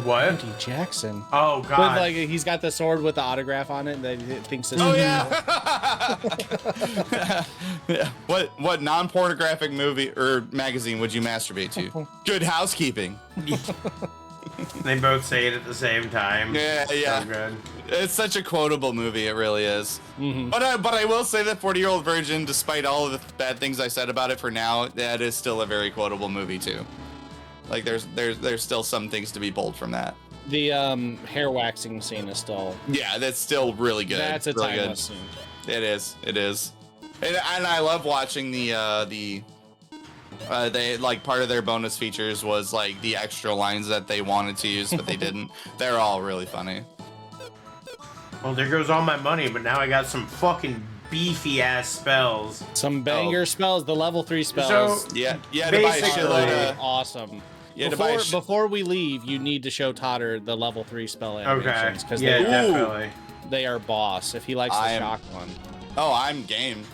Speaker 1: What?
Speaker 3: Andy Jackson.
Speaker 1: Oh
Speaker 3: With
Speaker 1: God.
Speaker 3: like he's got the sword with the autograph on it that he thinks is
Speaker 2: Oh yeah. Yeah. What non-pornographic movie or magazine would you masturbate to? Good Housekeeping.
Speaker 1: They both say it at the same time.
Speaker 2: Yeah, yeah.
Speaker 1: So good.
Speaker 2: It's such a quotable movie. It really is.
Speaker 3: Mhm.
Speaker 2: But I will say that 40-Year-Old Virgin, despite all of the bad things I said about it for now, that is still a very quotable movie too. Like there's still some things to be pulled from that.
Speaker 3: The hair waxing scene is still.
Speaker 2: Yeah, that's still really good.
Speaker 3: That's a
Speaker 2: really
Speaker 3: timeless scene.
Speaker 2: It is. It is. And I love watching they like part of their bonus features was like the extra lines that they wanted to use but they didn't. They're all really funny.
Speaker 1: Well, there goes all my money, but now I got some fucking beefy ass spells.
Speaker 3: Some banger spells, the level 3 spells.
Speaker 1: So
Speaker 2: Yeah, to buy a
Speaker 1: basically-
Speaker 2: shitload of
Speaker 3: Awesome.
Speaker 2: Yeah, to buy
Speaker 3: Before we leave, you need to show Totter the level 3 spell
Speaker 1: Okay.
Speaker 3: animations because
Speaker 1: Yeah, definitely.
Speaker 3: they are boss. If he likes the
Speaker 2: I am-
Speaker 3: shock one.
Speaker 2: Oh, I'm game.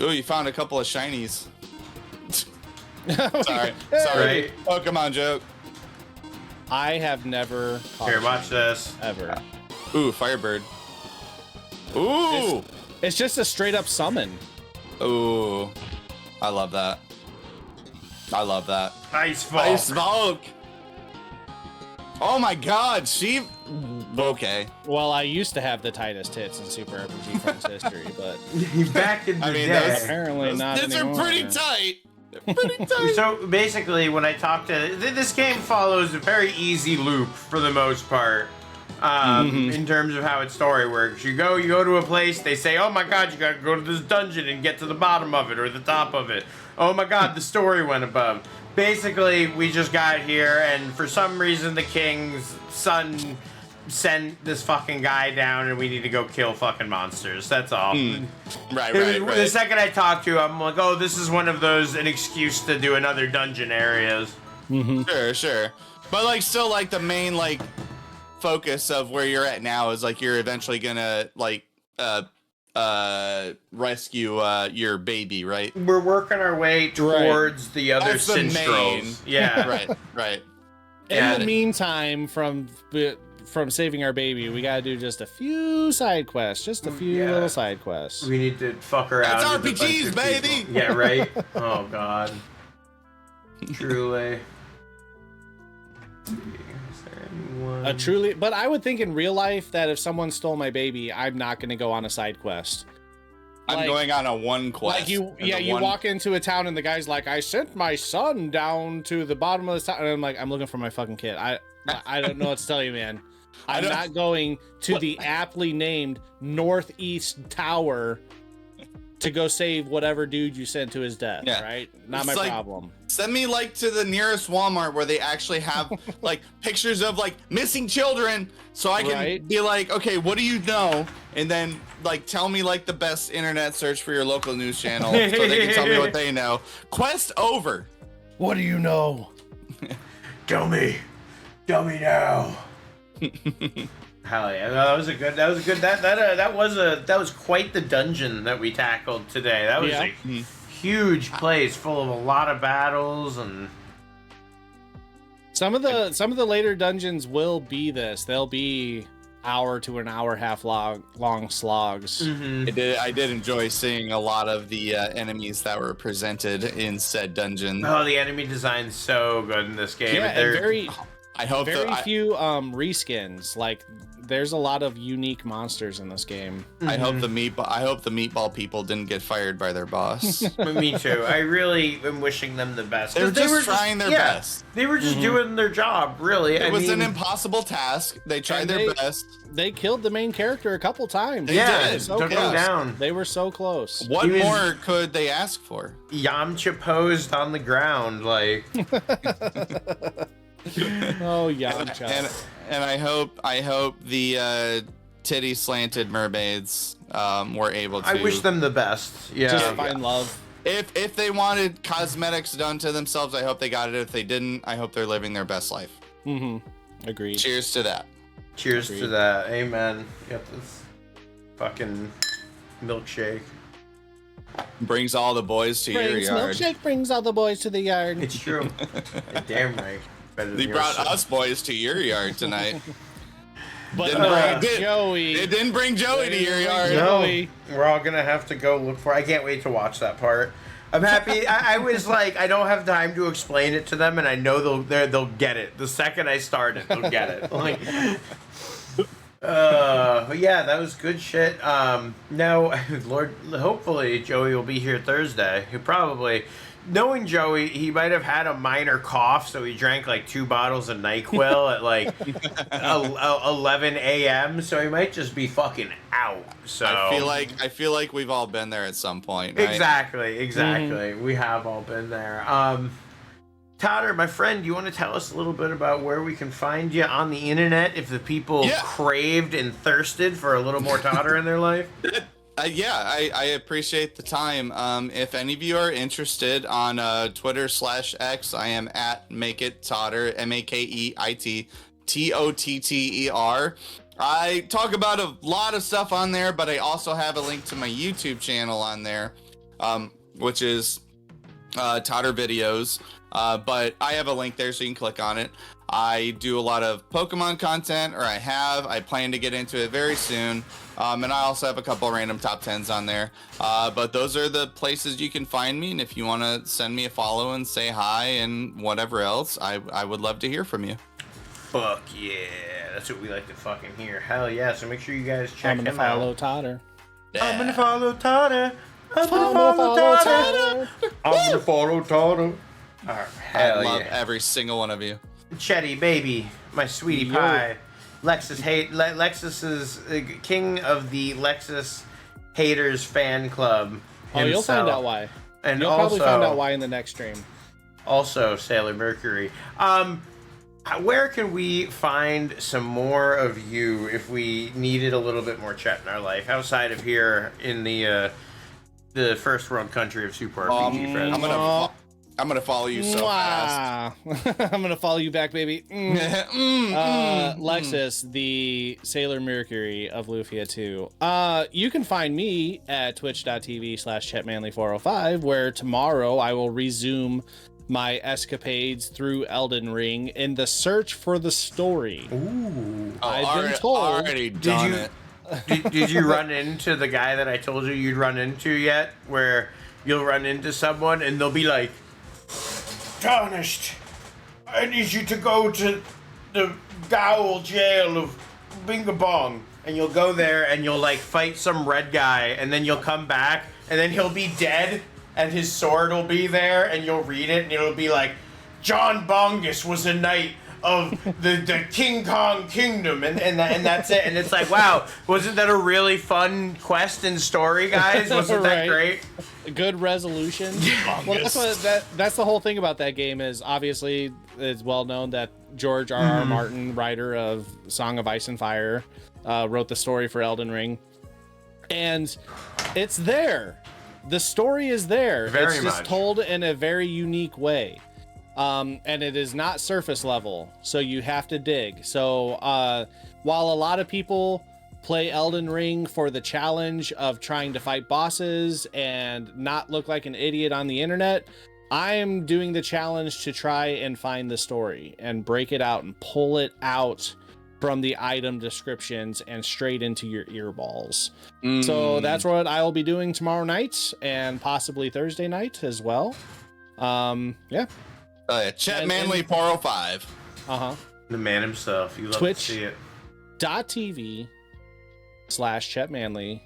Speaker 2: Ooh, you found a couple of shinies. Sorry.
Speaker 1: Right.
Speaker 2: Pokemon joke.
Speaker 3: I have never caught
Speaker 1: Here,
Speaker 3: a
Speaker 1: watch
Speaker 3: shiny
Speaker 1: this.
Speaker 3: ever.
Speaker 2: Ooh, Firebird. Ooh.
Speaker 3: It's just a straight up summon.
Speaker 2: Ooh. I love that. I love that.
Speaker 1: Ice Vault.
Speaker 2: Ice Volk. Oh my god, she... Okay.
Speaker 3: Well, I used to have the tightest tits in Super RPG Friends history, but
Speaker 1: Back in the
Speaker 2: I mean,
Speaker 1: day.
Speaker 2: those-
Speaker 3: apparently not
Speaker 2: These are
Speaker 3: anymore.
Speaker 2: pretty tight. They're pretty tight.
Speaker 1: So basically, when I talk to this game follows a very easy loop for the most part, in terms of how its story works. You go to a place, they say, "Oh my God, you gotta go to this dungeon and get to the bottom of it or the top of it." Oh my God, the story went above. Basically, we just got here, and for some reason, the king's son sent this fucking guy down, and we need to go kill fucking monsters. That's all.
Speaker 2: Right,
Speaker 1: The
Speaker 2: right.
Speaker 1: second I talk to him, I'm like, oh, this is one of those an excuse to do another dungeon areas.
Speaker 2: Sure. But like still like the main like focus of where you're at now is like you're eventually gonna like rescue your baby, right?
Speaker 1: We're working our way towards the other
Speaker 2: That's the main.
Speaker 1: Sinstrels. Yeah.
Speaker 2: Right.
Speaker 3: In
Speaker 1: Yeah.
Speaker 3: the meantime, from saving our baby, we gotta do just a few side quests, just a few
Speaker 1: Yeah.
Speaker 3: little side quests.
Speaker 1: We need to fuck her
Speaker 2: That's
Speaker 1: out. with a bunch
Speaker 2: RPGs,
Speaker 1: of
Speaker 2: baby!
Speaker 1: people. Yeah, right? Oh, God. Truly. Is there anyone?
Speaker 3: Truly, but I would think in real life that if someone stole my baby, I'm not gonna go on a side quest.
Speaker 2: I'm
Speaker 3: Like-
Speaker 2: going on a one quest.
Speaker 3: Like you,
Speaker 2: And
Speaker 3: yeah,
Speaker 2: the
Speaker 3: you
Speaker 2: one-
Speaker 3: walk into a town and the guy's like, "I sent my son down to the bottom of the town," and I'm like, "I'm looking for my fucking kid. I don't know what to tell you, man. I'm
Speaker 2: don't-
Speaker 3: not going to the aptly named Northeast Tower to go save whatever dude you sent to his death.
Speaker 2: Yeah.
Speaker 3: Right? Not
Speaker 2: It's
Speaker 3: my
Speaker 2: like-
Speaker 3: problem."
Speaker 2: Send me like to the nearest Walmart where they actually have like pictures of like missing children so I can
Speaker 3: Right.
Speaker 2: be like, okay, what do you know? And then like tell me like the best internet search for your local news channel so they can tell me what they know. Quest over.
Speaker 3: What do you know?
Speaker 1: Tell me now. Hell yeah, that was good. That was quite the dungeon that we tackled today. That was
Speaker 3: Yeah.
Speaker 1: a huge place full of a lot of battles and
Speaker 3: Some of the later dungeons will be this. They'll be hour to an hour half long slogs.
Speaker 2: I did enjoy seeing a lot of the enemies that were presented in said dungeon.
Speaker 1: oh, the enemy design's so good in this game.
Speaker 3: Yeah, and
Speaker 1: They're-
Speaker 2: I hope
Speaker 3: very few reskins. Like there's a lot of unique monsters in this game.
Speaker 2: I hope the meatball people didn't get fired by their boss.
Speaker 1: Me too. I really am wishing them the best.
Speaker 2: They're
Speaker 1: 'Cause
Speaker 2: just
Speaker 1: were
Speaker 2: trying their best.
Speaker 1: They were just doing their job, really.
Speaker 2: It
Speaker 1: I
Speaker 2: was
Speaker 1: mean,
Speaker 2: an impossible task. They tried
Speaker 3: And
Speaker 2: their best.
Speaker 3: They killed the main character a couple times.
Speaker 2: They
Speaker 1: yeah,
Speaker 2: did.
Speaker 3: So
Speaker 1: took
Speaker 3: close.
Speaker 1: him down.
Speaker 3: They were so close.
Speaker 2: What
Speaker 1: He was-
Speaker 2: more could they ask for?
Speaker 1: Yamcha posed on the ground, like
Speaker 3: Oh yeah.
Speaker 2: And I hope the titty slanted mermaids were able to.
Speaker 1: I wish them the best. Yeah.
Speaker 3: Just find love.
Speaker 2: If they wanted cosmetics done to themselves, I hope they got it. If they didn't, I hope they're living their best life.
Speaker 3: Agreed.
Speaker 2: Cheers to that.
Speaker 1: Cheers to
Speaker 3: Agreed.
Speaker 1: that. Amen. Got this fucking milkshake.
Speaker 2: Brings all the boys to your
Speaker 3: Frank's
Speaker 2: yard.
Speaker 3: milkshake brings all the boys to the yard.
Speaker 1: It's true. Damn right. Better than
Speaker 2: He
Speaker 1: yours,
Speaker 2: brought
Speaker 1: so.
Speaker 2: us boys to your yard tonight.
Speaker 3: But Joey.
Speaker 2: It didn't bring Joey to your yard.
Speaker 1: No, we're all gonna have to go look for. I can't wait to watch that part. I'm happy. I was like, I don't have time to explain it to them, and I know they'll get it the second I start it. They'll get it. Like, but yeah, that was good shit. Now, Lord, hopefully Joey will be here Thursday. He probably. Knowing Joey, he might have had a minor cough, so he drank like 2 bottles of NyQuil at like 11 a.m. So he might just be fucking out. So
Speaker 2: I feel like we've all been there at some point. Right?
Speaker 1: Exactly. Mm-hmm. We have all been there. Totter, my friend, you want to tell us a little bit about where we can find you on the internet if the people craved and thirsted for a little more Totter in their life?
Speaker 2: I appreciate the time. If any of you are interested on Twitter/X, I am at MakeItTotter, MakeitTotter. I talk about a lot of stuff on there, but I also have a link to my YouTube channel on there, which is Totter Videos. But I have a link there so you can click on it. I do a lot of Pokemon content, or I plan to get into it very soon. And I also have a couple random top 10s on there. But those are the places you can find me. And if you want to send me a follow and say hi and whatever else, I would love to hear from you.
Speaker 1: Fuck yeah. That's what we like to fucking hear. Hell yeah. So make sure you guys check him out.
Speaker 3: I'm gonna follow Totter.
Speaker 2: Yeah.
Speaker 1: I'm gonna follow Totter. I'm gonna follow Totter. I'm gonna follow Totter. Oh, hell
Speaker 2: I love
Speaker 1: yeah.
Speaker 2: every single one of you.
Speaker 1: Chetty, baby, my sweetie pie. Lexus is king of the Lexus haters fan club.
Speaker 3: Oh, you'll find out why.
Speaker 1: And
Speaker 3: you'll probably find out why in the next stream.
Speaker 1: Also, Sailor Mercury. Where can we find some more of you if we needed a little bit more Chet in our life outside of here in the first world country of Super RPG friends?
Speaker 2: I'm gonna follow you so fast.
Speaker 3: I'm gonna follow you back, baby. Lexus, the Sailor Mercury of Lufia II. You can find me at twitch.tv/chetmanley405, where tomorrow I will resume my escapades through Elden Ring in the search for the story.
Speaker 1: Ooh.
Speaker 3: I've been told.
Speaker 2: Already done it.
Speaker 1: Did you run into the guy that I told you you'd run into yet? Where you'll run into someone and they'll be like, "Tarnished, I need you to go to the Gowl jail of Bingabong." And you'll go there and you'll like fight some red guy, and then you'll come back and then he'll be dead and his sword will be there, and you'll read it and it'll be like, "John Bongus was a knight of the King Kong Kingdom," and that's it. And it's like, wow, wasn't that a really fun quest and story, guys? Wasn't that great?
Speaker 3: Good resolution. Well, that's the whole thing about that game. Is obviously it's well known that George R.R. Martin, writer of Song of Ice and Fire, wrote the story for Elden Ring, and it's there. The story is there. It's just told in a very unique way. And it is not surface level, so you have to dig. So while a lot of people play Elden Ring for the challenge of trying to fight bosses and not look like an idiot on the internet, I am doing the challenge to try and find the story and break it out and pull it out from the item descriptions and straight into your earballs. So that's what I will be doing tomorrow night and possibly Thursday night as well. Yeah.
Speaker 2: Chet Manley 405.
Speaker 1: The man himself. You love to see it.
Speaker 3: Twitch.tv/Chet Manley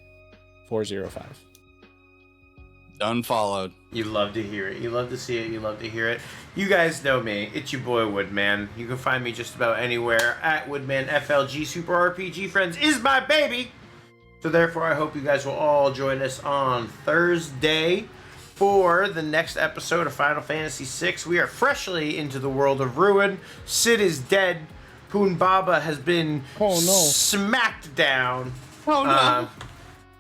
Speaker 3: 405.
Speaker 2: Unfollowed.
Speaker 1: You love to hear it. You love to see it. You love to hear it. You guys know me. It's your boy Woodman. You can find me just about anywhere at Woodman FLG. Super RPG Friends is my baby. So therefore, I hope you guys will all join us on Thursday for the next episode of Final Fantasy VI. We are freshly into the world of ruin. Sid is dead. Poon Baba has been smacked down.
Speaker 2: Oh no.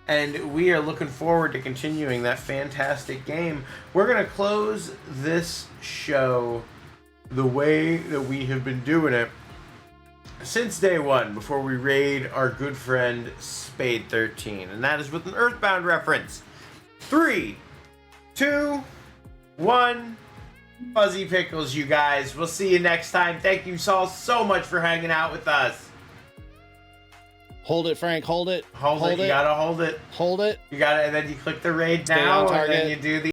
Speaker 1: And we are looking forward to continuing that fantastic game. We're going to close this show the way that we have been doing it since day one, before we raid our good friend Spade 13. And that is with an Earthbound reference. 3, 2, 1, Fuzzy pickles, you guys. We'll see you next time. Thank you all so much for hanging out with us.
Speaker 3: Hold it, Frank. Hold it.
Speaker 1: Hold it. You gotta hold it.
Speaker 3: Hold it.
Speaker 1: You gotta, and then you click the raid
Speaker 3: Stay
Speaker 1: now,
Speaker 3: on
Speaker 1: and
Speaker 3: target.
Speaker 1: then you do the